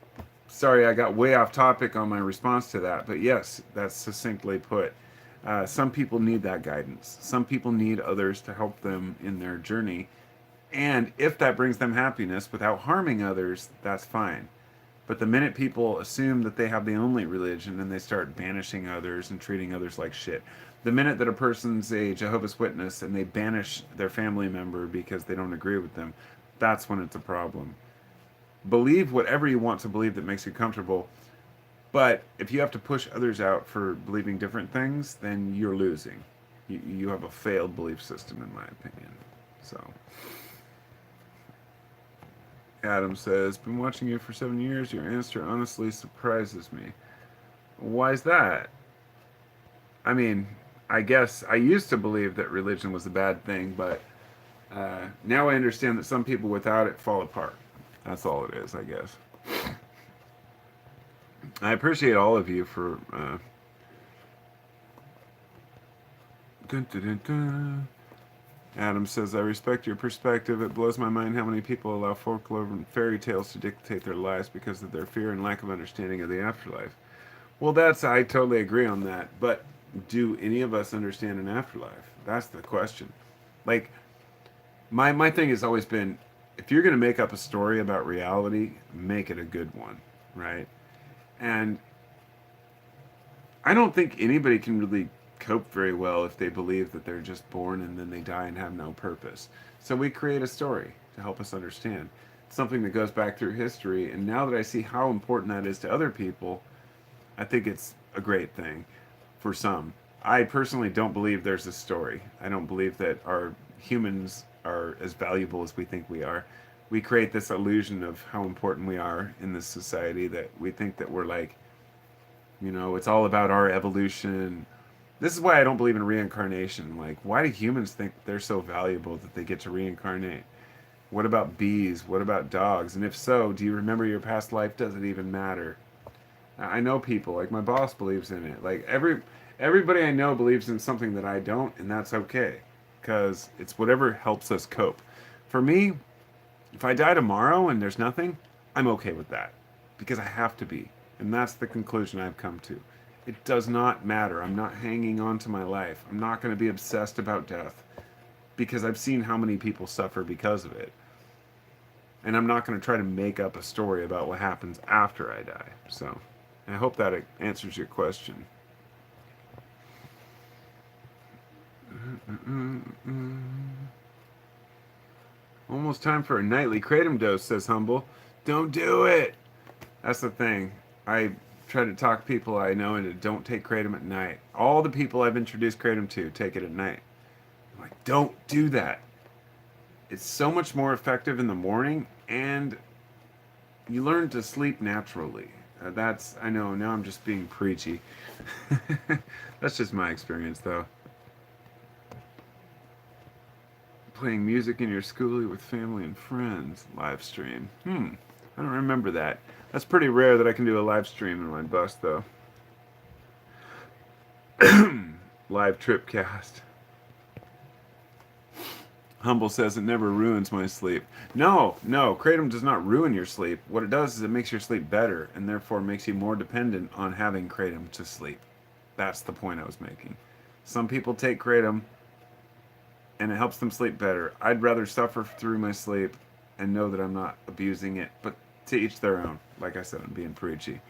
sorry, I got way off topic on my response to that, but yes, that's succinctly put. Some people need that guidance. Some people need others to help them in their journey. And if that brings them happiness without harming others, that's fine. But the minute people assume that they have the only religion and they start banishing others and treating others like shit, the minute that a person's a Jehovah's Witness and they banish their family member because they don't agree with them, that's when it's a problem. Believe whatever you want to believe that makes you comfortable, but if you have to push others out for believing different things, then you're losing. You have a failed belief system, in my opinion. So... Adam says, been watching you for 7 years. Your answer honestly surprises me. Why is that? I mean, I guess I used to believe that religion was a bad thing, but now I understand that some people without it fall apart. That's all it is, I guess. I appreciate all of you for. Dun, dun, dun, dun. Adam says, I respect your perspective. It blows my mind how many people allow folklore and fairy tales to dictate their lives because of their fear and lack of understanding of the afterlife. Well, I totally agree on that. But do any of us understand an afterlife? That's the question. Like, my thing has always been, if you're going to make up a story about reality, make it a good one, right? And I don't think anybody can really cope very well if they believe that they're just born and then they die and have no purpose. So we create a story to help us understand. It's something that goes back through history, and now that I see how important that is to other people, I think it's a great thing for some. I personally don't believe there's a story. I don't believe that our humans are as valuable as we think we are. We create this illusion of how important we are in this society that we think that we're like, it's all about our evolution. This is why I don't believe in reincarnation. Like, why do humans think they're so valuable that they get to reincarnate? What about bees? What about dogs? And if so, do you remember your past life? Does it even matter? I know people, like my boss believes in it. Like everybody I know believes in something that I don't, and that's okay. Because it's whatever helps us cope. For me, if I die tomorrow and there's nothing, I'm okay with that. Because I have to be. And that's the conclusion I've come to. It does not matter. I'm not hanging on to my life. I'm not going to be obsessed about death. Because I've seen how many people suffer because of it. And I'm not going to try to make up a story about what happens after I die. So, I hope that answers your question. Almost time for a nightly kratom dose, says Humble. Don't do it! That's the thing. I try to talk people I know into don't take kratom at night. All the people I've introduced kratom to take it at night. I'm like, don't do that. It's so much more effective in the morning, and you learn to sleep naturally. I know, now I'm just being preachy. That's just my experience, though. Playing music in your schoolie with family and friends. Live stream. I don't remember that. That's pretty rare that I can do a live stream in my bus, though. Live trip cast. Humble says it never ruins my sleep. No, kratom does not ruin your sleep. What it does is it makes your sleep better, and therefore makes you more dependent on having kratom to sleep. That's the point I was making. Some people take kratom, and it helps them sleep better. I'd rather suffer through my sleep and know that I'm not abusing it, but to each their own. Like I said, I'm being preachy.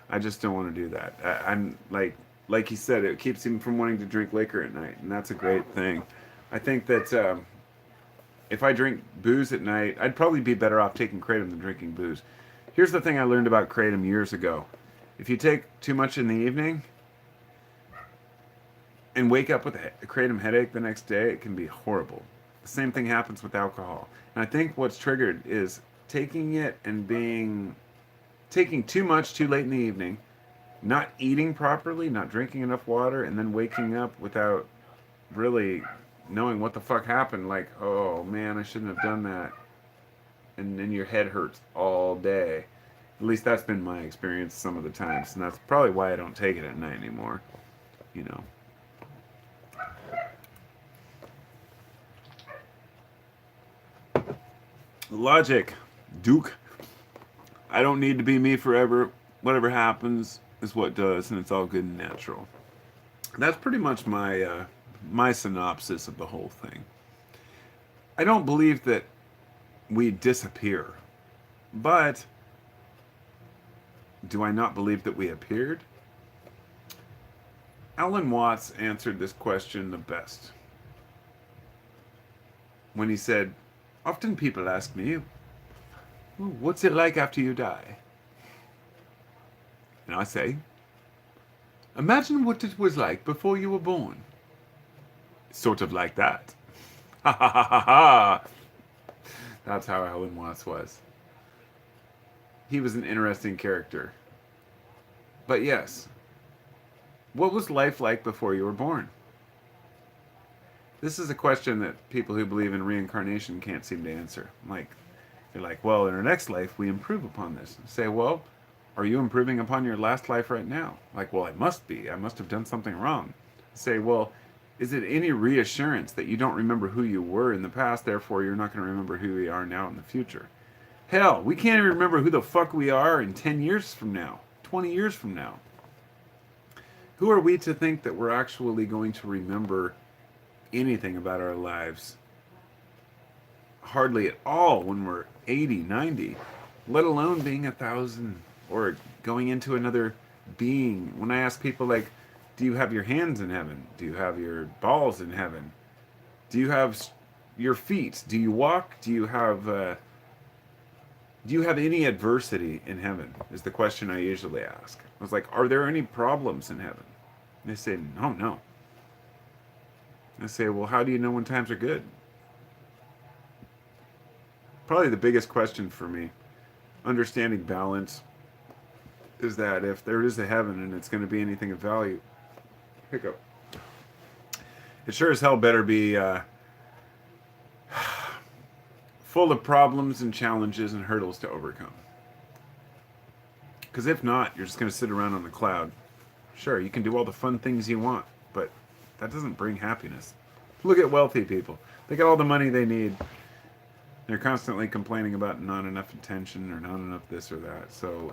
I just don't want to do that. I'm like he said, it keeps him from wanting to drink liquor at night, and that's a great thing. I think that if I drink booze at night, I'd probably be better off taking kratom than drinking booze. Here's the thing I learned about kratom years ago. If you take too much in the evening and wake up with a kratom headache the next day, it can be horrible. The same thing happens with alcohol. And I think what's triggered is taking it and taking too much too late in the evening, not eating properly, not drinking enough water, and then waking up without really knowing what the fuck happened. Like, oh man, I shouldn't have done that. And then your head hurts all day. At least that's been my experience some of the times. And that's probably why I don't take it at night anymore. You know. Logic. Duke. I don't need to be me forever. Whatever happens is what does, and it's all good and natural. That's pretty much my synopsis of the whole thing. I don't believe that we disappear, but do I not believe that we appeared? Alan Watts answered this question the best when he said, often people ask me, what's it like after you die? And I say, imagine what it was like before you were born. Sort of like that. Ha ha ha ha ha. That's how Alan Watts was. He was an interesting character. But yes, what was life like before you were born? This is a question that people who believe in reincarnation can't seem to answer. They're like, well, in our next life, we improve upon this. Say, well, are you improving upon your last life right now? Like, well, I must be. I must have done something wrong. Say, well, is it any reassurance that you don't remember who you were in the past, therefore you're not going to remember who we are now in the future? Hell, we can't even remember who the fuck we are in 10 years from now, 20 years from now. Who are we to think that we're actually going to remember anything about our lives? Hardly at all when we're 80, 90, let alone being 1,000 or going into another being. When I ask people, like, do you have your hands in heaven? Do you have your balls in heaven? Do you have your feet? Do you walk? Do you have any adversity in heaven? Is the question I usually ask. I was like, are there any problems in heaven? And they say, no, no. I say, well, how do you know when times are good? Probably the biggest question for me, understanding balance, is that if there is a heaven and it's going to be anything of value, hiccup, it sure as hell better be full of problems and challenges and hurdles to overcome. Because if not, you're just going to sit around on a cloud. Sure, you can do all the fun things you want, but that doesn't bring happiness. Look at wealthy people. They got all the money they need. They're constantly complaining about not enough attention or not enough this or that. So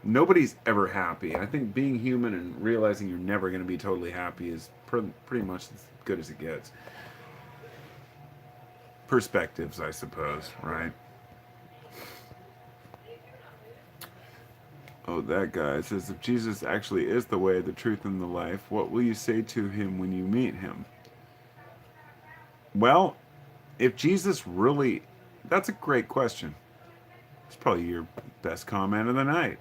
nobody's ever happy. I think being human and realizing you're never going to be totally happy is pretty much as good as it gets. Perspectives, I suppose, right? Oh, that guy says, if Jesus actually is the way, the truth, and the life, what will you say to him when you meet him? Well, if Jesus really... That's a great question. It's probably your best comment of the night.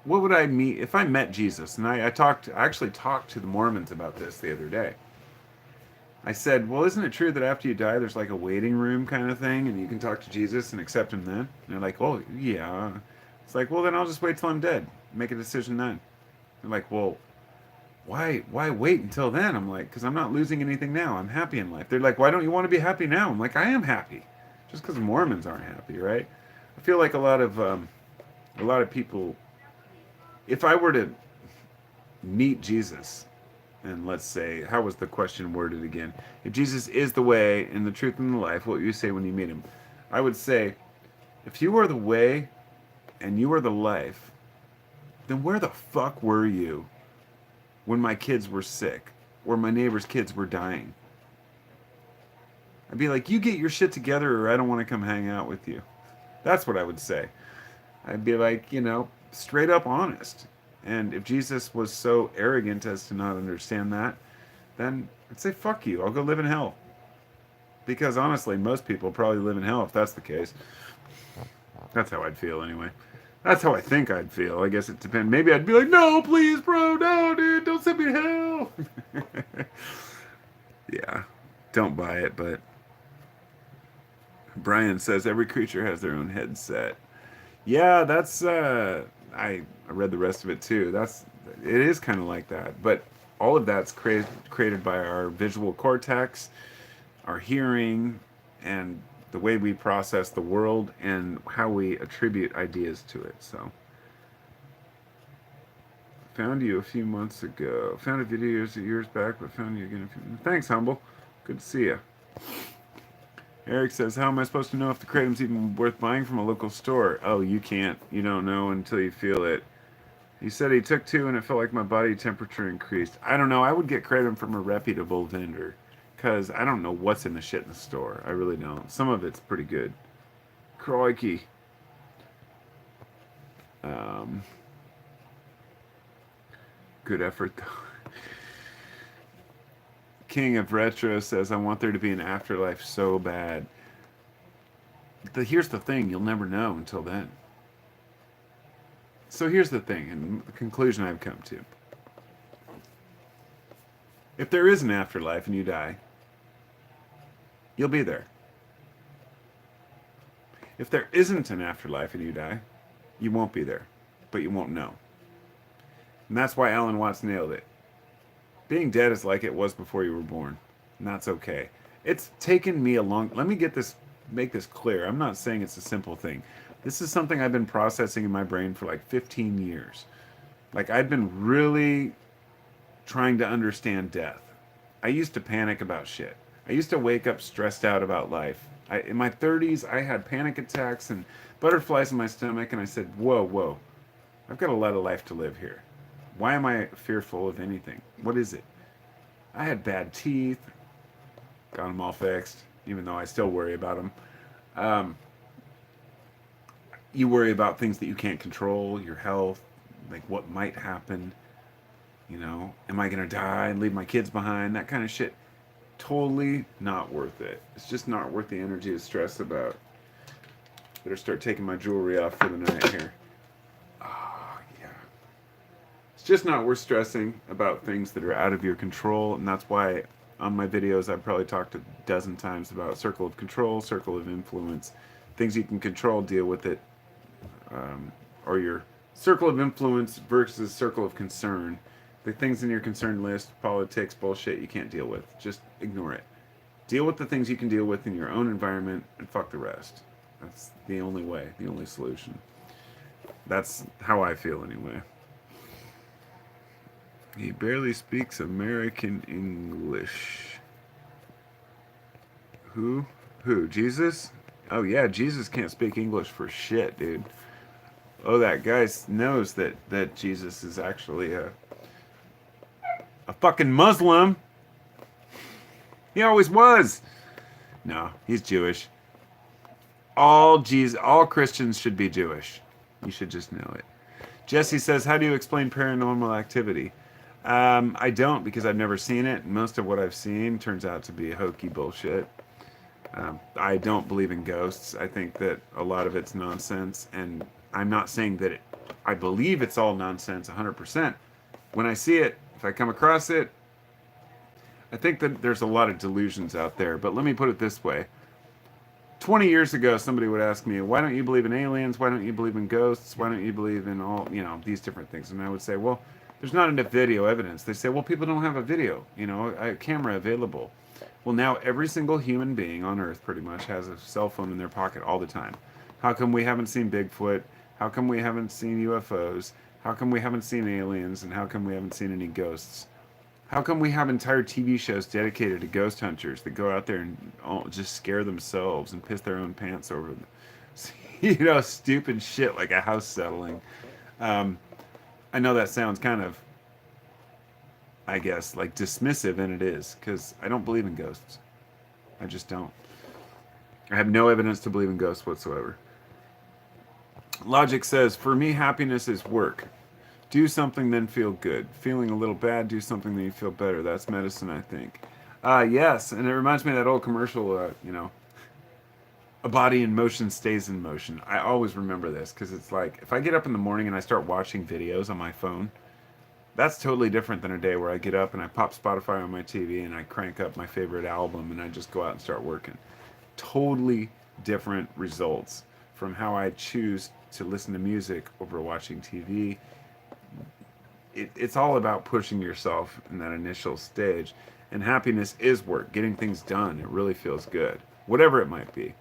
What would I meet if I met Jesus? And I actually talked to the Mormons about this the other day. I said, well, isn't it true that after you die, there's like a waiting room kind of thing, and you can talk to Jesus and accept him then? And they're like, oh, yeah. It's like, well, then I'll just wait till I'm dead. Make a decision then. They're like, well, why wait until then? I'm like, because I'm not losing anything now. I'm happy in life. They're like, why don't you want to be happy now? I'm like, I am happy. Just because Mormons aren't happy, right? I feel like a lot of people, if I were to meet Jesus, and let's say, how was the question worded again? If Jesus is the way and the truth and the life, what would you say when you meet him? I would say, if you are the way and you are the life, then where the fuck were you when my kids were sick or my neighbor's kids were dying? I'd be like, you get your shit together or I don't want to come hang out with you. That's what I would say. I'd be like, straight up honest. And if Jesus was so arrogant as to not understand that, then I'd say, fuck you, I'll go live in hell. Because honestly, most people probably live in hell if that's the case. That's how I'd feel anyway. That's how I think I'd feel. I guess it depends. Maybe I'd be like, no, please, bro, no, dude, don't send me to hell. Yeah, don't buy it, but Brian says every creature has their own headset. Yeah, that's I read the rest of it too. It is kind of like that, but all of that's created by our visual cortex, our hearing, and the way we process the world and how we attribute ideas to it. So, found you a few months ago. Found a video years back, but found you again. Thanks, Humble. Good to see you. Eric says, how am I supposed to know if the kratom's even worth buying from a local store? Oh, you can't. You don't know until you feel it. He said he took 2 and it felt like my body temperature increased. I don't know. I would get kratom from a reputable vendor because I don't know what's in the shit in the store. I really don't. Some of it's pretty good. Crikey. Good effort, though. King of Retro says, I want there to be an afterlife so bad. Here's the thing, you'll never know until then. So here's the thing, and the conclusion I've come to. If there is an afterlife and you die, you'll be there. If there isn't an afterlife and you die, you won't be there, but you won't know. And that's why Alan Watts nailed it. Being dead is like it was before you were born. And that's okay. It's taken me a long... Let me make this clear. I'm not saying it's a simple thing. This is something I've been processing in my brain for like 15 years. Like, I've been really trying to understand death. I used to panic about shit. I used to wake up stressed out about life. In my 30s, I had panic attacks and butterflies in my stomach, and I said, whoa, whoa, I've got a lot of life to live here. Why am I fearful of anything? What is it? I had bad teeth, got them all fixed, even though I still worry about them. Um, you worry about things that you can't control, your health, like what might happen. You know, am I gonna die and leave my kids behind? That kind of shit. Totally not worth it. It's just not worth the energy to stress about. Better start taking my jewelry off for the night here. Oh, yeah. It's just not worth stressing about things that are out of your control, and that's why on my videos I've probably talked a dozen times about circle of control, circle of influence. Things you can control, deal with it. Or your circle of influence versus circle of concern. The things in your concern list, politics, bullshit, you can't deal with. Just ignore it. Deal with the things you can deal with in your own environment and fuck the rest. That's the only way, the only solution. That's how I feel anyway. He barely speaks American English. Who? Who? Jesus? Oh yeah, Jesus can't speak English for shit, dude. Oh, that guy knows that Jesus is actually a fucking Muslim. He always was. No, he's Jewish. All Christians should be Jewish. You should just know it. Jesse says, "How do you explain paranormal activity?" I don't, because I've never seen it. Most of what I've seen turns out to be hokey bullshit. I don't believe in ghosts. I think that a lot of it's nonsense, and I'm not saying that I believe it's all nonsense 100%. When I see it, if I come across it, I think that there's a lot of delusions out there. But let me put it this way. 20 years ago, somebody would ask me, why don't you believe in aliens? Why don't you believe in ghosts? Why don't you believe in all, these different things? And I would say, well, there's not enough video evidence. They say, well, people don't have a video, a camera available. Well, now every single human being on Earth pretty much has a cell phone in their pocket all the time. How come we haven't seen Bigfoot? How come we haven't seen UFOs? How come we haven't seen aliens? And how come we haven't seen any ghosts? How come we have entire TV shows dedicated to ghost hunters that go out there and just scare themselves and piss their own pants over, stupid shit like a house settling? I know that sounds kind of, I guess, like dismissive, and it is, because I don't believe in ghosts. I just don't. I have no evidence to believe in ghosts whatsoever. Logic says, for me, happiness is work. Do something, then feel good. Feeling a little bad, do something, then you feel better. That's medicine, I think. Yes, and it reminds me of that old commercial, a body in motion stays in motion. I always remember this, because it's like, if I get up in the morning and I start watching videos on my phone, that's totally different than a day where I get up and I pop Spotify on my TV and I crank up my favorite album and I just go out and start working. Totally different results from how I choose to listen to music over watching TV. It's all about pushing yourself in that initial stage. And happiness is work, getting things done. It really feels good, whatever it might be.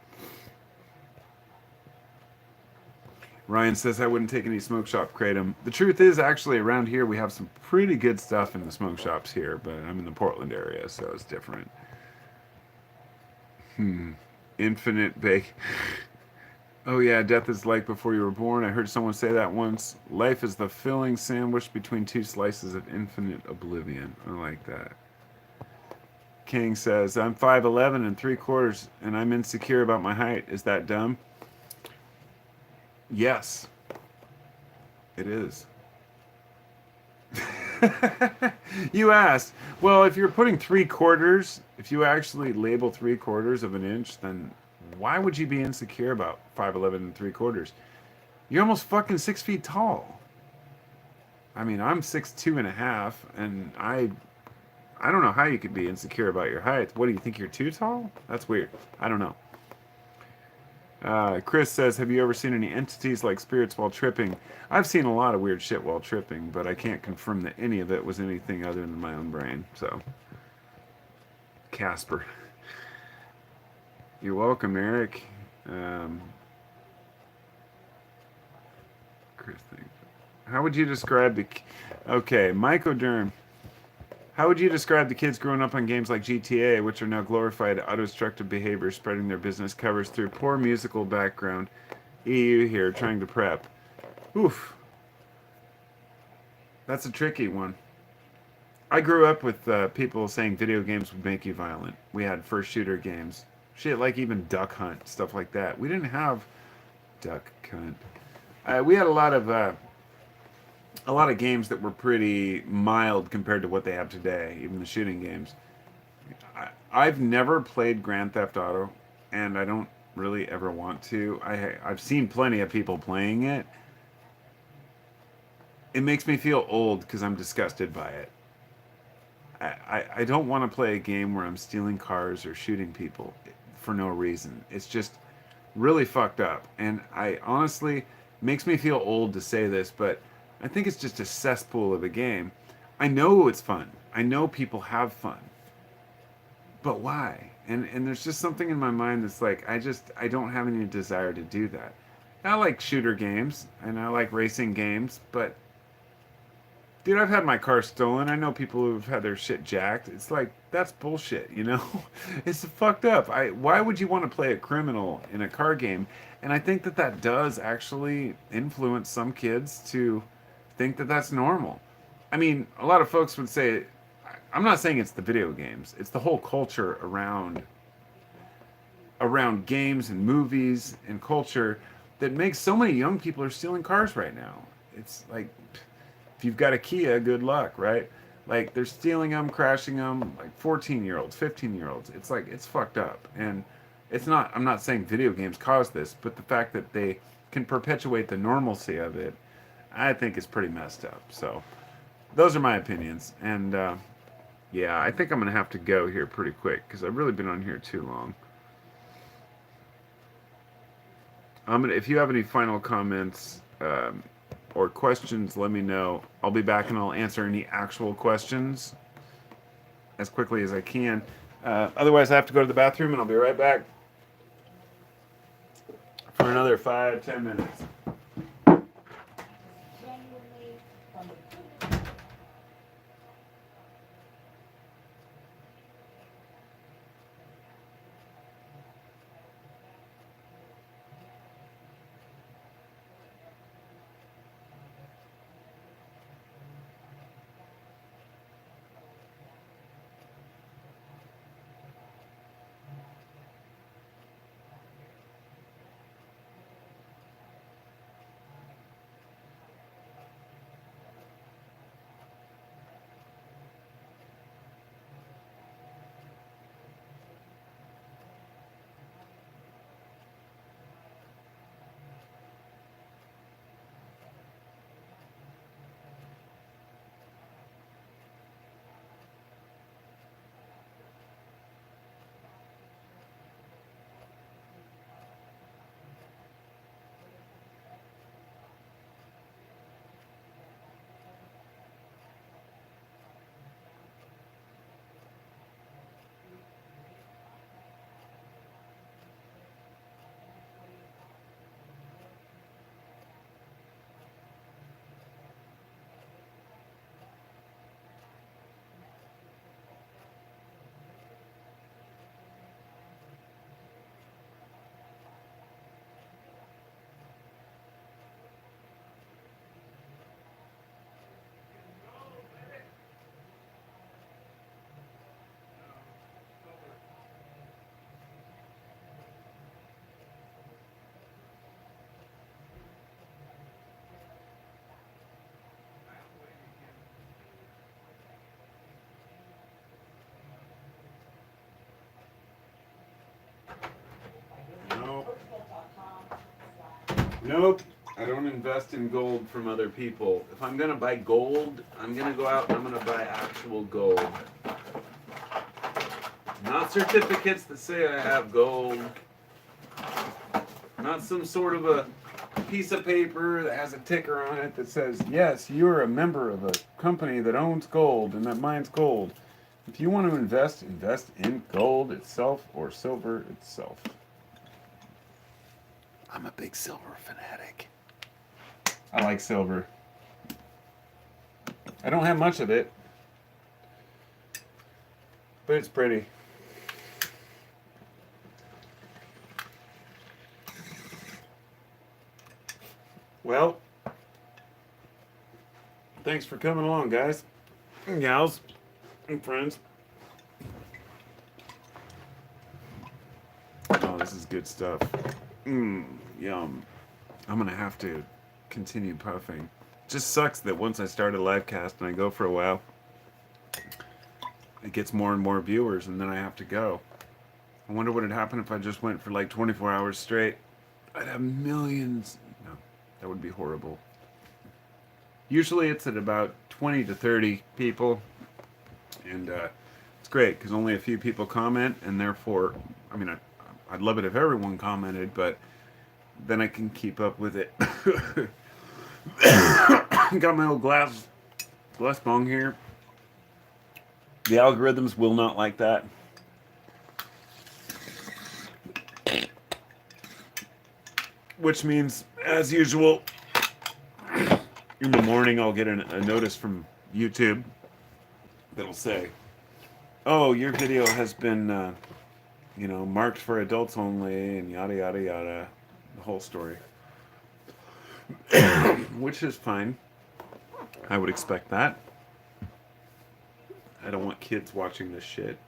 Ryan says, I wouldn't take any smoke shop kratom. The truth is, actually, around here, we have some pretty good stuff in the smoke shops here, but I'm in the Portland area, so it's different. Infinite bake. Oh yeah, death is like before you were born. I heard someone say that once. Life is the filling sandwich between two slices of infinite oblivion. I like that. King says, I'm 5'11 and 3/4, and I'm insecure about my height. Is that dumb? Yes, it is. You asked. Well, if you're putting 3/4, if you actually label 3/4 of an inch, then why would you be insecure about 5'11 and 3/4? You're almost fucking 6 feet tall. I mean, I'm 6'2.5", and I don't know how you could be insecure about your height. What do you think, you're too tall? That's weird. I don't know. Chris says, have you ever seen any entities like spirits while tripping? I've seen a lot of weird shit while tripping, but I can't confirm that any of it was anything other than my own brain. So, Casper. You're welcome, Eric. Chris, thanks. How would you describe the... Okay, Mike O'Dern. How would you describe the kids growing up on games like GTA, which are now glorified auto-destructive behavior, spreading their business covers through poor musical background? EU here, trying to prep. Oof. That's a tricky one. I grew up with people saying video games would make you violent. We had first shooter games. Shit, like even Duck Hunt, stuff like that. We didn't have Duck Hunt. We had a lot of games that were pretty mild compared to what they have today, even the shooting games. I've never played Grand Theft Auto, and I don't really ever want to. I've seen plenty of people playing it. It makes me feel old because I'm disgusted by it. I don't want to play a game where I'm stealing cars or shooting people for no reason. It's just really fucked up. And I honestly, makes me feel old to say this, but I think it's just a cesspool of a game. I know it's fun. I know people have fun. But why? And there's just something in my mind that's like, I don't have any desire to do that. I like shooter games and I like racing games, but dude, I've had my car stolen. I know people who've had their shit jacked. It's like, that's bullshit, you know? It's fucked up. Why would you want to play a criminal in a car game? And I think that that does actually influence some kids to think that that's normal. I mean, a lot of folks would say, I'm not saying it's the video games. It's the whole culture around games and movies and culture that makes so many young people are stealing cars right now. It's like, if you've got a Kia, good luck, right? Like, they're stealing them, crashing them, like 14-year-olds, 15-year-olds. It's like, it's fucked up. And it's not, I'm not saying video games cause this, but the fact that they can perpetuate the normalcy of it, I think is pretty messed up. So, those are my opinions. And, yeah, I think I'm going to have to go here pretty quick because I've really been on here too long. If you have any final comments, or questions, let me know. I'll be back and I'll answer any actual questions as quickly as I can. Otherwise, I have to go to the bathroom and I'll be right back for another 5-10 minutes. Nope. I don't invest in gold from other people. If I'm going to buy gold, I'm going to go out and I'm going to buy actual gold. Not certificates that say I have gold. Not some sort of a piece of paper that has a ticker on it that says, yes, you're a member of a company that owns gold and that mines gold. If you want to invest in gold itself or silver itself. I'm a big silver fanatic. I like silver. I don't have much of it, but it's pretty. Well, thanks for coming along, guys and gals and friends. Oh, this is good stuff. Yum. I'm gonna have to continue puffing. Just sucks that once I start a live cast and I go for a while, it gets more and more viewers, and then I have to go. I wonder what would happen if I just went for like 24 hours straight. I'd have millions. No, that would be horrible. Usually it's at about 20 to 30 people, and it's great because only a few people comment, and therefore, I mean, I'd love it if everyone commented, but then I can keep up with it. Got my old glass bong here. The algorithms will not like that. Which means, as usual, in the morning I'll get a notice from YouTube that'll say, "Oh, your video has been, marked for adults only," and yada yada yada, the whole story. Which is fine. I would expect that. I don't want kids watching this shit.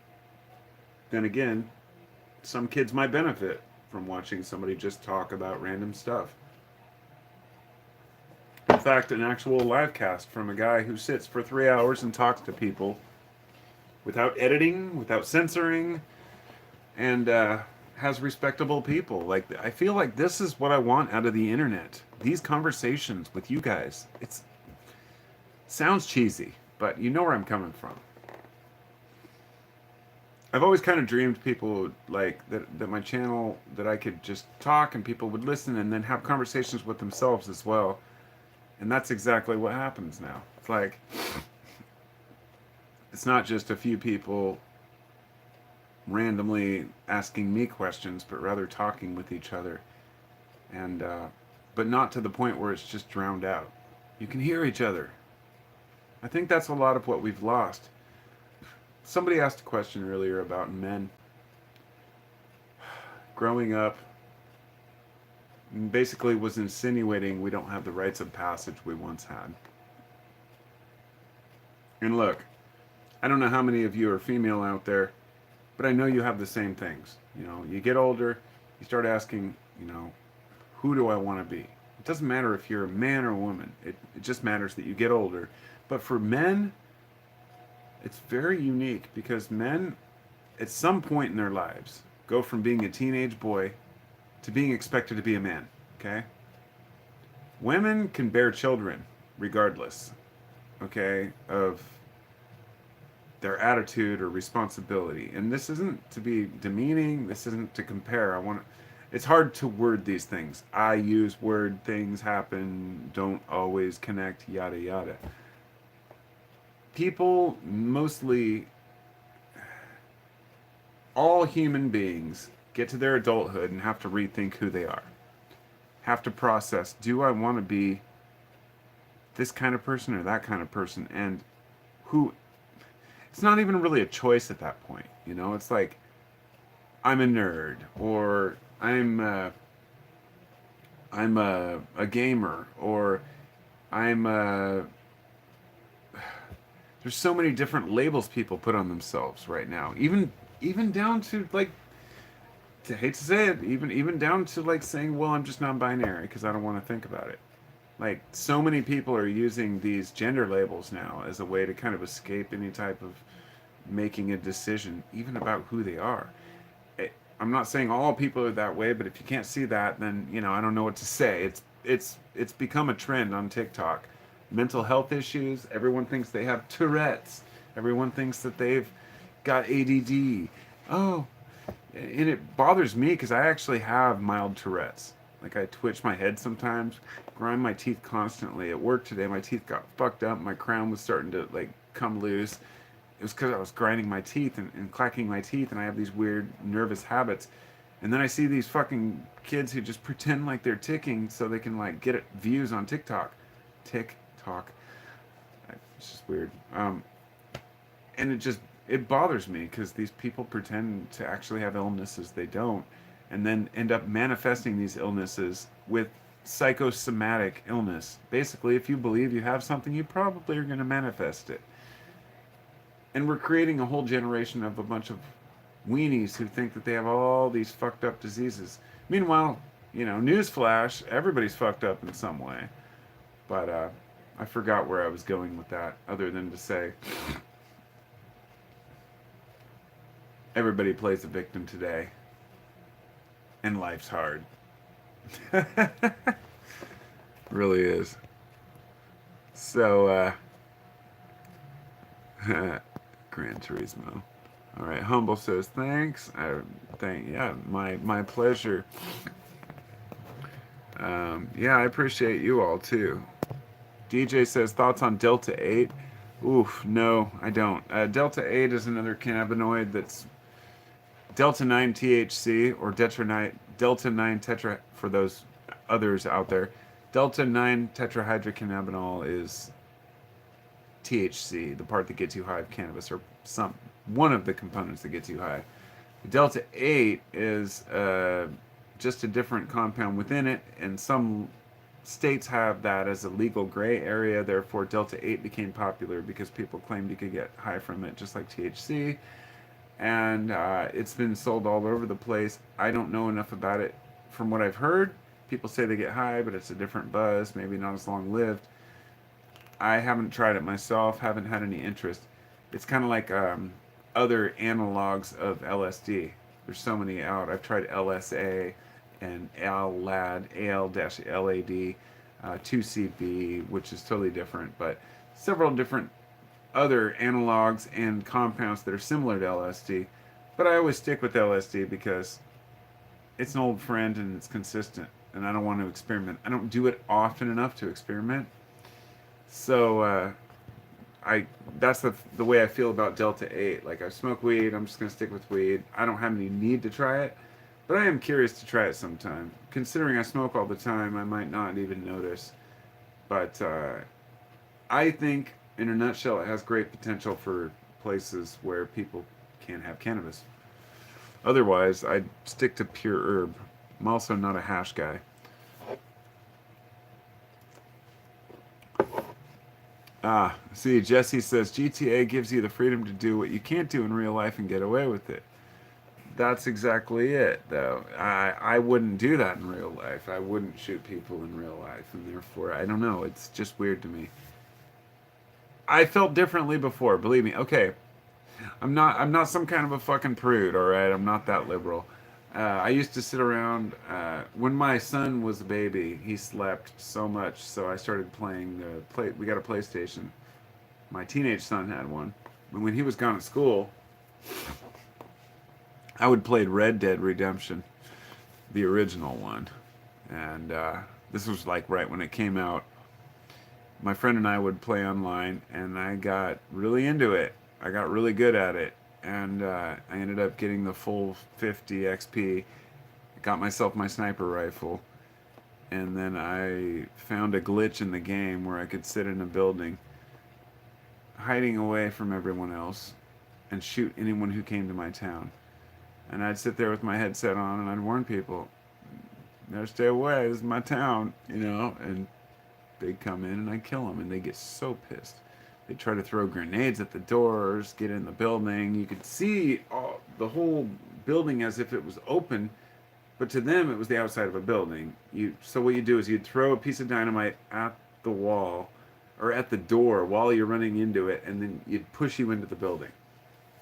Then again, some kids might benefit from watching somebody just talk about random stuff. In fact, an actual live cast from a guy who sits for 3 hours and talks to people without editing, without censoring, and has respectable people. Like, I feel like this is what I want out of the internet. These conversations with you guys. It sounds cheesy, but you know where I'm coming from. I've always kind of dreamed people like that my channel, that I could just talk and people would listen and then have conversations with themselves as well. And that's exactly what happens now. It's like, it's not just a few people randomly asking me questions, but rather talking with each other. And, but not to the point where it's just drowned out. You can hear each other. I think that's a lot of what we've lost. Somebody asked a question earlier about men. Growing up, basically was insinuating we don't have the rites of passage we once had. And look, I don't know how many of you are female out there, but I know you have the same things. You know, you get older, you start asking, who do I want to be? It doesn't matter if you're a man or a woman. It just matters that you get older. But for men, it's very unique because men, at some point in their lives, go from being a teenage boy to being expected to be a man, okay? Women can bear children regardless, okay, of their attitude or responsibility. And this isn't to be demeaning, this isn't to compare. It's hard to word these things. I use word, things happen, don't always connect, yada yada. People, mostly all human beings, get to their adulthood and have to rethink who they are. Have to process, do I want to be this kind of person or that kind of person? And it's not even really a choice at that point. It's like, I'm a nerd, or I'm a gamer, or I'm a... There's so many different labels people put on themselves right now. Even down to, like, to hate to say it, even down to, like, saying, well, I'm just non-binary because I don't want to think about it. Like, so many people are using these gender labels now as a way to kind of escape any type of making a decision, even about who they are. I'm not saying all people are that way, but if you can't see that, then, I don't know what to say. It's become a trend on TikTok. Mental health issues. Everyone thinks they have Tourette's. Everyone thinks that they've got ADD. Oh, and it bothers me because I actually have mild Tourette's. Like, I twitch my head sometimes, grind my teeth constantly. At work today, my teeth got fucked up. My crown was starting to, like, come loose. It was because I was grinding my teeth and clacking my teeth, and I have these weird nervous habits. And then I see these fucking kids who just pretend like they're ticking so they can like get views on TikTok. TikTok. It's just weird. And it bothers me because these people pretend to actually have illnesses they don't, and then end up manifesting these illnesses with psychosomatic illness. Basically, if you believe you have something, you probably are going to manifest it. And we're creating a whole generation of a bunch of weenies who think that they have all these fucked up diseases. Meanwhile, newsflash, everybody's fucked up in some way. But I forgot where I was going with that, other than to say everybody plays a victim today, and life's hard. Really is. So, Gran Turismo. All right, Humble says thanks. Yeah, my pleasure. Yeah, I appreciate you all too. DJ says thoughts on Delta 8. Oof, no, I don't. Delta 8 is another cannabinoid that's Delta 9 THC or Delta 9 tetra for those others out there. Delta 9 tetrahydrocannabinol is THC, the part that gets you high of cannabis, or one of the components that gets you high. Delta 8 is just a different compound within it, and some states have that as a legal gray area. Therefore, Delta 8 became popular because people claimed you could get high from it, just like THC. And it's been sold all over the place. I don't know enough about it. From what I've heard, people say they get high, but it's a different buzz, maybe not as long lived. I haven't tried it myself, haven't had any interest. It's kind of like other analogs of LSD. There's so many out. I've tried LSA and ALAD, AL-LAD, 2CB, which is totally different, but several different other analogs and compounds that are similar to LSD. But I always stick with LSD because it's an old friend and it's consistent, and I don't want to experiment. I don't do it often enough to experiment. So that's the way I feel about Delta 8. Like, I smoke weed, I'm just going to stick with weed. I don't have any need to try it, but I am curious to try it sometime. Considering I smoke all the time, I might not even notice. But I think, in a nutshell, it has great potential for places where people can't have cannabis. Otherwise, I'd stick to pure herb. I'm also not a hash guy. See, Jesse says GTA gives you the freedom to do what you can't do in real life and get away with it. That's exactly it, though. I wouldn't do that in real life. I wouldn't shoot people in real life, and therefore, I don't know. It's just weird to me. I felt differently before, believe me. Okay, I'm not some kind of a fucking prude, all right? I'm not that liberal. I used to sit around when my son was a baby. He slept so much, so I started playing we got a PlayStation. My teenage son had one. And when he was gone at school, I would play Red Dead Redemption, the original one. And this was like right when it came out. My friend and I would play online, and I got really into it. I got really good at it, and I ended up getting the full 50 XP. Got myself my sniper rifle, and then I found a glitch in the game where I could sit in a building, hiding away from everyone else, and shoot anyone who came to my town. And I'd sit there with my headset on, and I'd warn people, "Never stay away. This is my town," and they'd come in and I'd kill them, and they'd get so pissed. They'd try to throw grenades at the doors, get in the building. You could see the whole building as if it was open, but to them it was the outside of a building. So what you do is you'd throw a piece of dynamite at the wall or at the door while you're running into it, and then you'd push you into the building.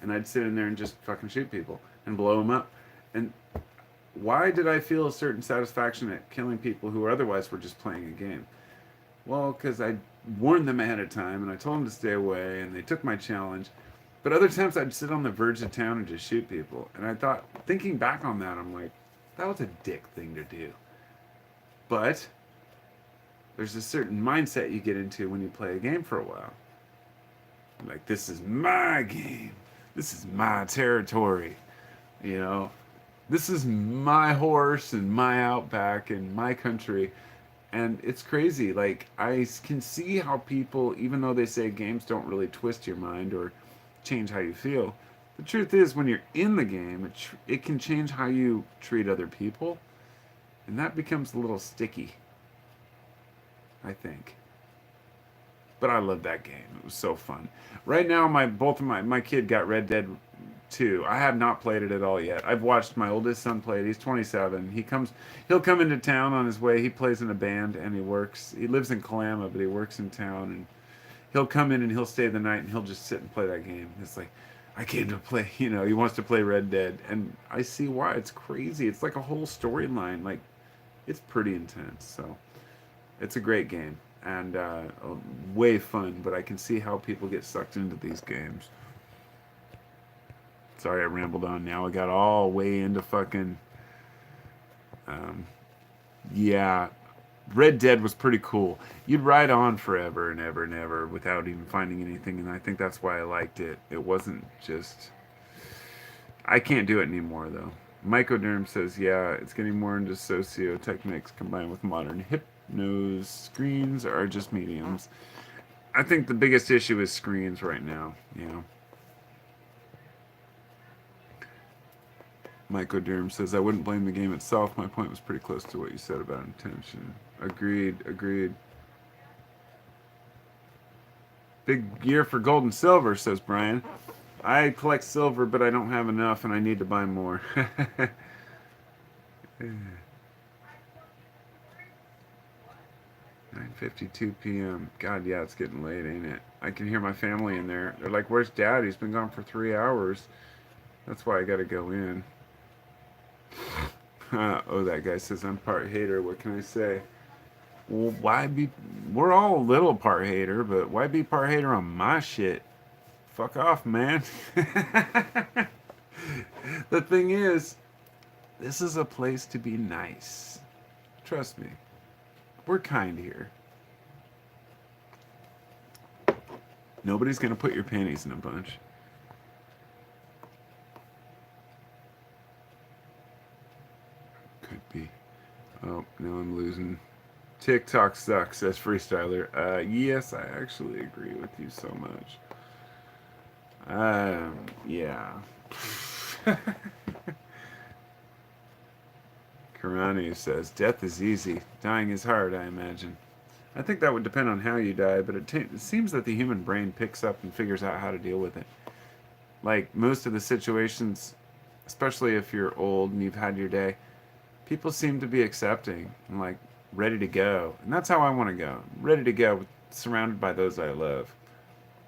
And I'd sit in there and just fucking shoot people and blow them up. And why did I feel a certain satisfaction at killing people who otherwise were just playing a game? Well, because I warned them ahead of time, and I told them to stay away, and they took my challenge. But other times I'd sit on the verge of town and just shoot people. And I thought, thinking back on that, I'm like, that was a dick thing to do. But there's a certain mindset you get into when you play a game for a while. Like, this is my game. This is my territory. This is my horse and my outback and my country. And it's crazy. Like, can see how people, even though they say games don't really twist your mind or change how you feel, the truth is, when you're in the game, it can change how you treat other people. And that becomes a little sticky, I think. But I love that game. It was so fun. Right now, my kid got Red Dead 2. I have not played it at all yet. I've watched my oldest son play it. He's 27. He'll come into town on his way. He plays in a band and he works. He lives in Kalama, but he works in town, and he'll come in and he'll stay the night and he'll just sit and play that game. It's like, I came to play. He wants to play Red Dead, and I see why. It's crazy. It's like a whole storyline. Like, it's pretty intense. So it's a great game and way fun. But I can see how people get sucked into these games. Sorry, I rambled on. Now I got all way into fucking. Um, yeah, Red Dead was pretty cool. You'd ride on forever and ever and ever without even finding anything, and I think that's why I liked it. It wasn't just. I can't do it anymore though. Mycoderm says, yeah, it's getting more into socio-techniques combined with modern hypnose. Screens are just mediums. I think the biggest issue is screens right now. Mycoderm says, I wouldn't blame the game itself. My point was pretty close to what you said about intention. Agreed. Big year for gold and silver, says Brian. I collect silver, but I don't have enough, and I need to buy more. 9:52 p.m. God, yeah, it's getting late, ain't it? I can hear my family in there. They're like, where's Dad? He's been gone for 3 hours. That's why I gotta go in. Oh, that guy says I'm part hater. What can I say? Well, why be... We're all a little part hater, but why be part hater on my shit? Fuck off, man. The thing is, this is a place to be nice. Trust me. We're kind here. Nobody's gonna put your panties in a bunch. Could be. Oh, now I'm losing. TikTok sucks, says Freestyler. Yes, I actually agree with you so much. Yeah. Karani says, death is easy. Dying is hard, I imagine. I think that would depend on how you die, but it seems that the human brain picks up and figures out how to deal with it. Like, most of the situations, especially if you're old and you've had your day, people seem to be accepting and, like, ready to go. And that's how I want to go. Ready to go, surrounded by those I love.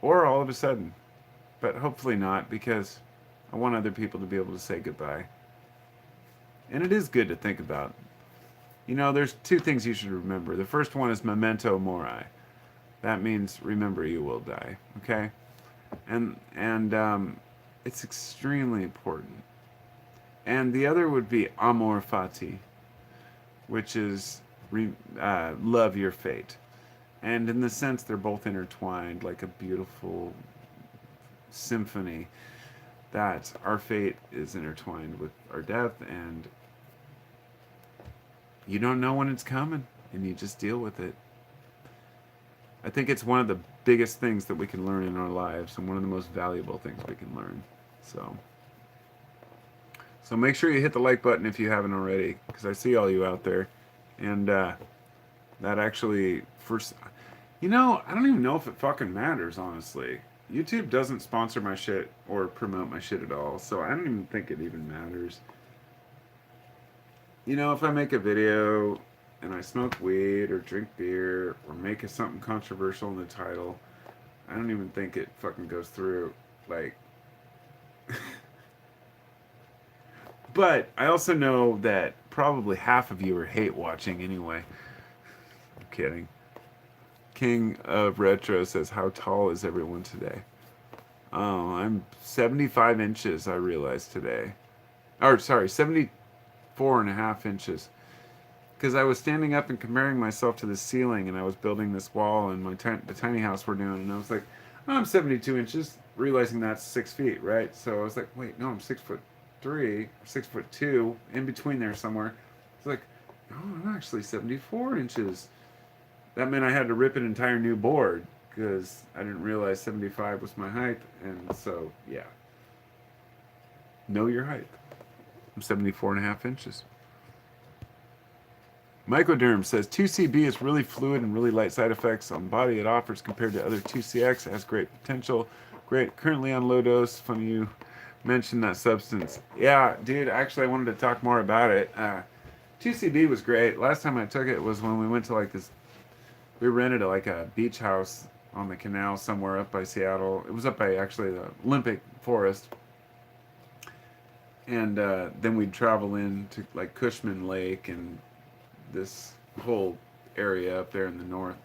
Or all of a sudden. But hopefully not, because I want other people to be able to say goodbye. And it is good to think about. There's two things you should remember. The first one is memento mori. That means remember you will die. Okay, and it's extremely important. And the other would be amor fati, which is love your fate. And in the sense, they're both intertwined like a beautiful symphony. That our fate is intertwined with our death, and you don't know when it's coming, and you just deal with it. I think it's one of the biggest things that we can learn in our lives, and one of the most valuable things we can learn. So make sure you hit the like button if you haven't already, because I see all you out there, and that actually, I don't even know if it fucking matters, honestly. YouTube doesn't sponsor my shit or promote my shit at all, so I don't even think it even matters. If I make a video and I smoke weed or drink beer or make something controversial in the title, I don't even think it fucking goes through. Like, but I also know that probably half of you are hate watching anyway. I'm kidding. King of Retro says, how tall is everyone today? Oh, I'm 75 inches, I realized today. Or, sorry, 74 and a half inches. Because I was standing up and comparing myself to the ceiling, and I was building this wall in the tiny house we're doing, and I was like, oh, I'm 72 inches, realizing that's 6 feet, right? So I was like, wait, no, I'm 6 foot 6'3", 6'2", in between there somewhere. It's like, oh, I'm actually 74 inches. That meant I had to rip an entire new board because I didn't realize 75 was my height. And so, yeah, know your height. I'm 74 and a half inches. Mycoderm says 2CB is really fluid and really light side effects on the body it offers compared to other 2CX. It has great potential. Great. Currently on low dose. Funny you mentioned that substance. Yeah, dude, actually I wanted to talk more about it. 2CB was great. Last time I took it was when we went to like this, we rented like a beach house on the canal somewhere up by Seattle. It was up by actually the Olympic Forest. And then we'd travel in to like Cushman Lake and this whole area up there in the north.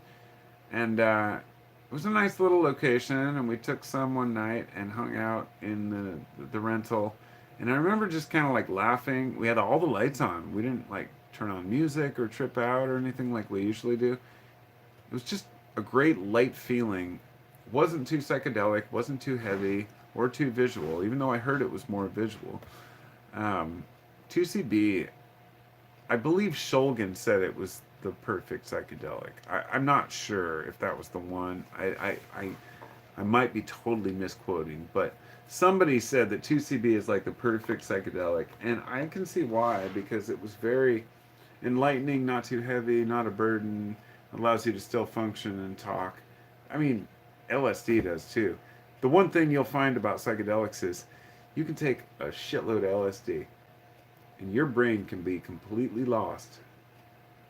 And it was a nice little location, and we took some one night and hung out in the rental. And I remember just kind of like laughing. We had all the lights on. We didn't like turn on music or trip out or anything like we usually do. It was just a great light feeling. Wasn't too psychedelic, wasn't too heavy or too visual, even though I heard it was more visual. 2CB, I believe Shulgin said it was the perfect psychedelic. I'm not sure if that was the one. I might be totally misquoting, but somebody said that 2CB is like the perfect psychedelic, and I can see why, because it was very enlightening, not too heavy, not a burden, allows you to still function and talk. I mean, LSD does too. The one thing you'll find about psychedelics is you can take a shitload of LSD and your brain can be completely lost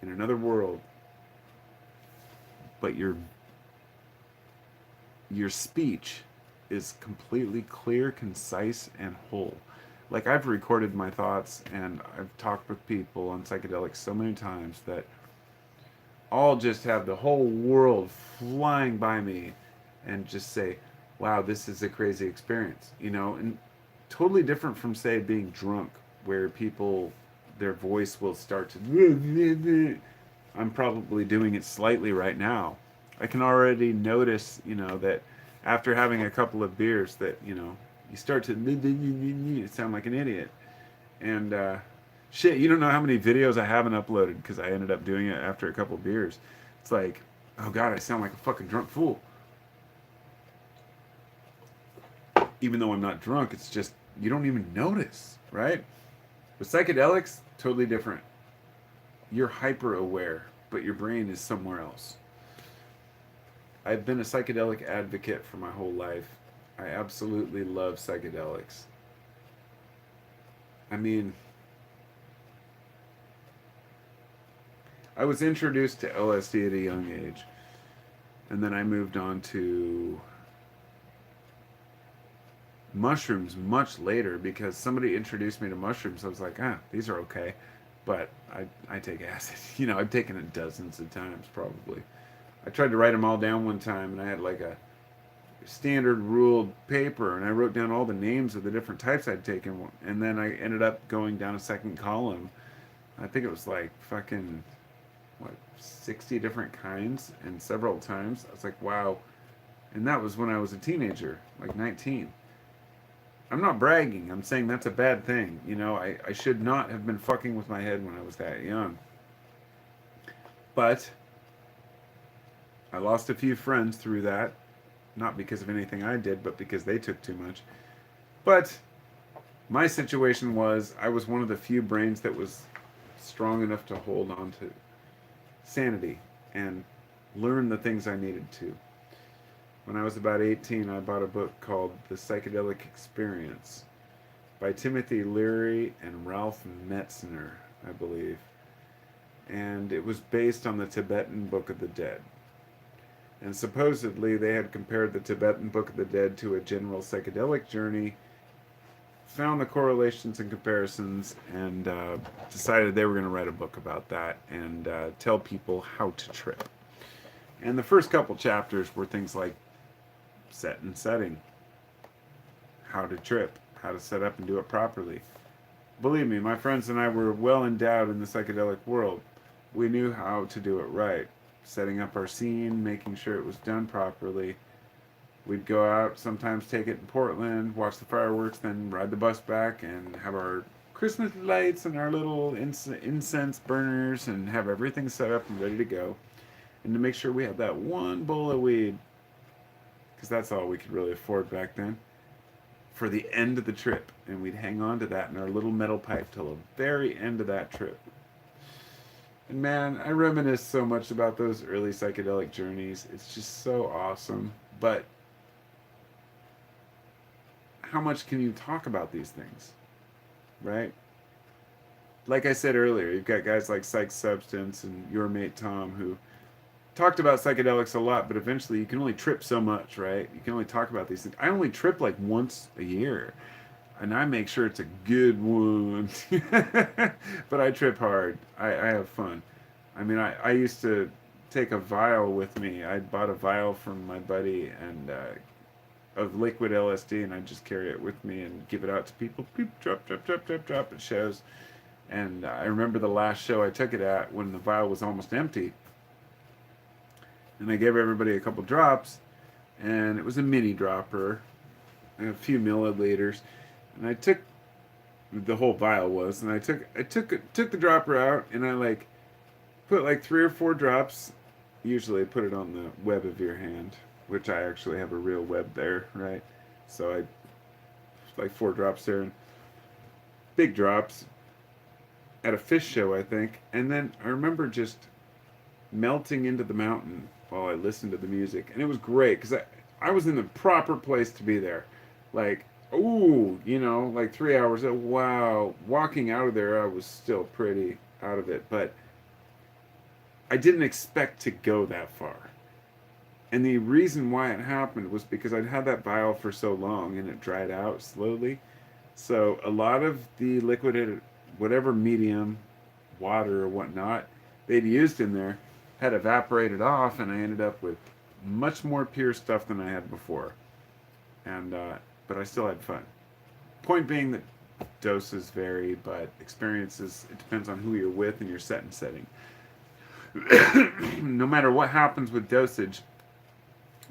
in another world, but your speech is completely clear, concise, and whole. Like, I've recorded my thoughts and I've talked with people on psychedelics so many times that all just have the whole world flying by me and just say, wow, this is a crazy experience, you know? And totally different from, say, being drunk, where people, their voice will start to, I'm probably doing it slightly right now. I can already notice, you know, that after having a couple of beers that, you know, you start to sound like an idiot. And shit, you don't know how many videos I haven't uploaded because I ended up doing it after a couple of beers. It's like, oh god, I sound like a fucking drunk fool. Even though I'm not drunk, it's just, you don't even notice, right? With psychedelics, totally different. You're hyper aware, but your brain is somewhere else. I've been a psychedelic advocate for my whole life. I absolutely love psychedelics. I mean, I was introduced to LSD at a young age, and then I moved on to mushrooms much later because somebody introduced me to mushrooms. I was like, these are okay, but I take acid. You know, I've taken it dozens of times probably. I tried to write them all down one time, and I had like a standard ruled paper, and I wrote down all the names of the different types I'd taken, and then I ended up going down a second column. I think it was like fucking, what, 60 different kinds, and several times. I was like, wow. And that was when I was a teenager, like 19. I'm not bragging. I'm saying that's a bad thing. You know, I should not have been fucking with my head when I was that young. But I lost a few friends through that. Not because of anything I did, but because they took too much. But my situation was I was one of the few brains that was strong enough to hold on to sanity and learn the things I needed to. When I was about 18, I bought a book called The Psychedelic Experience by Timothy Leary and Ralph Metzner, I believe. And it was based on the Tibetan Book of the Dead. And supposedly they had compared the Tibetan Book of the Dead to a general psychedelic journey, found the correlations and comparisons, and decided they were going to write a book about that and tell people how to trip. And the first couple chapters were things like set and setting, how to trip, how to set up and do it properly. Believe me, my friends and I were well endowed in the psychedelic world. We knew how to do it right. Setting up our scene, making sure it was done properly, We'd go out, sometimes take it in Portland, watch the fireworks, then ride the bus back and have our Christmas lights and our little incense burners and have everything set up and ready to go. And to make sure we had that one bowl of weed, because that's all we could really afford back then, for the end of the trip. And we'd hang on to that in our little metal pipe till the very end of that trip. And man, I reminisce so much about those early psychedelic journeys. It's just so awesome. But how much can you talk about these things, right? Like I said earlier, you've got guys like Psych Substance and your mate Tom who talked about psychedelics a lot, but eventually you can only trip so much, right? You can only talk about these things. I only trip like once a year, and I make sure it's a good one. But I trip hard. I have fun. I mean, I used to take a vial with me. I bought a vial from my buddy and of liquid LSD, and I just carry it with me and give it out to people. Beep, drop, drop, drop, drop, drop. It shows. And I remember the last show I took it at when the vial was almost empty. And I gave everybody a couple drops, and it was a mini dropper, a few milliliters. And I took the whole vial was, and I took the dropper out, and I like put like 3 or 4 drops. Usually, I put it on the web of your hand, which I actually have a real web there, right? So I like 4 drops there, and big drops at a fish show, I think. And then I remember just melting into the mountain while I listened to the music, and it was great because I was in the proper place to be there, like ooh, like 3 hours. Wow, walking out of there, I was still pretty out of it, but I didn't expect to go that far. And the reason why it happened was because I'd had that vial for so long and it dried out slowly. So a lot of the liquid, whatever medium, water or whatnot, they'd used in there had evaporated off, and I ended up with much more pure stuff than I had before. And but I still had fun. Point being that doses vary, but experiences, it depends on who you're with and your set and setting. No matter what happens with dosage,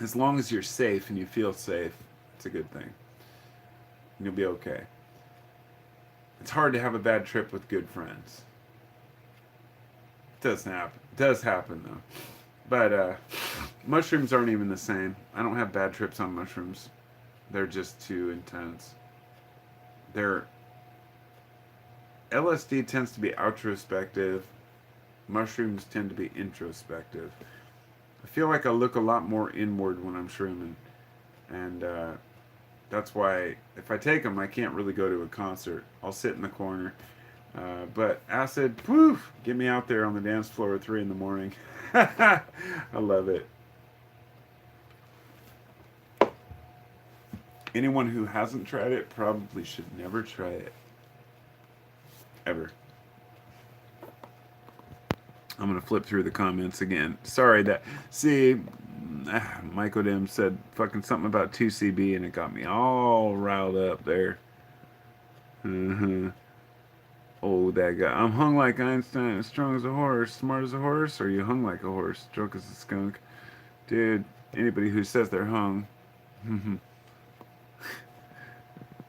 as long as you're safe and you feel safe, it's a good thing. You'll be okay. It's hard to have a bad trip with good friends. It doesn't happen. It does happen though. But mushrooms aren't even the same. I don't have bad trips on mushrooms. They're just too intense. LSD tends to be outrospective. Mushrooms tend to be introspective. I feel like I look a lot more inward when I'm shrooming. And that's why if I take them, I can't really go to a concert. I'll sit in the corner. But acid, poof, get me out there on the dance floor at 3 in the morning. I love it. Anyone who hasn't tried it probably should never try it. Ever. I'm going to flip through the comments again. Sorry that... See, Mike O'Dim said fucking something about 2CB, and it got me all riled up there. Oh, that guy. I'm hung like Einstein, as strong as a horse, smart as a horse, or you hung like a horse, drunk as a skunk. Dude, anybody who says they're hung...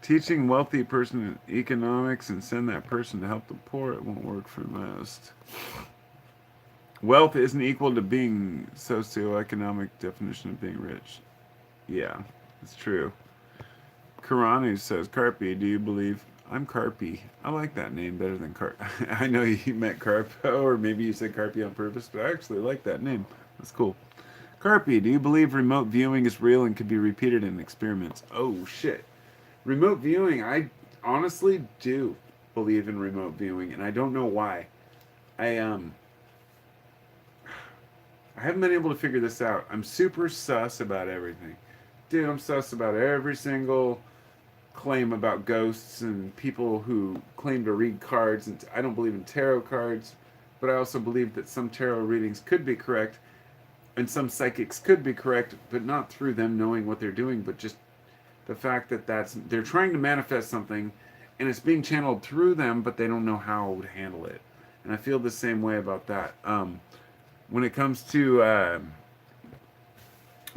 Teaching wealthy person economics and send that person to help the poor, it won't work for most. Wealth isn't equal to being socioeconomic definition of being rich. Yeah, it's true. Karanu says, Carpe, do you believe... I'm Carpe. I like that name better than Carp. I know you meant Carpo, or maybe you said Carpe on purpose, but I actually like that name. That's cool. Carpe, do you believe remote viewing is real and could be repeated in experiments? Oh, shit. Remote viewing, I honestly do believe in remote viewing, and I don't know why. I haven't been able to figure this out. I'm super sus about everything. Dude, I'm sus about every single claim about ghosts and people who claim to read cards. And I don't believe in tarot cards, but I also believe that some tarot readings could be correct, and some psychics could be correct, but not through them knowing what they're doing, but just the fact that they're trying to manifest something, and it's being channeled through them, but they don't know how to handle it. And I feel the same way about that. When it comes to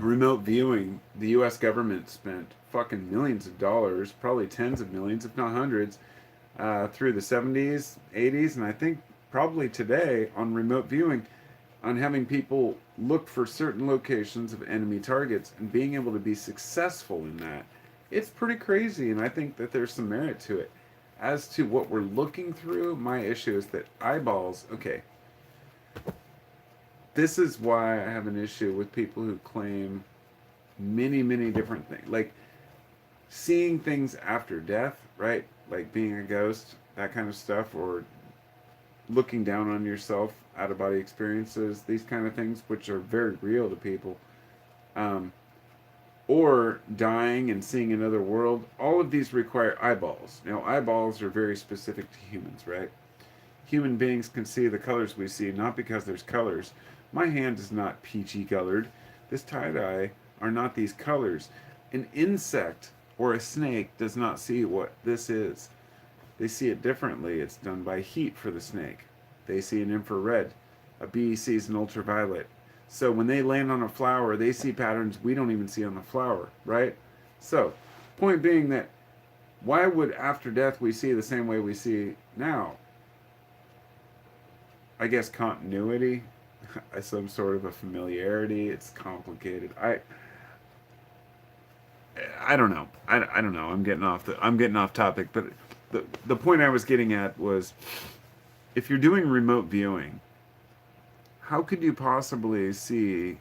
remote viewing, the US government spent fucking millions of dollars, probably tens of millions, if not hundreds, through the 70s, 80s, and I think probably today on remote viewing, on having people look for certain locations of enemy targets and being able to be successful in that. It's pretty crazy, and I think that there's some merit to it. As to what we're looking through, my issue is that eyeballs, okay, this is why I have an issue with people who claim many, many different things. Like seeing things after death, right? Like being a ghost, that kind of stuff, or looking down on yourself, out of body experiences, these kind of things, which are very real to people. Um, or dying and seeing another world. All of these require eyeballs. Now, eyeballs are very specific to humans, right? Human beings can see the colors we see not because there's colors. My hand is not peachy colored. This tie-dye are not these colors. An insect or a snake does not see what this is. They see it differently. It's done by heat for the snake. They see an infrared. A bee sees an ultraviolet. So when they land on a flower, they see patterns we don't even see on the flower, right? So, point being that why would after death we see the same way we see now? I guess continuity, some sort of a familiarity. It's complicated. I don't know. I don't know. I'm getting off topic, but the point I was getting at was if you're doing remote viewing, how could you possibly see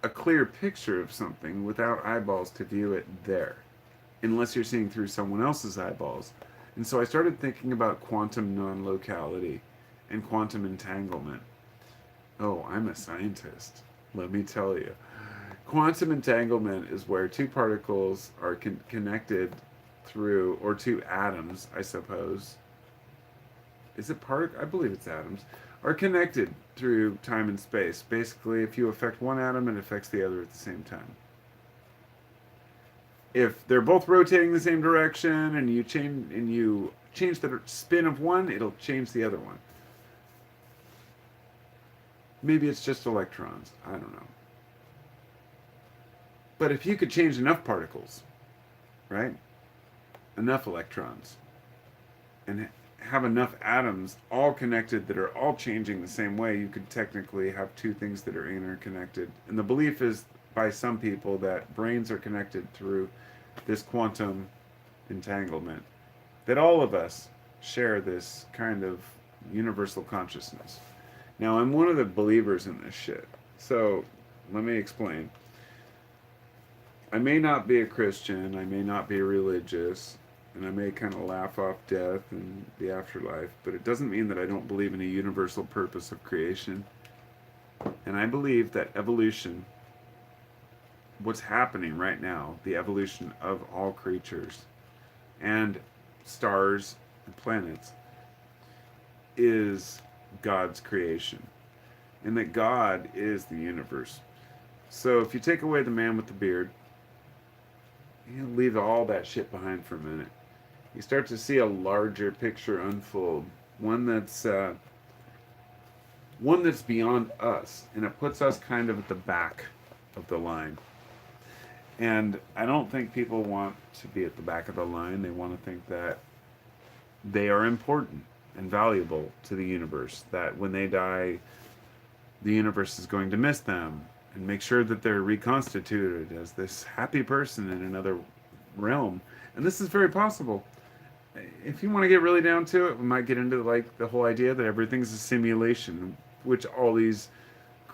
a clear picture of something without eyeballs to view it there? Unless you're seeing through someone else's eyeballs. And so I started thinking about quantum non-locality and quantum entanglement. Oh, I'm a scientist. Let me tell you. Quantum entanglement is where two particles are connected through, or two atoms, I suppose. Is it I believe it's atoms. Are connected through time and space. Basically, if you affect one atom, it affects the other at the same time. If they're both rotating the same direction and you change the spin of one, it'll change the other one. Maybe it's just electrons. I don't know. But if you could change enough particles, right? Enough electrons, and have enough atoms all connected that are all changing the same way, you could technically have two things that are interconnected. And the belief is by some people that brains are connected through this quantum entanglement, that all of us share this kind of universal consciousness. Now, I'm one of the believers in this shit. So, let me explain. I may not be a Christian, I may not be religious, and I may kind of laugh off death and the afterlife, but it doesn't mean that I don't believe in a universal purpose of creation. And I believe that evolution, what's happening right now, the evolution of all creatures and stars and planets, is God's creation. And that God is the universe. So if you take away the man with the beard, you leave all that shit behind for a minute, you start to see a larger picture unfold, one that's beyond us, and it puts us kind of at the back of the line. And I don't think people want to be at the back of the line. They want to think that they are important and valuable to the universe, that when they die, the universe is going to miss them and make sure that they're reconstituted as this happy person in another realm. And this is very possible. If you want to get really down to it, we might get into like the whole idea that everything's a simulation, which all these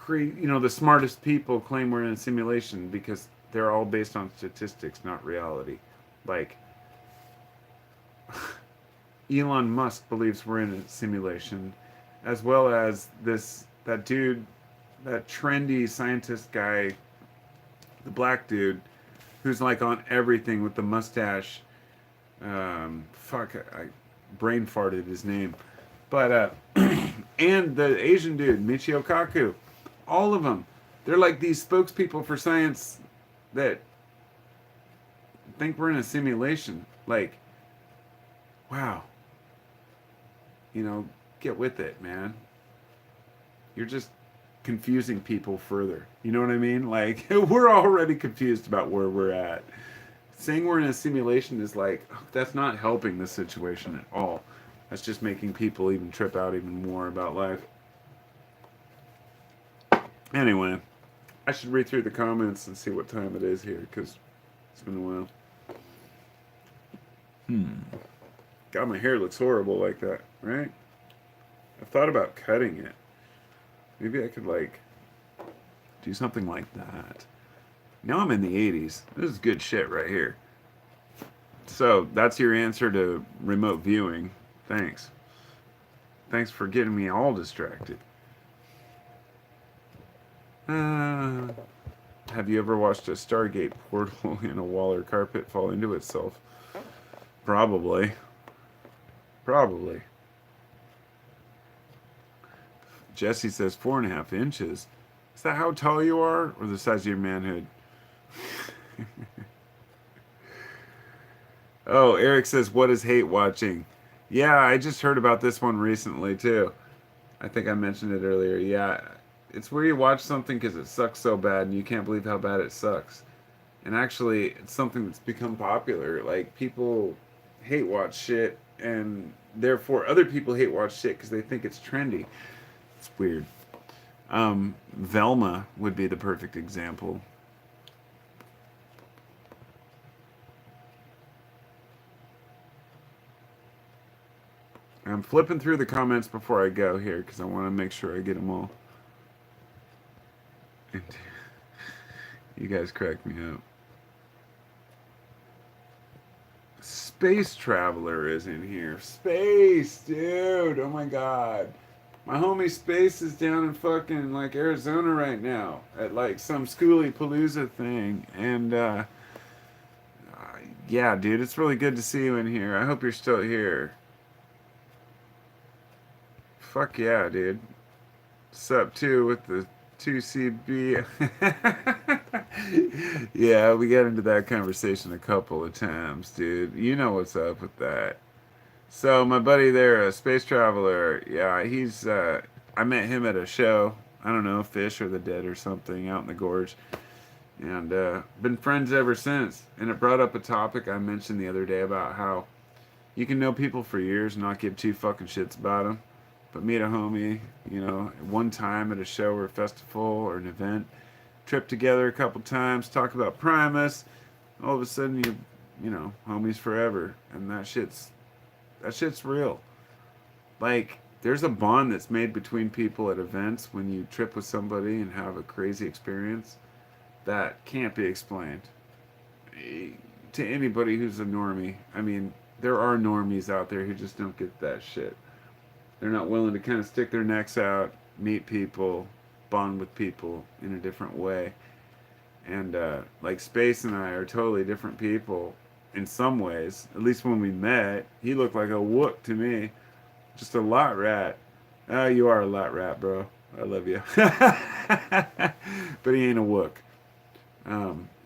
the smartest people claim we're in a simulation because they're all based on statistics, not reality. Like Elon Musk believes we're in a simulation, as well as that trendy scientist guy, the black dude, who's like on everything with the mustache. I brain farted his name, but and the Asian dude, Michio Kaku, all of them, they're like these spokespeople for science that think we're in a simulation. Like, wow, get with it, man. You're just confusing people further. You know what I mean? Like, we're already confused about where we're at. Saying we're in a simulation is like, that's not helping the situation at all. That's just making people even trip out even more about life. Anyway, I should read through the comments and see what time it is here, because it's been a while. God, my hair looks horrible like that, right? I thought about cutting it. Maybe I could, like, do something like that. Now I'm in the 80s. This is good shit right here. So, that's your answer to remote viewing. Thanks. Thanks for getting me all distracted. Have you ever watched a Stargate portal in a wall or carpet fall into itself? Probably. Probably. Jesse says 4.5 inches. Is that how tall you are, or the size of your manhood? Oh, Eric says, what is hate watching? Yeah, I just heard about this one recently, too. I think I mentioned it earlier. Yeah, it's where you watch something because it sucks so bad and you can't believe how bad it sucks. And actually, it's something that's become popular. Like, people hate watch shit, and therefore other people hate watch shit because they think it's trendy. It's weird. Velma would be the perfect example. I'm flipping through the comments before I go here because I want to make sure I get them all. You guys crack me up. Space Traveler is in here. Space, dude. Oh my god. My homie Space is down in fucking like Arizona right now at like some schooly palooza thing. And yeah, dude, it's really good to see you in here. I hope you're still here. Fuck yeah, dude. Sup too with the 2CB. Yeah, we got into that conversation a couple of times, dude. You know what's up with that. So my buddy there, a space traveler, yeah, he's I met him at a show. I don't know, Fish or the Dead or something out in the gorge. And been friends ever since. And it brought up a topic I mentioned the other day about how you can know people for years and not give two fucking shits about them. But meet a homie, you know, one time at a show or a festival or an event, trip together a couple times, talk about Primus, all of a sudden you know, homies forever. And that shit's real. Like, there's a bond that's made between people at events when you trip with somebody and have a crazy experience that can't be explained to anybody who's a normie. I mean, there are normies out there who just don't get that shit. They're not willing to kind of stick their necks out, meet people, bond with people in a different way. And like Space and I are totally different people in some ways. At least when we met, he looked like a wook to me, just a lot rat. Oh, you are a lot rat, bro. I love you. But he ain't a wook.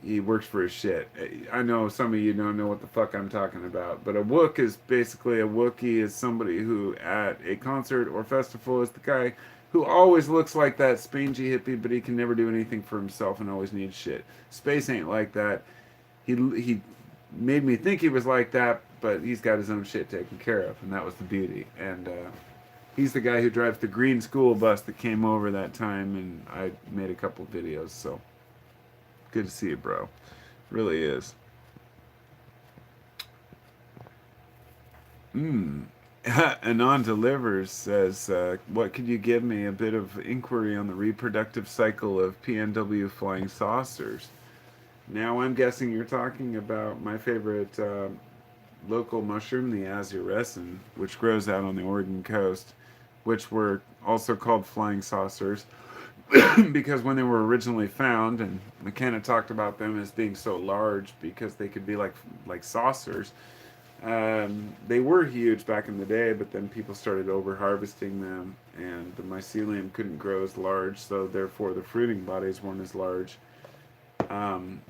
He works for his shit. I know some of you don't know what the fuck I'm talking about, but a wook is basically a Wookiee is somebody who at a concert or festival is the guy who always looks like that spangy hippie, but he can never do anything for himself and always needs shit. Space ain't like that. He made me think he was like that, but he's got his own shit taken care of, and that was the beauty. And he's the guy who drives the green school bus that came over that time, and I made a couple videos, so good to see you, bro. Really is. Anon Delivers says, what could you give me a bit of inquiry on the reproductive cycle of PNW flying saucers? Now I'm guessing you're talking about my favorite local mushroom, the azuresin, which grows out on the Oregon coast, which were also called flying saucers because when they were originally found, and McKenna talked about them as being so large because they could be like saucers. They were huge back in the day, but then people started over harvesting them, and the mycelium couldn't grow as large, so therefore the fruiting bodies weren't as large.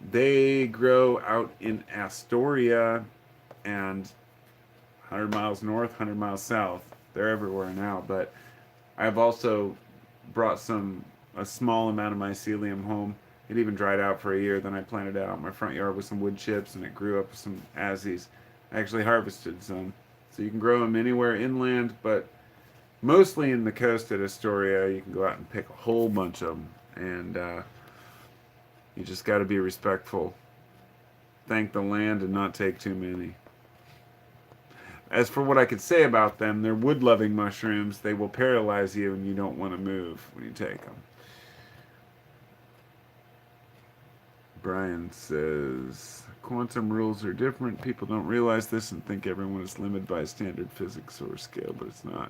They grow out in Astoria and 100 miles north, 100 miles south. They're everywhere now, but I've also brought some a small amount of mycelium home. It even dried out for a year. Then I planted it out in my front yard with some wood chips, and it grew up with some Azzies. I actually harvested some. So you can grow them anywhere inland, but mostly in the coast at Astoria. You can go out and pick a whole bunch of them, and you just got to be respectful. Thank the land and not take too many. As for what I could say about them, they're wood-loving mushrooms. They will paralyze you, and you don't want to move when you take them. Brian says, quantum rules are different. People don't realize this and think everyone is limited by standard physics or scale, but it's not.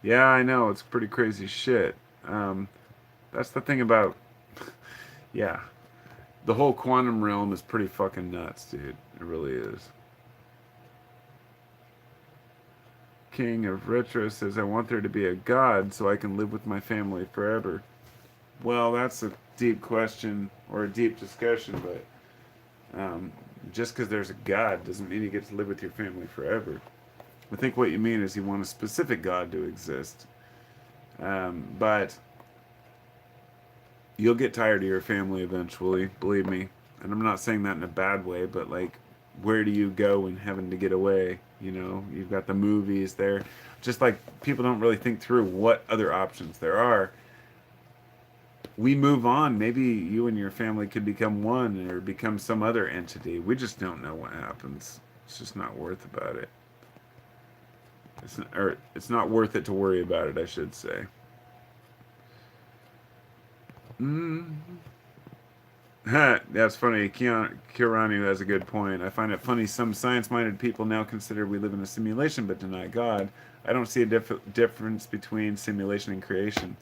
Yeah, I know. It's pretty crazy shit. That's the thing about, yeah, the whole quantum realm is pretty fucking nuts, dude. It really is. King of Retro says, I want there to be a God so I can live with my family forever. Well, that's a deep question or a deep discussion, but just because there's a God doesn't mean you get to live with your family forever. I think what you mean is you want a specific God to exist. But you'll get tired of your family eventually, believe me. And I'm not saying that in a bad way, but like, where do you go when having to get away? You know, you've got the movies there. Just like people don't really think through what other options there are. We move on. Maybe you and your family could become one or become some other entity. We just don't know what happens. It's just not worth about it. It's not worth it to worry about it, I should say. Mm. That's funny. Kirani has a good point. I find it funny some science-minded people now consider we live in a simulation but deny God. I don't see a difference between simulation and creation.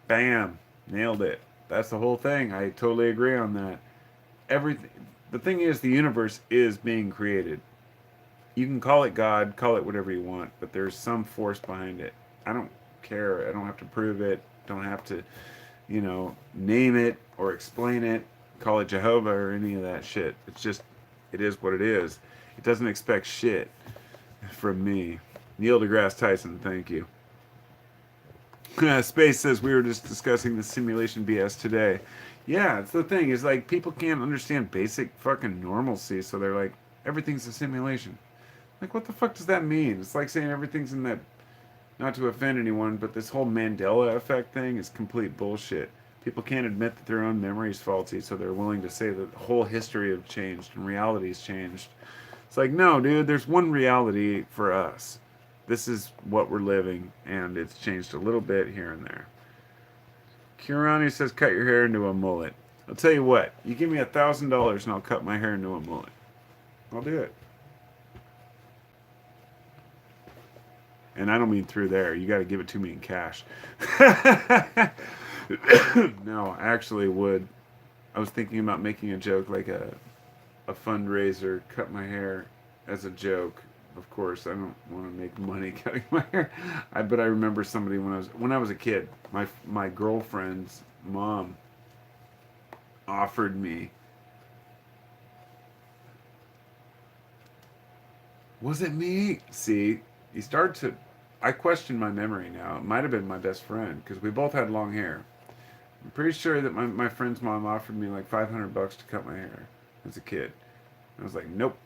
Bam! Nailed it. That's the whole thing. I totally agree on that. Everything. The thing is, the universe is being created. You can call it God, call it whatever you want, but there's some force behind it. I don't care. I don't have to prove it. Don't have to, name it or explain it. Call it Jehovah or any of that shit. It's just, it is what it is. It doesn't expect shit from me. Neil deGrasse Tyson, thank you. Space says we were just discussing the simulation BS today. Yeah, it's the thing. Is like people can't understand basic fucking normalcy, so they're like, everything's a simulation. Like, what the fuck does that mean? It's like saying everything's in that. Not to offend anyone, but this whole Mandela effect thing is complete bullshit. People can't admit that their own memory is faulty, so they're willing to say that the whole history have changed and reality's changed. It's like, no, dude, there's one reality for us. This is what we're living, and it's changed a little bit here and there. Kirani says, cut your hair into a mullet. I'll tell you what, you give me $1,000 and I'll cut my hair into a mullet. I'll do it. And I don't mean through there. You got to give it to me in cash. No, I actually would. I was thinking about making a joke like a fundraiser, cut my hair as a joke. Of course, I don't want to make money cutting my hair. But I remember somebody when I was a kid, my girlfriend's mom offered me. Was it me? See, you start to. I question my memory now. It might have been my best friend because we both had long hair. I'm pretty sure that my friend's mom offered me like $500 to cut my hair as a kid. I was like, nope,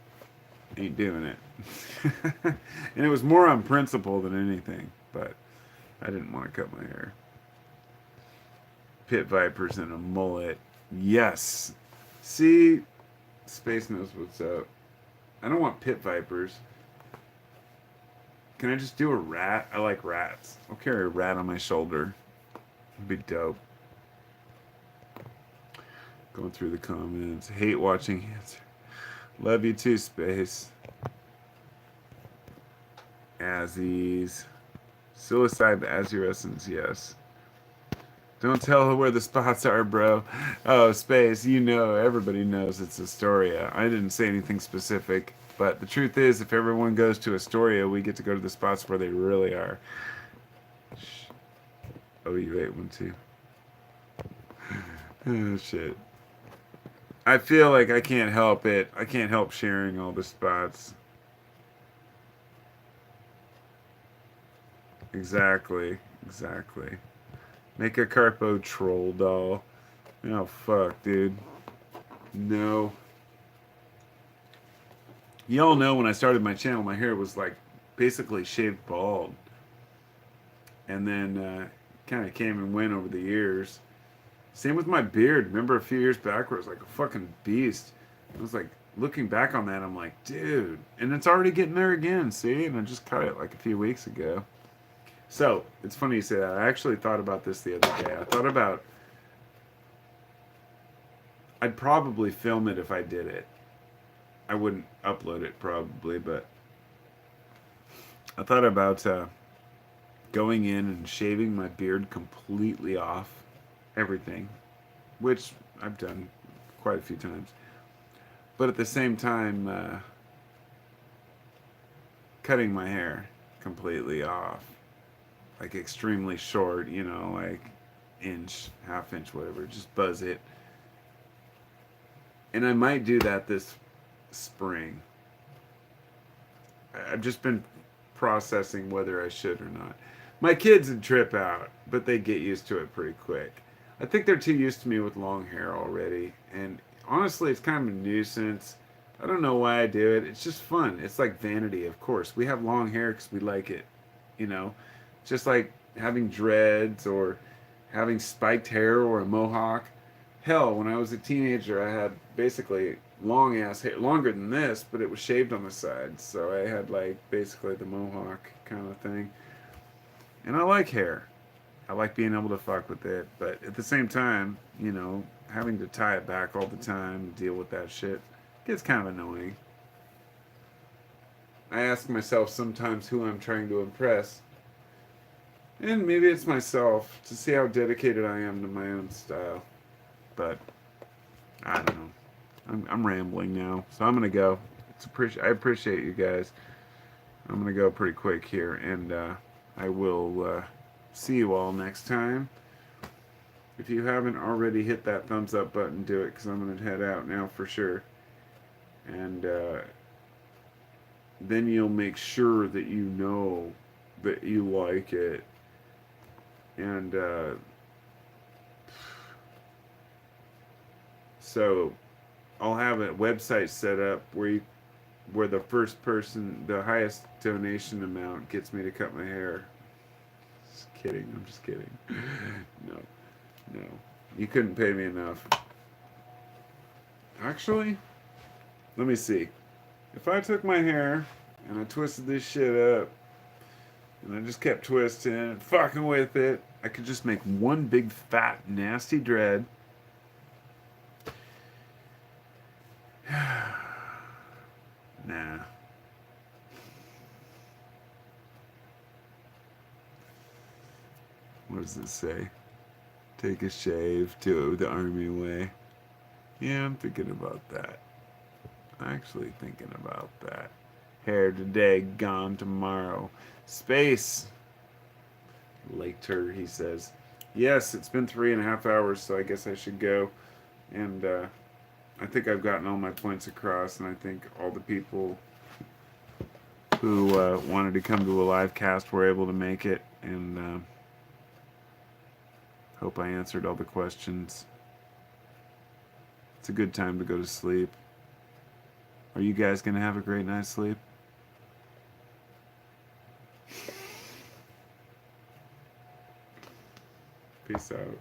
ain't doing it. And it was more on principle than anything, but I didn't want to cut my hair. Pit vipers and a mullet. Yes. See, Space knows what's up. I don't want pit vipers. Can I just do a rat? I like rats. I'll carry a rat on my shoulder. It'd be dope. Going through the comments. Hate watching answer. Love you too, Space. Azzies. Suicide Azuressence, yes. Don't tell her where the spots are, bro. Oh, Space, everybody knows it's Astoria. I didn't say anything specific, but the truth is, if everyone goes to Astoria, we get to go to the spots where they really are. Oh, you ate one too. Oh, shit. I feel like I can't help it. I can't help sharing all the spots. Exactly. Make a Carpo troll doll. Oh, fuck, dude. No. Y'all know when I started my channel, my hair was like basically shaved bald. And then kind of came and went over the years. Same with my beard. Remember a few years back where it was like a fucking beast. I was like, looking back on that, I'm like, dude. And it's already getting there again, see? And I just cut it like a few weeks ago. So, it's funny you say that. I actually thought about this the other day. I thought about, I'd probably film it if I did it. I wouldn't upload it probably, but I thought about going in and shaving my beard completely off. Everything. Which I've done quite a few times. But at the same time, cutting my hair completely off. Like extremely short, you know, like inch, half inch, whatever. Just buzz it. And I might do that this spring. I've just been processing whether I should or not. My kids would trip out, but they get used to it pretty quick. I think they're too used to me with long hair already. And honestly, it's kind of a nuisance. I don't know why I do it. It's just fun. It's like vanity, of course. We have long hair because we like it, you know? Just like having dreads or having spiked hair or a mohawk. Hell, when I was a teenager, I had basically long ass hair, longer than this, but it was shaved on the sides. So I had like basically the mohawk kind of thing. And I like hair. I like being able to fuck with it, but at the same time, you know, having to tie it back all the time, deal with that shit, gets kind of annoying. I ask myself sometimes who I'm trying to impress, and maybe it's myself to see how dedicated I am to my own style. But I don't know. I'm rambling now, so I'm gonna go. I appreciate you guys. I'm gonna go pretty quick here, and I will see you all next time. If you haven't already hit that thumbs up button, do it because I'm gonna head out now for sure. And then you'll make sure that you know that you like it. And so I'll have a website set up where the first person, the highest donation amount, gets me to cut my hair. Just kidding. I'm just kidding. No, no. You couldn't pay me enough. Actually, let me see. If I took my hair and I twisted this shit up and I just kept twisting and fucking with it, I could just make one big fat nasty dread. Nah. What does it say? Take a shave to the army way. Yeah, I'm thinking about that. Actually thinking about that. Hair today, gone tomorrow. Space. Later, he says. Yes, it's been 3.5 hours, so I guess I should go. And I think I've gotten all my points across, and I think all the people who wanted to come to a live cast were able to make it. And hope I answered all the questions. It's a good time to go to sleep. Are you guys going to have a great night's sleep? Peace out.